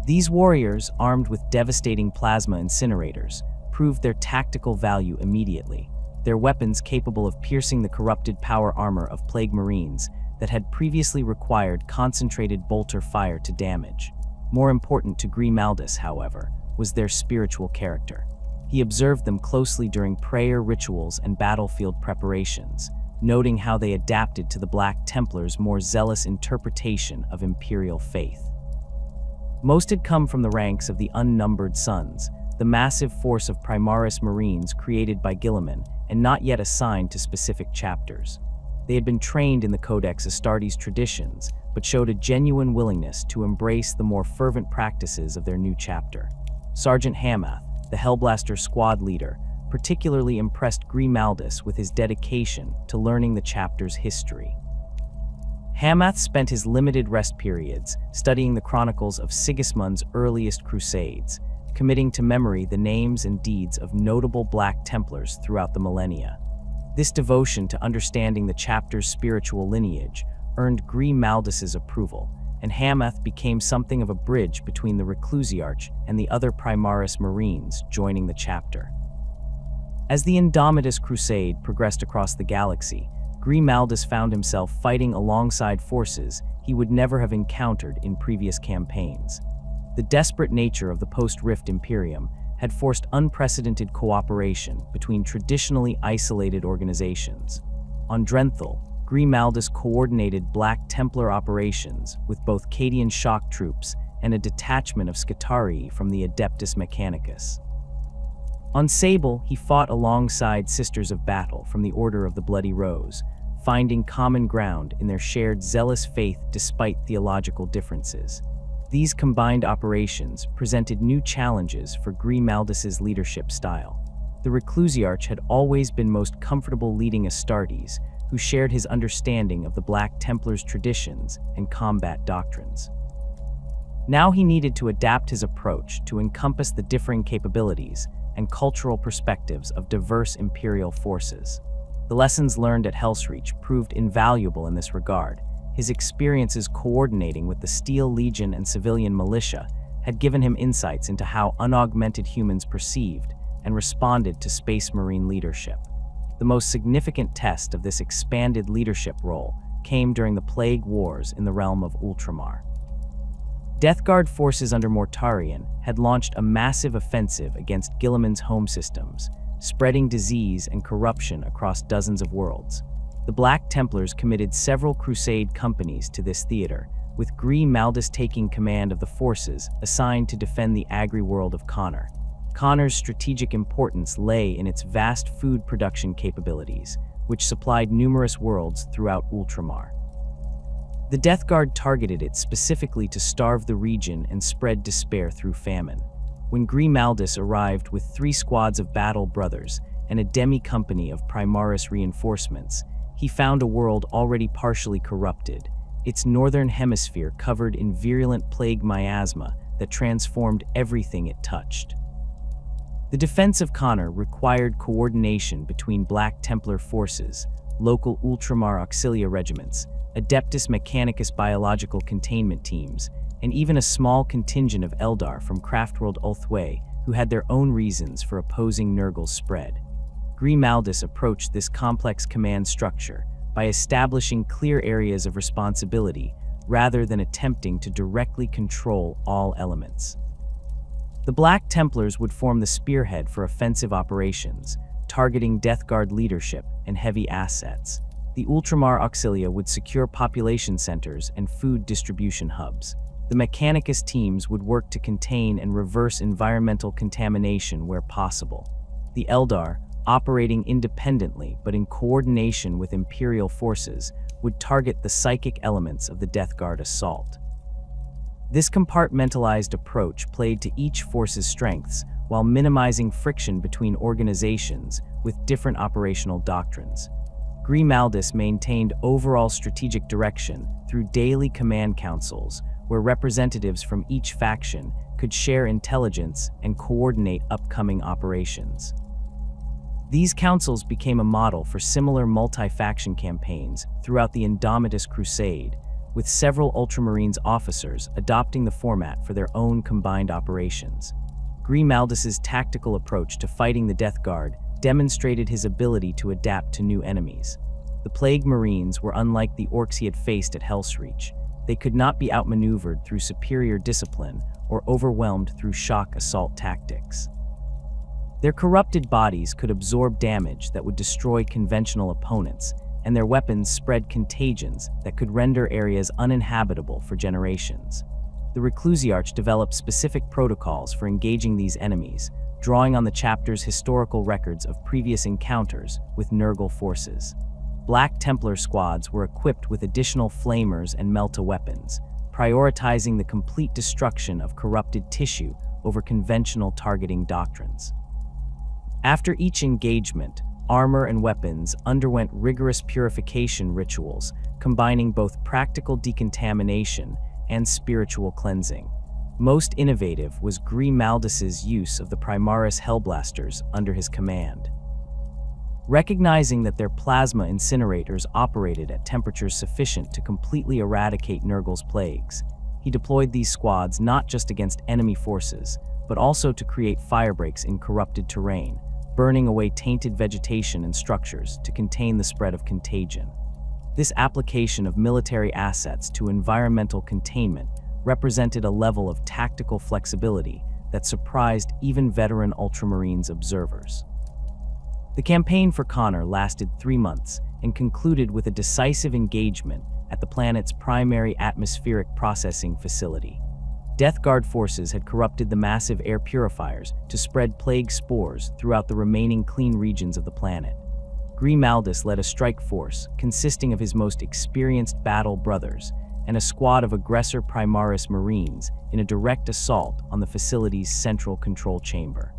These warriors, armed with devastating plasma incinerators, proved their tactical value immediately, their weapons capable of piercing the corrupted power armor of Plague Marines that had previously required concentrated bolter fire to damage. More important to Grimaldus, however, was their spiritual character. He observed them closely during prayer rituals and battlefield preparations, noting how they adapted to the Black Templars' more zealous interpretation of imperial faith. Most had come from the ranks of the Unnumbered Sons, the massive force of Primaris Marines created by Guilliman and not yet assigned to specific chapters. They had been trained in the Codex Astartes traditions, but showed a genuine willingness to embrace the more fervent practices of their new chapter. Sergeant Hamath, the Hellblaster squad leader, particularly impressed Grimaldus with his dedication to learning the chapter's history. Hamath spent his limited rest periods studying the chronicles of Sigismund's earliest crusades, committing to memory the names and deeds of notable Black Templars throughout the millennia. This devotion to understanding the chapter's spiritual lineage earned Grimaldus's approval, and Hamath became something of a bridge between the Reclusiarch and the other Primaris Marines joining the chapter. As the Indomitus Crusade progressed across the galaxy, Grimaldus found himself fighting alongside forces he would never have encountered in previous campaigns. The desperate nature of the post-Rift Imperium had forced unprecedented cooperation between traditionally isolated organizations. On Drenthal, Grimaldus coordinated Black Templar operations with both Cadian shock troops and a detachment of Scutarii from the Adeptus Mechanicus. On Sable, he fought alongside Sisters of Battle from the Order of the Bloody Rose, finding common ground in their shared zealous faith despite theological differences. These combined operations presented new challenges for Grimaldus's leadership style. The Reclusiarch had always been most comfortable leading Astartes, who shared his understanding of the Black Templars' traditions and combat doctrines. Now he needed to adapt his approach to encompass the differing capabilities and cultural perspectives of diverse Imperial forces. The lessons learned at Helsreach proved invaluable in this regard. His experiences coordinating with the Steel Legion and civilian militia had given him insights into how unaugmented humans perceived and responded to Space Marine leadership. The most significant test of this expanded leadership role came during the Plague Wars in the realm of Ultramar. Death Guard forces under Mortarion had launched a massive offensive against Guilliman's home systems, spreading disease and corruption across dozens of worlds. The Black Templars committed several crusade companies to this theater, with Grimaldus taking command of the forces assigned to defend the agri-world of Connor. Connor's strategic importance lay in its vast food production capabilities, which supplied numerous worlds throughout Ultramar. The Death Guard targeted it specifically to starve the region and spread despair through famine. When Grimaldus arrived with 3 squads of Battle Brothers and a demi-company of Primaris reinforcements, he found a world already partially corrupted, its northern hemisphere covered in virulent plague miasma that transformed everything it touched. The defense of Connor required coordination between Black Templar forces, local Ultramar Auxilia regiments, Adeptus Mechanicus biological containment teams, and even a small contingent of Eldar from Craftworld Ulthwé who had their own reasons for opposing Nurgle's spread. Grimaldus approached this complex command structure by establishing clear areas of responsibility rather than attempting to directly control all elements. The Black Templars would form the spearhead for offensive operations, targeting Death Guard leadership and heavy assets. The Ultramar Auxilia would secure population centers and food distribution hubs. The Mechanicus teams would work to contain and reverse environmental contamination where possible. The Eldar, operating independently but in coordination with Imperial forces, would target the psychic elements of the Death Guard assault. This compartmentalized approach played to each force's strengths while minimizing friction between organizations with different operational doctrines. Grimaldus maintained overall strategic direction through daily command councils, where representatives from each faction could share intelligence and coordinate upcoming operations. These councils became a model for similar multi-faction campaigns throughout the Indomitus Crusade, with several Ultramarines officers adopting the format for their own combined operations. Grimaldus's tactical approach to fighting the Death Guard demonstrated his ability to adapt to new enemies. The Plague Marines were unlike the orcs he had faced at Helsreach. They could not be outmaneuvered through superior discipline or overwhelmed through shock assault tactics. Their corrupted bodies could absorb damage that would destroy conventional opponents, and their weapons spread contagions that could render areas uninhabitable for generations. The Reclusiarch developed specific protocols for engaging these enemies, drawing on the chapter's historical records of previous encounters with Nurgle forces. Black Templar squads were equipped with additional flamers and melta weapons, prioritizing the complete destruction of corrupted tissue over conventional targeting doctrines. After each engagement, armor and weapons underwent rigorous purification rituals combining both practical decontamination and spiritual cleansing. Most innovative was Grimaldus's use of the Primaris Hellblasters under his command. Recognizing that their plasma incinerators operated at temperatures sufficient to completely eradicate Nurgle's plagues, he deployed these squads not just against enemy forces, but also to create firebreaks in corrupted terrain, burning away tainted vegetation and structures to contain the spread of contagion. This application of military assets to environmental containment represented a level of tactical flexibility that surprised even veteran Ultramarines observers. The campaign for Connor lasted 3 months and concluded with a decisive engagement at the planet's primary atmospheric processing facility. Death Guard forces had corrupted the massive air purifiers to spread plague spores throughout the remaining clean regions of the planet. Grimaldus led a strike force consisting of his most experienced battle brothers and a squad of aggressor Primaris Marines in a direct assault on the facility's central control chamber.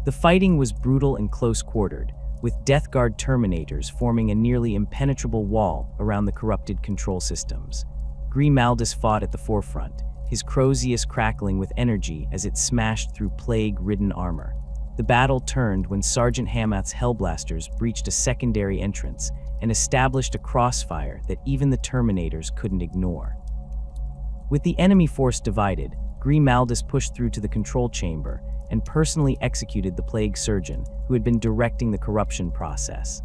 The fighting was brutal and close-quartered, with Death Guard Terminators forming a nearly impenetrable wall around the corrupted control systems. Grimaldus fought at the forefront, his Crozius crackling with energy as it smashed through plague-ridden armor. The battle turned when Sergeant Hamath's Hellblasters breached a secondary entrance and established a crossfire that even the Terminators couldn't ignore. With the enemy force divided, Grimaldus pushed through to the control chamber and personally executed the plague surgeon who had been directing the corruption process.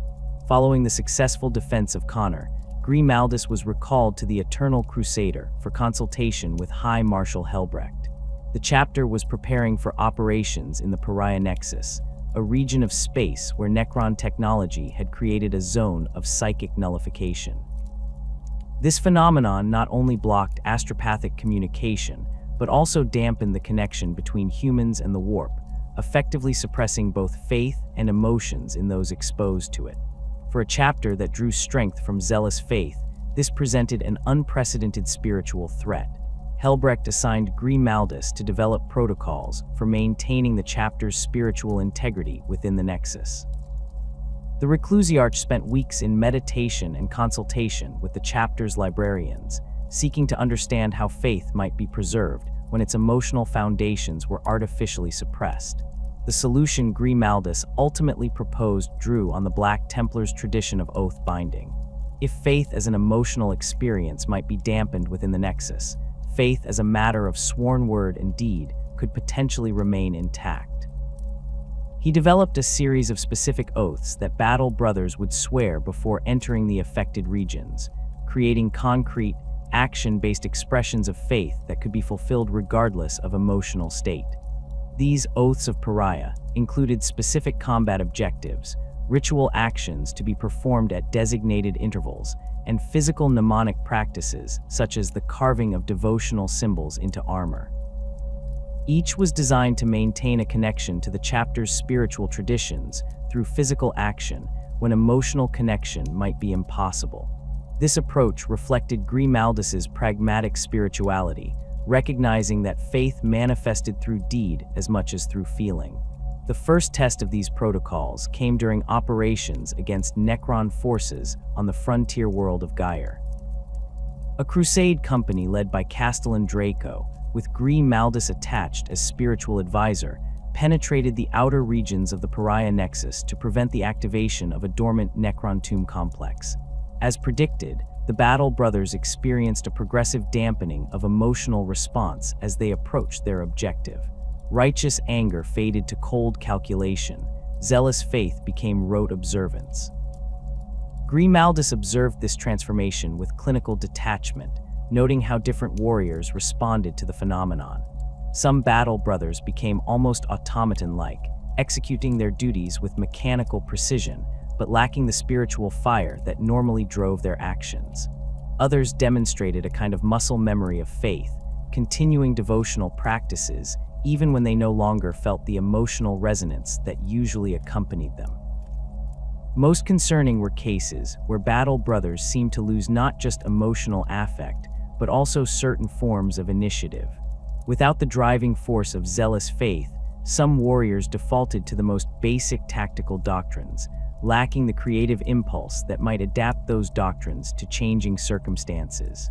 Following the successful defense of Connor, Grimaldus was recalled to the Eternal Crusader for consultation with High Marshal Helbrecht. The chapter was preparing for operations in the Pariah Nexus, a region of space where Necron technology had created a zone of psychic nullification. This phenomenon not only blocked astropathic communication, but also dampened the connection between humans and the warp, effectively suppressing both faith and emotions in those exposed to it. For a chapter that drew strength from zealous faith, this presented an unprecedented spiritual threat. Helbrecht assigned Grimaldus to develop protocols for maintaining the chapter's spiritual integrity within the Nexus. The Reclusiarch spent weeks in meditation and consultation with the chapter's librarians, seeking to understand how faith might be preserved when its emotional foundations were artificially suppressed. The solution Grimaldus ultimately proposed drew on the Black Templars' tradition of oath binding. If faith as an emotional experience might be dampened within the Nexus, faith as a matter of sworn word and deed could potentially remain intact. He developed a series of specific oaths that battle brothers would swear before entering the affected regions, creating concrete, action-based expressions of faith that could be fulfilled regardless of emotional state. These oaths of pariah included specific combat objectives, ritual actions to be performed at designated intervals, and physical mnemonic practices such as the carving of devotional symbols into armor. Each was designed to maintain a connection to the chapter's spiritual traditions through physical action when emotional connection might be impossible. This approach reflected Grimaldus's pragmatic spirituality, recognizing that faith manifested through deed as much as through feeling. The first test of these protocols came during operations against Necron forces on the frontier world of Gyre. A crusade company led by Castellan Draco, with Grimaldus attached as spiritual advisor, penetrated the outer regions of the Pariah Nexus to prevent the activation of a dormant Necron tomb complex. As predicted, the Battle Brothers experienced a progressive dampening of emotional response as they approached their objective. Righteous anger faded to cold calculation. Zealous faith became rote observance. Grimaldus observed this transformation with clinical detachment, noting how different warriors responded to the phenomenon. Some Battle Brothers became almost automaton-like, executing their duties with mechanical precision, but lacking the spiritual fire that normally drove their actions. Others demonstrated a kind of muscle memory of faith, continuing devotional practices even when they no longer felt the emotional resonance that usually accompanied them. Most concerning were cases where Battle Brothers seemed to lose not just emotional affect, but also certain forms of initiative. Without the driving force of zealous faith, some warriors defaulted to the most basic tactical doctrines, lacking the creative impulse that might adapt those doctrines to changing circumstances.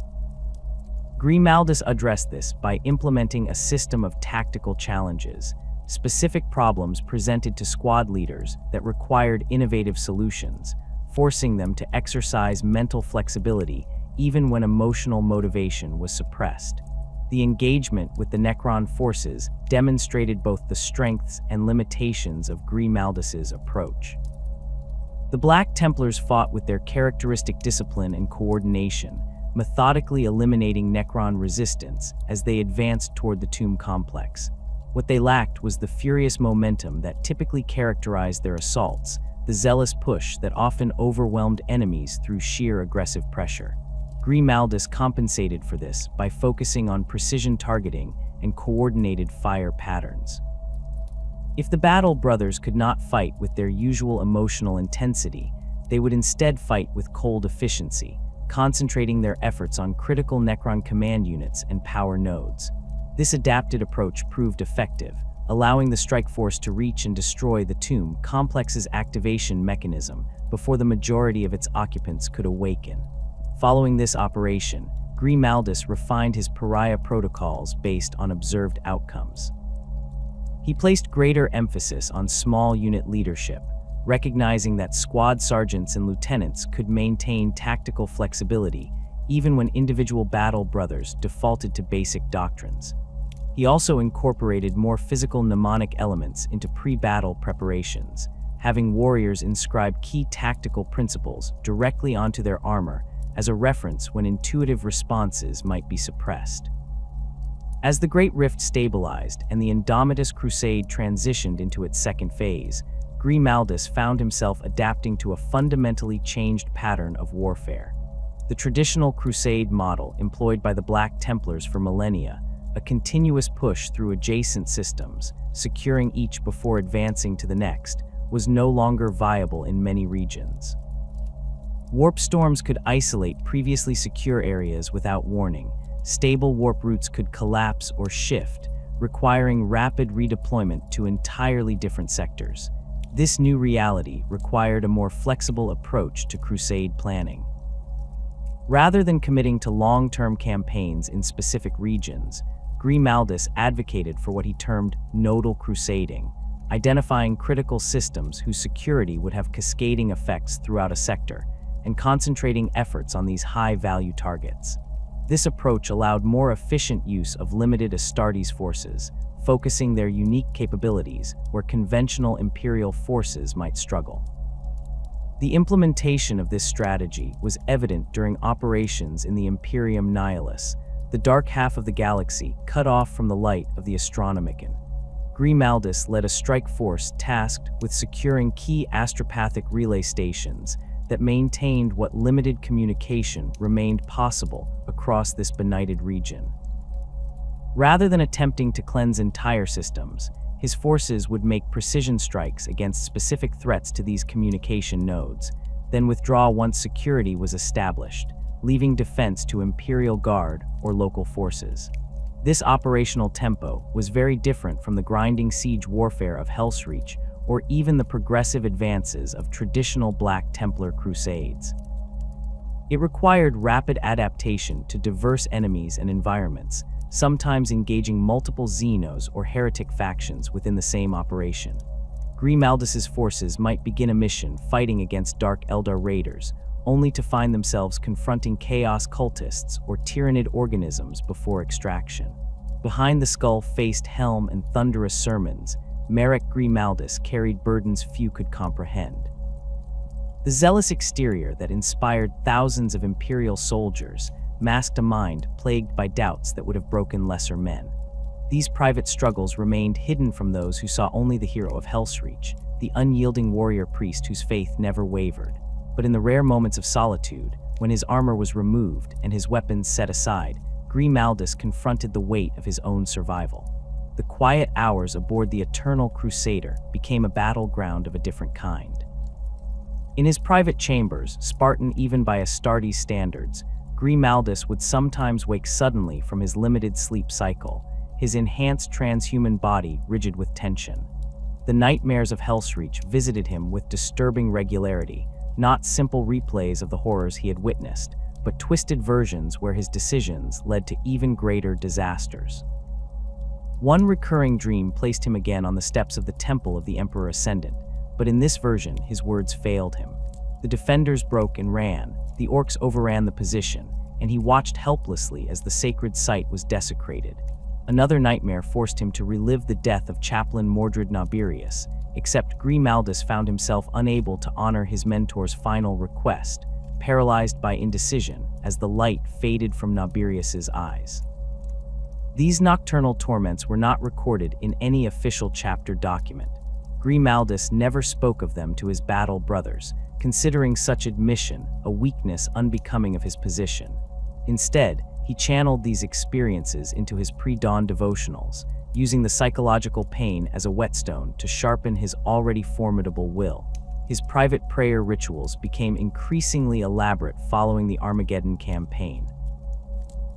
Grimaldus addressed this by implementing a system of tactical challenges, specific problems presented to squad leaders that required innovative solutions, forcing them to exercise mental flexibility even when emotional motivation was suppressed. The engagement with the Necron forces demonstrated both the strengths and limitations of Grimaldus's approach. The Black Templars fought with their characteristic discipline and coordination, methodically eliminating Necron resistance as they advanced toward the tomb complex. What they lacked was the furious momentum that typically characterized their assaults, the zealous push that often overwhelmed enemies through sheer aggressive pressure. Grimaldus compensated for this by focusing on precision targeting and coordinated fire patterns. If the Battle Brothers could not fight with their usual emotional intensity, they would instead fight with cold efficiency, concentrating their efforts on critical Necron command units and power nodes. This adapted approach proved effective, allowing the strike force to reach and destroy the tomb complex's activation mechanism before the majority of its occupants could awaken. Following this operation, Grimaldus refined his pariah protocols based on observed outcomes. He placed greater emphasis on small unit leadership, recognizing that squad sergeants and lieutenants could maintain tactical flexibility even when individual battle brothers defaulted to basic doctrines. He also incorporated more physical mnemonic elements into pre-battle preparations, having warriors inscribe key tactical principles directly onto their armor as a reference when intuitive responses might be suppressed. As the Great Rift stabilized and the Indomitus Crusade transitioned into its second phase, Grimaldus found himself adapting to a fundamentally changed pattern of warfare. The traditional Crusade model employed by the Black Templars for millennia, a continuous push through adjacent systems, securing each before advancing to the next, was no longer viable in many regions. Warp storms could isolate previously secure areas without warning. Stable warp routes could collapse or shift, requiring rapid redeployment to entirely different sectors. This new reality required a more flexible approach to Crusade planning. Rather than committing to long-term campaigns in specific regions, Grimaldus advocated for what he termed nodal crusading, identifying critical systems whose security would have cascading effects throughout a sector, and concentrating efforts on these high-value targets. This approach allowed more efficient use of limited Astartes forces, focusing their unique capabilities where conventional Imperial forces might struggle. The implementation of this strategy was evident during operations in the Imperium Nihilus, the dark half of the galaxy cut off from the light of the Astronomicon. Grimaldus led a strike force tasked with securing key astropathic relay stations that maintained what limited communication remained possible across this benighted region. Rather than attempting to cleanse entire systems, his forces would make precision strikes against specific threats to these communication nodes, then withdraw once security was established, leaving defense to Imperial Guard or local forces. This operational tempo was very different from the grinding siege warfare of Helsreach or even the progressive advances of traditional Black Templar crusades. It required rapid adaptation to diverse enemies and environments, sometimes engaging multiple Xenos or heretic factions within the same operation. Grimaldus's forces might begin a mission fighting against Dark Eldar raiders, only to find themselves confronting Chaos cultists or Tyranid organisms before extraction. Behind the skull-faced helm and thunderous sermons, Merek Grimaldus carried burdens few could comprehend. The zealous exterior that inspired thousands of Imperial soldiers masked a mind plagued by doubts that would have broken lesser men. These private struggles remained hidden from those who saw only the Hero of Helsreach, the unyielding warrior priest whose faith never wavered. But in the rare moments of solitude, when his armor was removed and his weapons set aside, Grimaldus confronted the weight of his own survival. The quiet hours aboard the Eternal Crusader became a battleground of a different kind. In his private chambers, Spartan even by Astartes standards, Grimaldus would sometimes wake suddenly from his limited sleep cycle, his enhanced transhuman body rigid with tension. The nightmares of Helsreach visited him with disturbing regularity, not simple replays of the horrors he had witnessed, but twisted versions where his decisions led to even greater disasters. One recurring dream placed him again on the steps of the temple of the Emperor Ascendant, but in this version, his words failed him. The defenders broke and ran, the orcs overran the position, and he watched helplessly as the sacred site was desecrated. Another nightmare forced him to relive the death of Chaplain Merek Grimaldus, except Grimaldus found himself unable to honor his mentor's final request, paralyzed by indecision as the light faded from Nabirius's eyes. These nocturnal torments were not recorded in any official chapter document. Grimaldus never spoke of them to his battle brothers, considering such admission a weakness unbecoming of his position. Instead, he channeled these experiences into his pre-dawn devotionals, using the psychological pain as a whetstone to sharpen his already formidable will. His private prayer rituals became increasingly elaborate following the Armageddon campaign.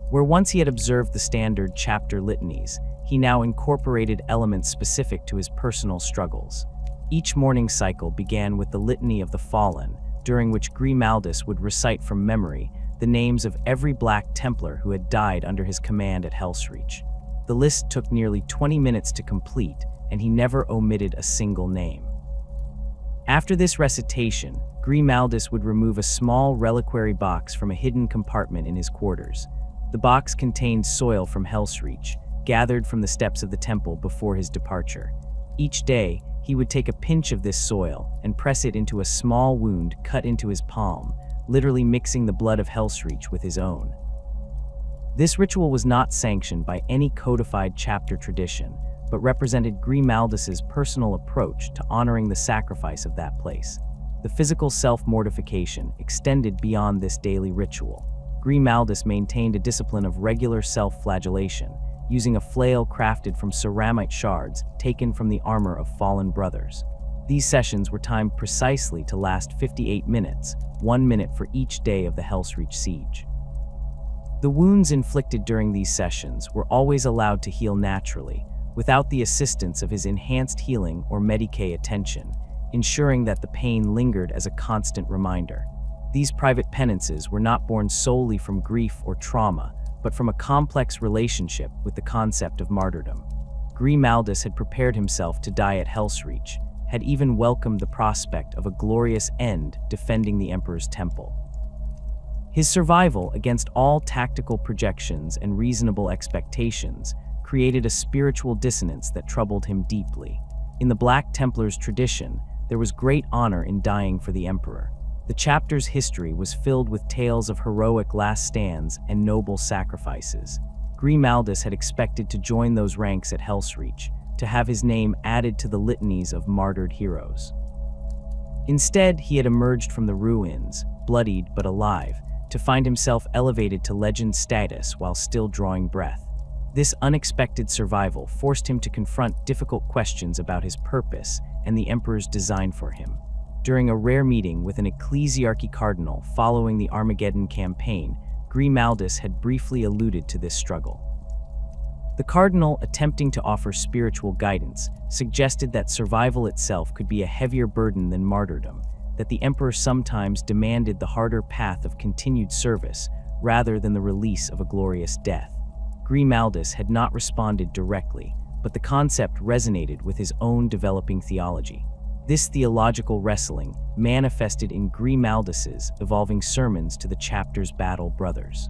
Where once he had observed the standard chapter litanies, he now incorporated elements specific to his personal struggles. Each morning cycle began with the Litany of the Fallen, during which Grimaldus would recite from memory the names of every Black Templar who had died under his command at Helsreach. The list took nearly 20 minutes to complete, and he never omitted a single name. After this recitation, Grimaldus would remove a small reliquary box from a hidden compartment in his quarters. The box contained soil from Helsreach, gathered from the steps of the temple before his departure. Each day, he would take a pinch of this soil and press it into a small wound cut into his palm, literally mixing the blood of Helsreach with his own. This ritual was not sanctioned by any codified chapter tradition, but represented Grimaldus's personal approach to honoring the sacrifice of that place. The physical self-mortification extended beyond this daily ritual. Grimaldus maintained a discipline of regular self-flagellation, using a flail crafted from ceramite shards taken from the armor of fallen brothers. These sessions were timed precisely to last 58 minutes, 1 minute for each day of the Helsreach siege. The wounds inflicted during these sessions were always allowed to heal naturally, without the assistance of his enhanced healing or Medicae attention, ensuring that the pain lingered as a constant reminder. These private penances were not born solely from grief or trauma, but from a complex relationship with the concept of martyrdom. Grimaldus had prepared himself to die at Helsreach, had even welcomed the prospect of a glorious end defending the Emperor's temple. His survival against all tactical projections and reasonable expectations created a spiritual dissonance that troubled him deeply. In the Black Templars tradition, there was great honor in dying for the Emperor. The chapter's history was filled with tales of heroic last stands and noble sacrifices. Grimaldus had expected to join those ranks at Helsreach, to have his name added to the litanies of martyred heroes. Instead, he had emerged from the ruins, bloodied but alive, to find himself elevated to legend status while still drawing breath. This unexpected survival forced him to confront difficult questions about his purpose and the Emperor's design for him. During a rare meeting with an ecclesiarchy cardinal following the Armageddon campaign, Grimaldus had briefly alluded to this struggle. The cardinal, attempting to offer spiritual guidance, suggested that survival itself could be a heavier burden than martyrdom, that the Emperor sometimes demanded the harder path of continued service rather than the release of a glorious death. Grimaldus had not responded directly, but the concept resonated with his own developing theology. This theological wrestling manifested in Grimaldus's evolving sermons to the chapter's battle brothers.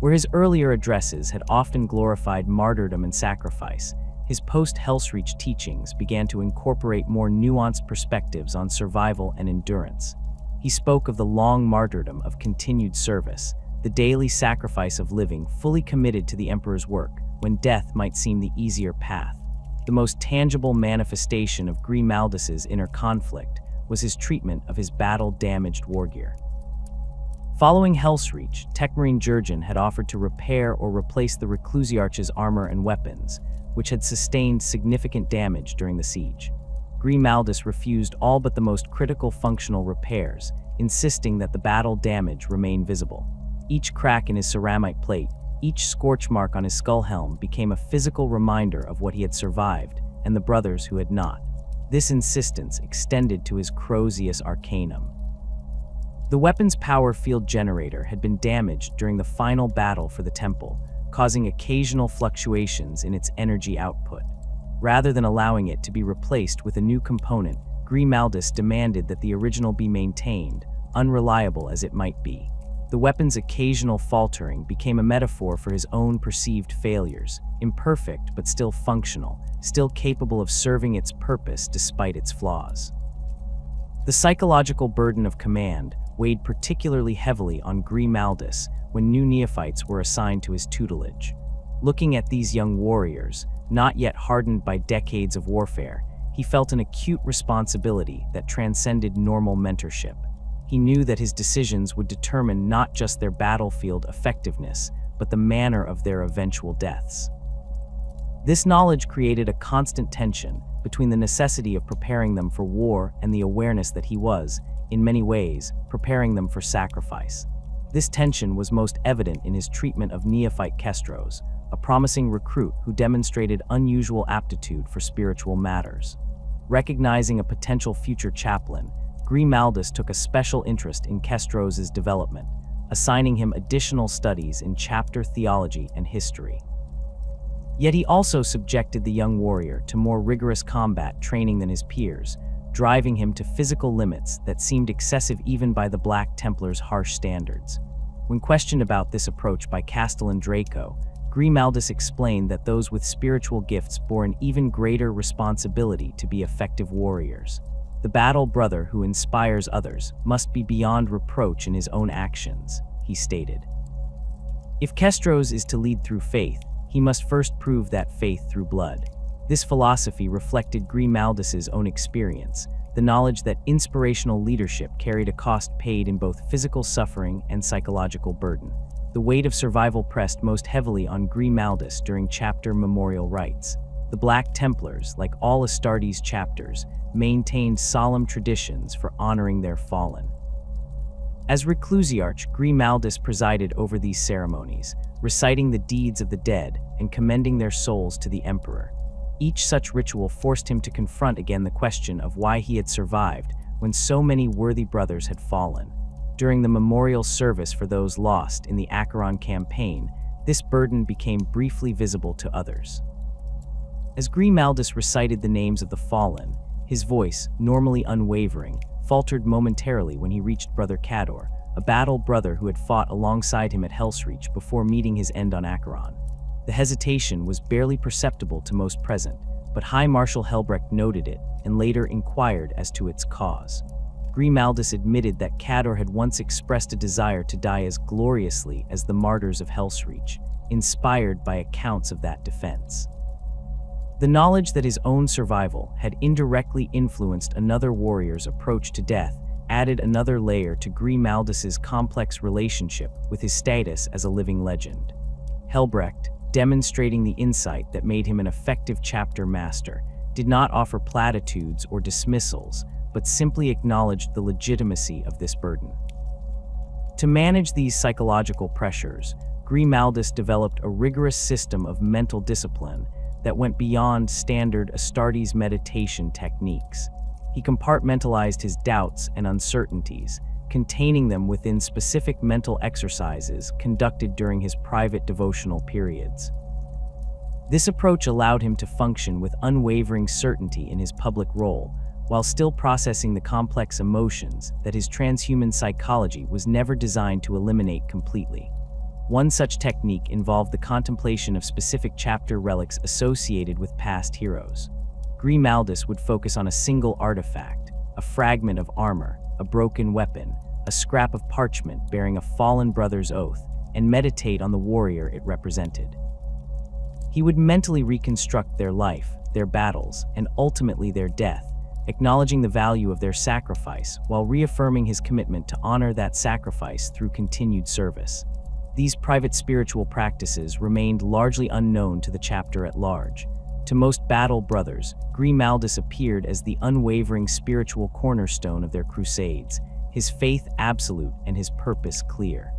Where his earlier addresses had often glorified martyrdom and sacrifice, his post-Helsreach teachings began to incorporate more nuanced perspectives on survival and endurance. He spoke of the long martyrdom of continued service, the daily sacrifice of living fully committed to the Emperor's work, when death might seem the easier path. The most tangible manifestation of Grimaldus's inner conflict was his treatment of his battle-damaged wargear. Following Helsreach, Tekmarine Jurgen had offered to repair or replace the Reclusiarch's armor and weapons, which had sustained significant damage during the siege. Grimaldus refused all but the most critical functional repairs, insisting that the battle damage remain visible. Each crack in his ceramite plate, each scorch mark on his skull helm became a physical reminder of what he had survived and the brothers who had not. This insistence extended to his Crozius Arcanum. The weapon's power field generator had been damaged during the final battle for the temple, causing occasional fluctuations in its energy output. Rather than allowing it to be replaced with a new component, Grimaldus demanded that the original be maintained, unreliable as it might be. The weapon's occasional faltering became a metaphor for his own perceived failures, imperfect but still functional, still capable of serving its purpose despite its flaws. The psychological burden of command weighed particularly heavily on Grimaldus when new neophytes were assigned to his tutelage. Looking at these young warriors, not yet hardened by decades of warfare, he felt an acute responsibility that transcended normal mentorship. He knew that his decisions would determine not just their battlefield effectiveness, but the manner of their eventual deaths. This knowledge created a constant tension between the necessity of preparing them for war and the awareness that he was, in many ways, preparing them for sacrifice. This tension was most evident in his treatment of neophyte Kestros, a promising recruit who demonstrated unusual aptitude for spiritual matters. Recognizing a potential future chaplain, Grimaldus took a special interest in Kestros' development, assigning him additional studies in chapter theology and history. Yet he also subjected the young warrior to more rigorous combat training than his peers, driving him to physical limits that seemed excessive even by the Black Templars' harsh standards. When questioned about this approach by Castellan Draco, Grimaldus explained that those with spiritual gifts bore an even greater responsibility to be effective warriors. The battle brother who inspires others must be beyond reproach in his own actions, he stated. If Kestros is to lead through faith, he must first prove that faith through blood. This philosophy reflected Grimaldus's own experience, the knowledge that inspirational leadership carried a cost paid in both physical suffering and psychological burden. The weight of survival pressed most heavily on Grimaldus during chapter memorial rites. The Black Templars, like all Astartes chapters, maintained solemn traditions for honoring their fallen. As Reclusiarch, Grimaldus presided over these ceremonies, reciting the deeds of the dead and commending their souls to the emperor. Each such ritual forced him to confront again the question of why he had survived when so many worthy brothers had fallen. During the memorial service for those lost in the Acheron campaign, this burden became briefly visible to others. As Grimaldus recited the names of the fallen, his voice, normally unwavering, faltered momentarily when he reached Brother Cador, a battle brother who had fought alongside him at Helsreach before meeting his end on Acheron. The hesitation was barely perceptible to most present, but High Marshal Helbrecht noted it and later inquired as to its cause. Grimaldus admitted that Cador had once expressed a desire to die as gloriously as the martyrs of Helsreach, inspired by accounts of that defense. The knowledge that his own survival had indirectly influenced another warrior's approach to death added another layer to Grimaldus's complex relationship with his status as a living legend. Helbrecht, demonstrating the insight that made him an effective chapter master, did not offer platitudes or dismissals, but simply acknowledged the legitimacy of this burden. To manage these psychological pressures, Grimaldus developed a rigorous system of mental discipline that went beyond standard Astartes meditation techniques. He compartmentalized his doubts and uncertainties, containing them within specific mental exercises conducted during his private devotional periods. This approach allowed him to function with unwavering certainty in his public role, while still processing the complex emotions that his transhuman psychology was never designed to eliminate completely. One such technique involved the contemplation of specific chapter relics associated with past heroes. Grimaldus would focus on a single artifact, a fragment of armor, a broken weapon, a scrap of parchment bearing a fallen brother's oath, and meditate on the warrior it represented. He would mentally reconstruct their life, their battles, and ultimately their death, acknowledging the value of their sacrifice while reaffirming his commitment to honor that sacrifice through continued service. These private spiritual practices remained largely unknown to the chapter at large. To most battle brothers, Grimaldus appeared as the unwavering spiritual cornerstone of their crusades, his faith absolute and his purpose clear.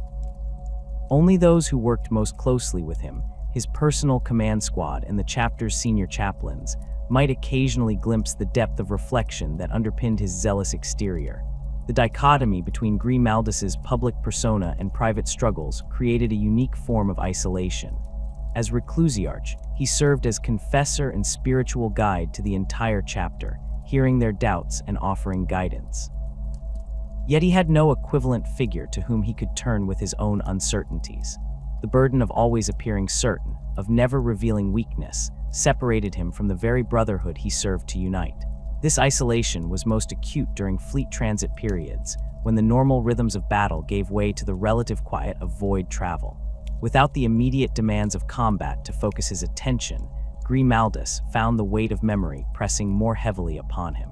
Only those who worked most closely with him, his personal command squad and the chapter's senior chaplains, might occasionally glimpse the depth of reflection that underpinned his zealous exterior. The dichotomy between Grimaldus's public persona and private struggles created a unique form of isolation. As Reclusiarch, he served as confessor and spiritual guide to the entire chapter, hearing their doubts and offering guidance. Yet he had no equivalent figure to whom he could turn with his own uncertainties. The burden of always appearing certain, of never revealing weakness, separated him from the very brotherhood he served to unite. This isolation was most acute during fleet transit periods, when the normal rhythms of battle gave way to the relative quiet of void travel. Without the immediate demands of combat to focus his attention, Grimaldus found the weight of memory pressing more heavily upon him.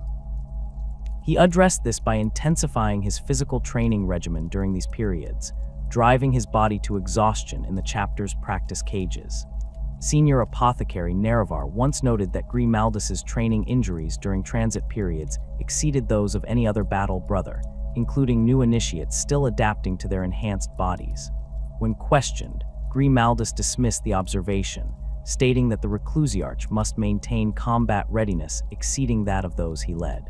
He addressed this by intensifying his physical training regimen during these periods, driving his body to exhaustion in the chapter's practice cages. Senior apothecary Nerevar once noted that Grimaldus's training injuries during transit periods exceeded those of any other battle brother, including new initiates still adapting to their enhanced bodies. When questioned, Grimaldus dismissed the observation, stating that the Reclusiarch must maintain combat readiness exceeding that of those he led.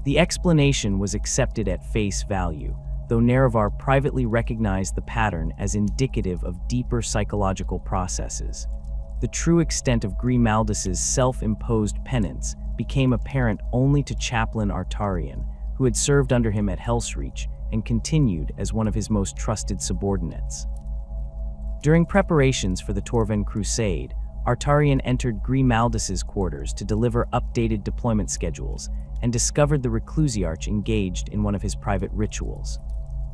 The explanation was accepted at face value, though Nerevar privately recognized the pattern as indicative of deeper psychological processes. The true extent of Grimaldus's self-imposed penance became apparent only to Chaplain Artarian, who had served under him at Helsreach and continued as one of his most trusted subordinates. During preparations for the Torven Crusade, Artarian entered Grimaldus's quarters to deliver updated deployment schedules and discovered the Reclusiarch engaged in one of his private rituals.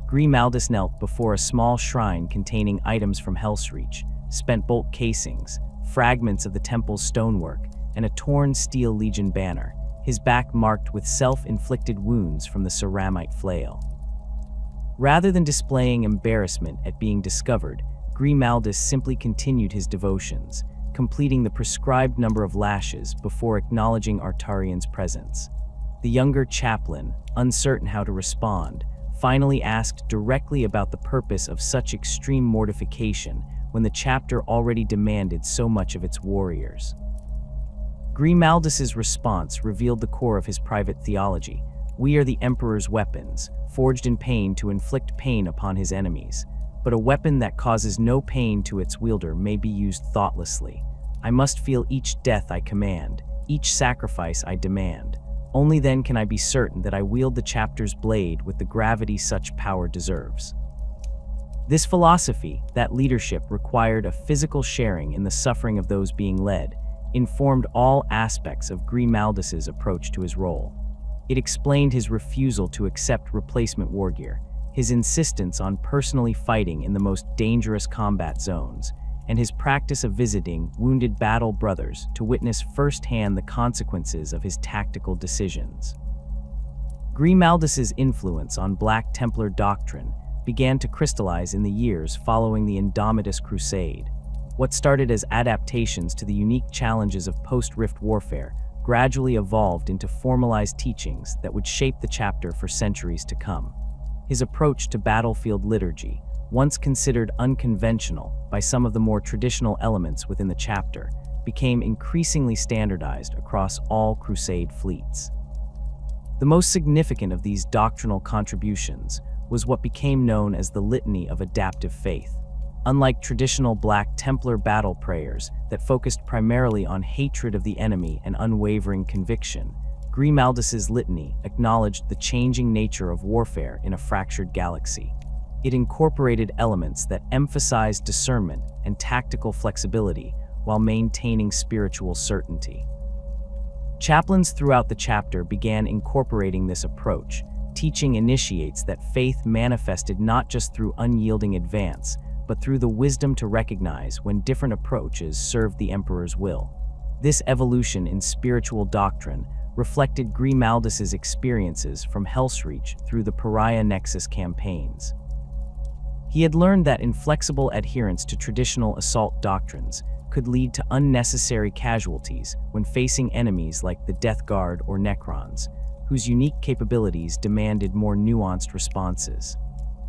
Grimaldus knelt before a small shrine containing items from Helsreach, spent bolt casings, fragments of the temple's stonework, and a torn steel legion banner, his back marked with self-inflicted wounds from the ceramite flail. Rather than displaying embarrassment at being discovered, Grimaldus simply continued his devotions, completing the prescribed number of lashes before acknowledging Artarian's presence. The younger chaplain, uncertain how to respond, finally asked directly about the purpose of such extreme mortification when the chapter already demanded so much of its warriors. Grimaldus's response revealed the core of his private theology. We are the Emperor's weapons, forged in pain to inflict pain upon his enemies. But a weapon that causes no pain to its wielder may be used thoughtlessly. I must feel each death I command, each sacrifice I demand. Only then can I be certain that I wield the chapter's blade with the gravity such power deserves. This philosophy, that leadership required a physical sharing in the suffering of those being led, informed all aspects of Grimaldus's approach to his role. It explained his refusal to accept replacement war gear, his insistence on personally fighting in the most dangerous combat zones, and his practice of visiting wounded battle brothers to witness firsthand the consequences of his tactical decisions. Grimaldus's influence on Black Templar doctrine began to crystallize in the years following the Indomitus Crusade. What started as adaptations to the unique challenges of post-Rift warfare gradually evolved into formalized teachings that would shape the chapter for centuries to come. His approach to battlefield liturgy, once considered unconventional by some of the more traditional elements within the chapter, became increasingly standardized across all Crusade fleets. The most significant of these doctrinal contributions was what became known as the Litany of Adaptive Faith. Unlike traditional Black Templar battle prayers that focused primarily on hatred of the enemy and unwavering conviction, Grimaldus's litany acknowledged the changing nature of warfare in a fractured galaxy. It incorporated elements that emphasized discernment and tactical flexibility while maintaining spiritual certainty. Chaplains throughout the chapter began incorporating this approach, teaching initiates that faith manifested not just through unyielding advance, but through the wisdom to recognize when different approaches served the Emperor's will. This evolution in spiritual doctrine reflected Grimaldus's experiences from Helsreach through the Pariah Nexus campaigns. He had learned that inflexible adherence to traditional assault doctrines could lead to unnecessary casualties when facing enemies like the Death Guard or Necrons, whose unique capabilities demanded more nuanced responses.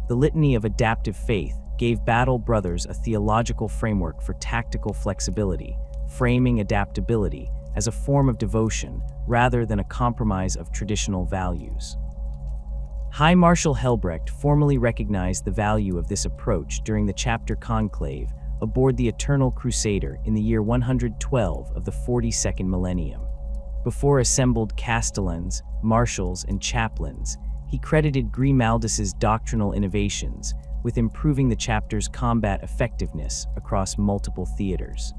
The Litany of Adaptive Faith gave battle brothers a theological framework for tactical flexibility, framing adaptability as a form of devotion rather than a compromise of traditional values. High Marshal Helbrecht formally recognized the value of this approach during the chapter conclave aboard the Eternal Crusader in the year 112 of the 42nd millennium. Before assembled castellans, marshals, and chaplains, he credited Grimaldus's doctrinal innovations with improving the chapter's combat effectiveness across multiple theaters.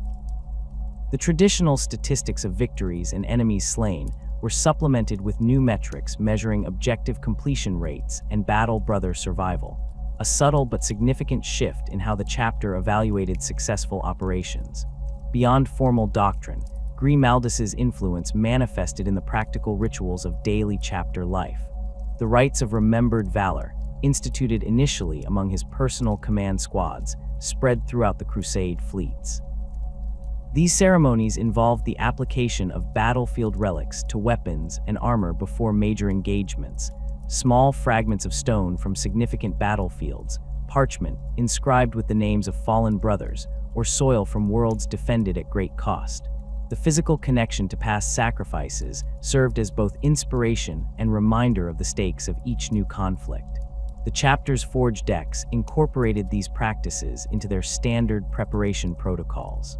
The traditional statistics of victories and enemies slain were supplemented with new metrics measuring objective completion rates and battle brother survival, a subtle but significant shift in how the chapter evaluated successful operations. Beyond formal doctrine, Grimaldus's influence manifested in the practical rituals of daily chapter life. The rites of remembered valor, instituted initially among his personal command squads, spread throughout the Crusade fleets. These ceremonies involved the application of battlefield relics to weapons and armor before major engagements, small fragments of stone from significant battlefields, parchment inscribed with the names of fallen brothers, or soil from worlds defended at great cost. The physical connection to past sacrifices served as both inspiration and reminder of the stakes of each new conflict. The chapter's forge decks incorporated these practices into their standard preparation protocols.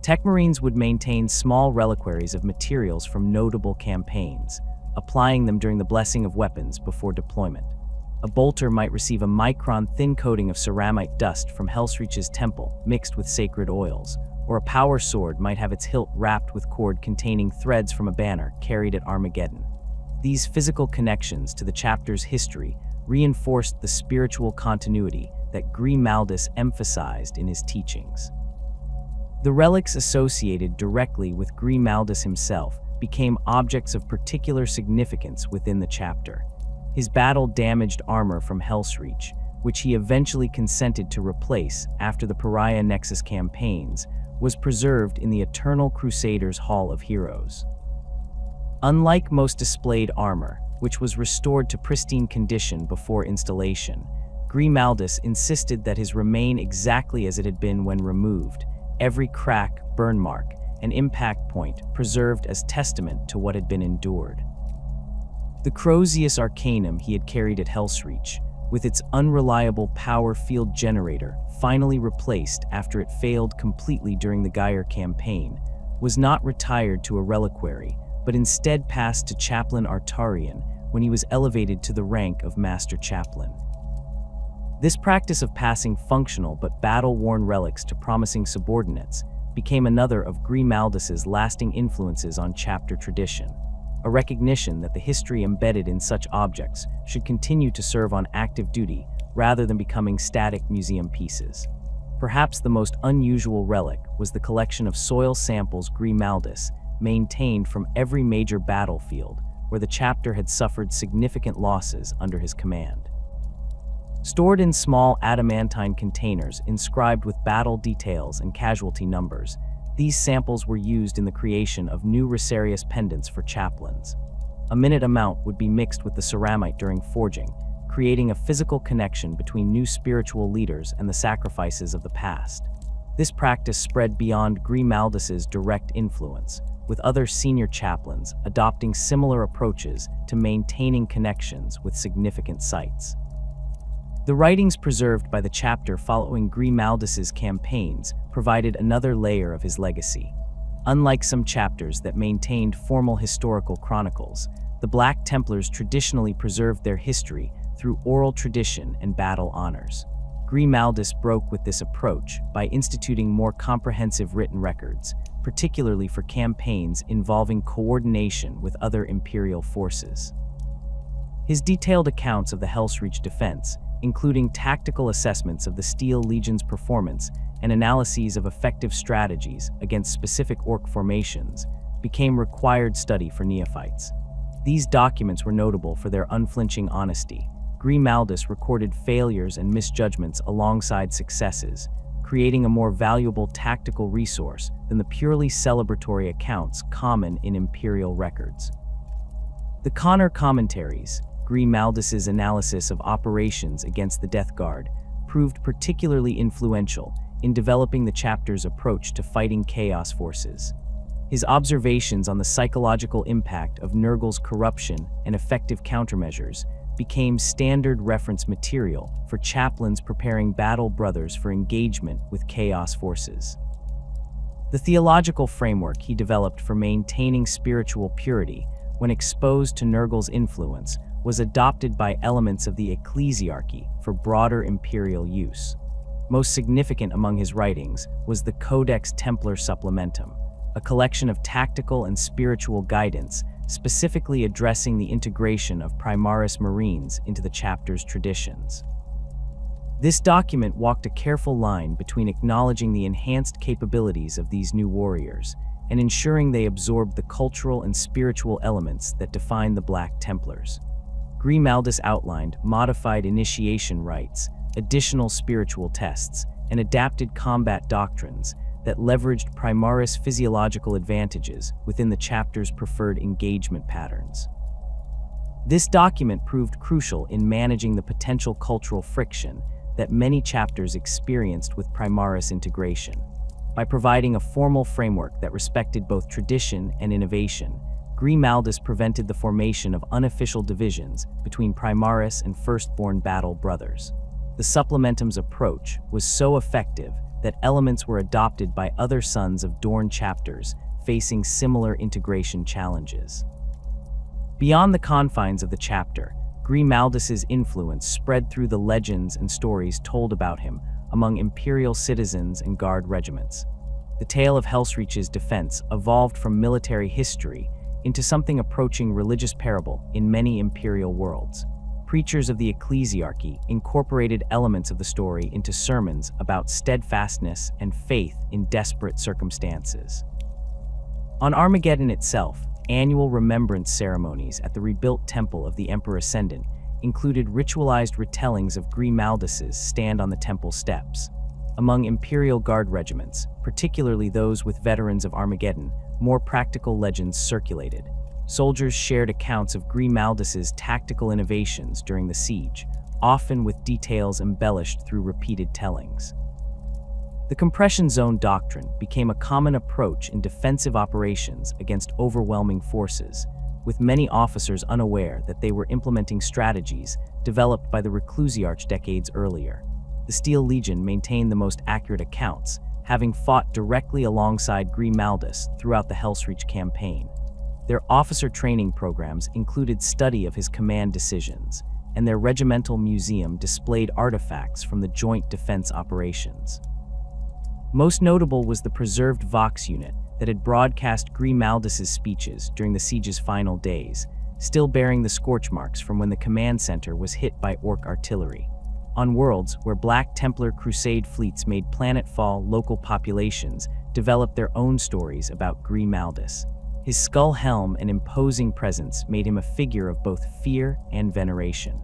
Techmarines would maintain small reliquaries of materials from notable campaigns, applying them during the blessing of weapons before deployment. A bolter might receive a micron-thin coating of ceramite dust from Helsreach's temple mixed with sacred oils, or a power sword might have its hilt wrapped with cord containing threads from a banner carried at Armageddon. These physical connections to the chapter's history reinforced the spiritual continuity that Grimaldus emphasized in his teachings. The relics associated directly with Grimaldus himself became objects of particular significance within the chapter. His battle-damaged armor from Helsreach, which he eventually consented to replace after the Pariah Nexus campaigns, was preserved in the Eternal Crusader's Hall of Heroes. Unlike most displayed armor, which was restored to pristine condition before installation, Grimaldus insisted that his remain exactly as it had been when removed, every crack, burn mark, and impact point preserved as testament to what had been endured. The Crozius Arcanum he had carried at Helsreach, with its unreliable power field generator finally replaced after it failed completely during the Gyre campaign, was not retired to a reliquary, but instead passed to Chaplain Artarian when he was elevated to the rank of Master Chaplain. This practice of passing functional but battle-worn relics to promising subordinates became another of Grimaldus's lasting influences on chapter tradition, a recognition that the history embedded in such objects should continue to serve on active duty rather than becoming static museum pieces. Perhaps the most unusual relic was the collection of soil samples Grimaldus maintained from every major battlefield where the chapter had suffered significant losses under his command. Stored in small adamantine containers inscribed with battle details and casualty numbers, these samples were used in the creation of new Rosarius pendants for chaplains. A minute amount would be mixed with the ceramite during forging, creating a physical connection between new spiritual leaders and the sacrifices of the past. This practice spread beyond Grimaldus's direct influence, with other senior chaplains adopting similar approaches to maintaining connections with significant sites. The writings preserved by the chapter following Grimaldus's campaigns provided another layer of his legacy. Unlike some chapters that maintained formal historical chronicles, the Black Templars traditionally preserved their history through oral tradition and battle honors. Grimaldus broke with this approach by instituting more comprehensive written records, particularly for campaigns involving coordination with other imperial forces. His detailed accounts of the Helsreach defense, including tactical assessments of the Steel Legion's performance and analyses of effective strategies against specific orc formations, became required study for neophytes. These documents were notable for their unflinching honesty. Grimaldus recorded failures and misjudgments alongside successes, creating a more valuable tactical resource than the purely celebratory accounts common in imperial records. The Connor Commentaries, Grimaldus's analysis of operations against the Death Guard, proved particularly influential in developing the chapter's approach to fighting chaos forces. His observations on the psychological impact of Nurgle's corruption and effective countermeasures became standard reference material for chaplains preparing battle brothers for engagement with chaos forces. The theological framework he developed for maintaining spiritual purity when exposed to Nurgle's influence was adopted by elements of the ecclesiarchy for broader imperial use. Most significant among his writings was the Codex Templar Supplementum, a collection of tactical and spiritual guidance specifically addressing the integration of Primaris Marines into the chapter's traditions. This document walked a careful line between acknowledging the enhanced capabilities of these new warriors and ensuring they absorbed the cultural and spiritual elements that define the Black Templars. Grimaldus outlined modified initiation rites, additional spiritual tests, and adapted combat doctrines that leveraged Primaris physiological advantages within the chapter's preferred engagement patterns. This document proved crucial in managing the potential cultural friction that many chapters experienced with Primaris integration. By providing a formal framework that respected both tradition and innovation, Grimaldus prevented the formation of unofficial divisions between Primaris and Firstborn battle brothers. The supplementum's approach was so effective that elements were adopted by other sons of Dorn chapters facing similar integration challenges. Beyond the confines of the chapter, Grimaldus's influence spread through the legends and stories told about him among imperial citizens and guard regiments. The tale of Helsreach's defense evolved from military history into something approaching religious parable in many imperial worlds. Preachers of the ecclesiarchy incorporated elements of the story into sermons about steadfastness and faith in desperate circumstances. On Armageddon itself, annual remembrance ceremonies at the rebuilt temple of the Emperor Ascendant included ritualized retellings of Grimaldus's stand on the temple steps. Among Imperial Guard regiments, particularly those with veterans of Armageddon, more practical legends circulated. Soldiers shared accounts of Grimaldus's tactical innovations during the siege, often with details embellished through repeated tellings. The compression zone doctrine became a common approach in defensive operations against overwhelming forces, with many officers unaware that they were implementing strategies developed by the Reclusiarch decades earlier. The Steel Legion maintained the most accurate accounts, having fought directly alongside Grimaldus throughout the Helsreach campaign. Their officer training programs included study of his command decisions, and their regimental museum displayed artifacts from the joint defense operations. Most notable was the preserved Vox unit that had broadcast Grimaldus's speeches during the siege's final days, still bearing the scorch marks from when the command center was hit by Orc artillery. On worlds where Black Templar Crusade fleets made planetfall, local populations developed their own stories about Grimaldus. His skull helm and imposing presence made him a figure of both fear and veneration.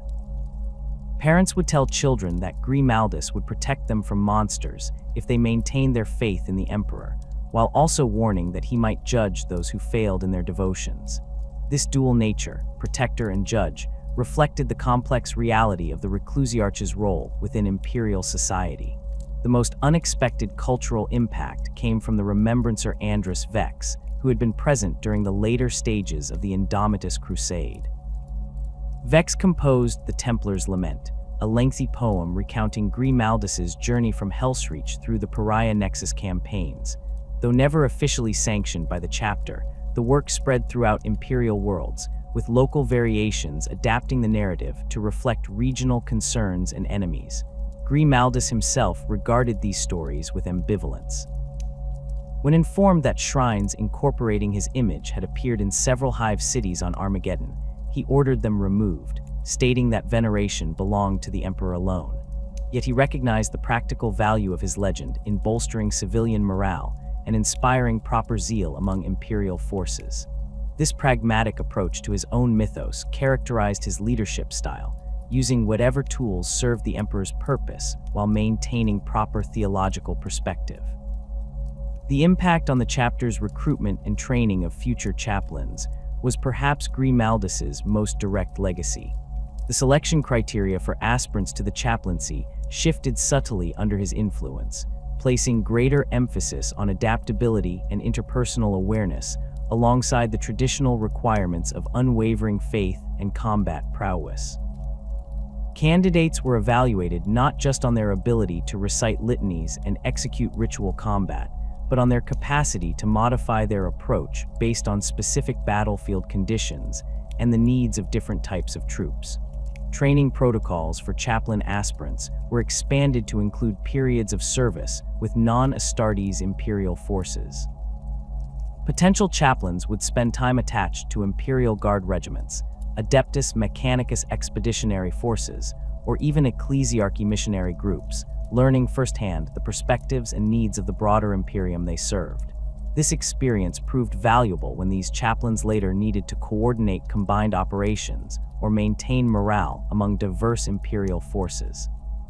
Parents would tell children that Grimaldus would protect them from monsters if they maintained their faith in the Emperor, while also warning that he might judge those who failed in their devotions. This dual nature, protector and judge, reflected the complex reality of the Reclusiarch's role within imperial society. The most unexpected cultural impact came from the remembrancer Andrus Vex, who had been present during the later stages of the Indomitus Crusade. Vex composed the Templar's Lament, a lengthy poem recounting Grimaldus's journey from Helsreach through the Pariah Nexus campaigns. Though never officially sanctioned by the chapter, the work spread throughout imperial worlds, with local variations adapting the narrative to reflect regional concerns and enemies. Grimaldus himself regarded these stories with ambivalence. When informed that shrines incorporating his image had appeared in several hive cities on Armageddon, he ordered them removed, stating that veneration belonged to the Emperor alone. Yet he recognized the practical value of his legend in bolstering civilian morale and inspiring proper zeal among imperial forces. This pragmatic approach to his own mythos characterized his leadership style, using whatever tools served the Emperor's purpose while maintaining proper theological perspective. The impact on the chapter's recruitment and training of future chaplains was perhaps Grimaldus's most direct legacy. The selection criteria for aspirants to the chaplaincy shifted subtly under his influence, placing greater emphasis on adaptability and interpersonal awareness, alongside the traditional requirements of unwavering faith and combat prowess. Candidates were evaluated not just on their ability to recite litanies and execute ritual combat, but on their capacity to modify their approach based on specific battlefield conditions and the needs of different types of troops. Training protocols for chaplain aspirants were expanded to include periods of service with non-Astartes Imperial forces. Potential chaplains would spend time attached to Imperial Guard regiments, Adeptus Mechanicus expeditionary forces, or even ecclesiarchy missionary groups, learning firsthand the perspectives and needs of the broader Imperium they served. This experience proved valuable when these chaplains later needed to coordinate combined operations or maintain morale among diverse Imperial forces.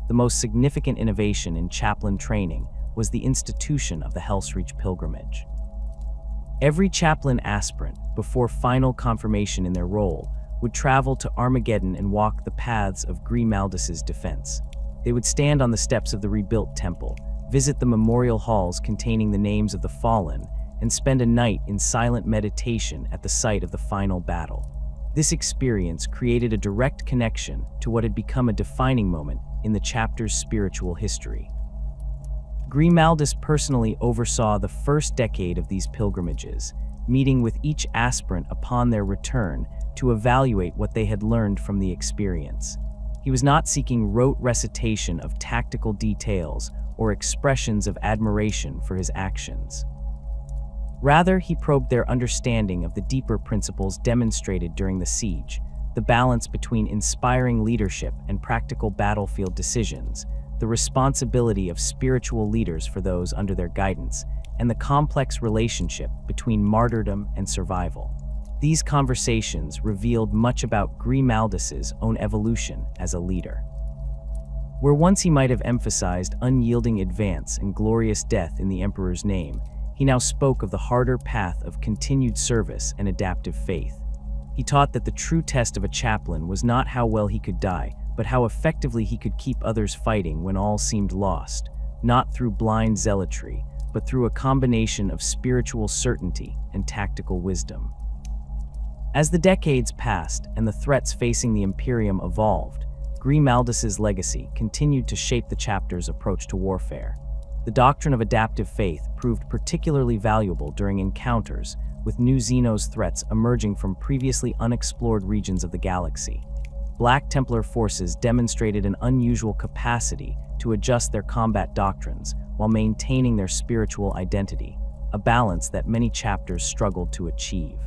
The most significant innovation in chaplain training was the institution of the Helsreach pilgrimage. Every chaplain aspirant, before final confirmation in their role, would travel to Armageddon and walk the paths of Grimaldus's defense. They would stand on the steps of the rebuilt temple, visit the memorial halls containing the names of the fallen, and spend a night in silent meditation at the site of the final battle. This experience created a direct connection to what had become a defining moment in the chapter's spiritual history. Grimaldus personally oversaw the first decade of these pilgrimages, meeting with each aspirant upon their return to evaluate what they had learned from the experience. He was not seeking rote recitation of tactical details or expressions of admiration for his actions. Rather, he probed their understanding of the deeper principles demonstrated during the siege, the balance between inspiring leadership and practical battlefield decisions, the responsibility of spiritual leaders for those under their guidance, and the complex relationship between martyrdom and survival. These conversations revealed much about Grimaldus's own evolution as a leader. Where once he might have emphasized unyielding advance and glorious death in the Emperor's name, he now spoke of the harder path of continued service and adaptive faith. He taught that the true test of a chaplain was not how well he could die, but how effectively he could keep others fighting when all seemed lost, not through blind zealotry, but through a combination of spiritual certainty and tactical wisdom. As the decades passed and the threats facing the Imperium evolved, Grimaldus's legacy continued to shape the chapter's approach to warfare. The doctrine of adaptive faith proved particularly valuable during encounters with new Xenos threats emerging from previously unexplored regions of the galaxy. Black Templar forces demonstrated an unusual capacity to adjust their combat doctrines while maintaining their spiritual identity, a balance that many chapters struggled to achieve.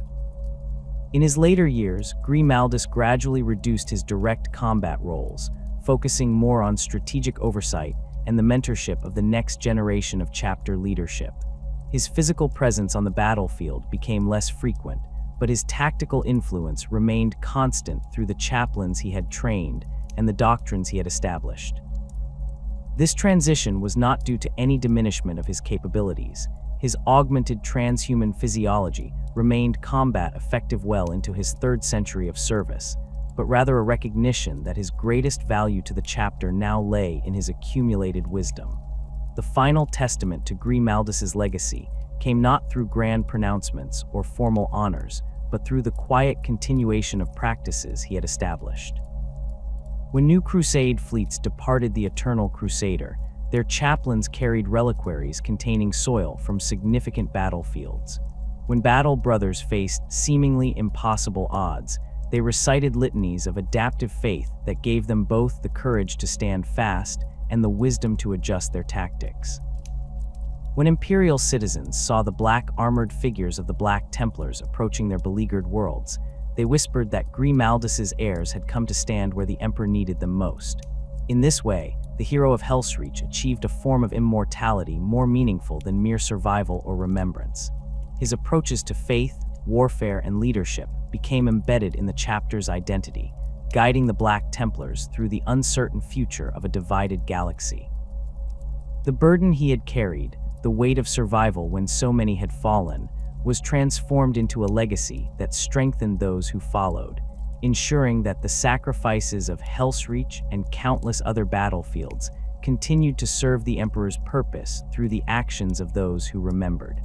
In his later years, Grimaldus gradually reduced his direct combat roles, focusing more on strategic oversight and the mentorship of the next generation of chapter leadership. His physical presence on the battlefield became less frequent, but his tactical influence remained constant through the chaplains he had trained and the doctrines he had established. This transition was not due to any diminishment of his capabilities. His augmented transhuman physiology remained combat effective well into his 3rd century of service, but rather a recognition that his greatest value to the chapter now lay in his accumulated wisdom. The final testament to Grimaldus's legacy came not through grand pronouncements or formal honors, but through the quiet continuation of practices he had established. When new crusade fleets departed the Eternal Crusader, their chaplains carried reliquaries containing soil from significant battlefields. When battle brothers faced seemingly impossible odds, they recited litanies of adaptive faith that gave them both the courage to stand fast and the wisdom to adjust their tactics. When Imperial citizens saw the black armored figures of the Black Templars approaching their beleaguered worlds, they whispered that Grimaldus's heirs had come to stand where the Emperor needed them most. In this way, the Hero of Helsreach achieved a form of immortality more meaningful than mere survival or remembrance. His approaches to faith, warfare, and leadership became embedded in the chapter's identity, guiding the Black Templars through the uncertain future of a divided galaxy. The burden he had carried, the weight of survival when so many had fallen, was transformed into a legacy that strengthened those who followed, ensuring that the sacrifices of Helsreach and countless other battlefields continued to serve the Emperor's purpose through the actions of those who remembered.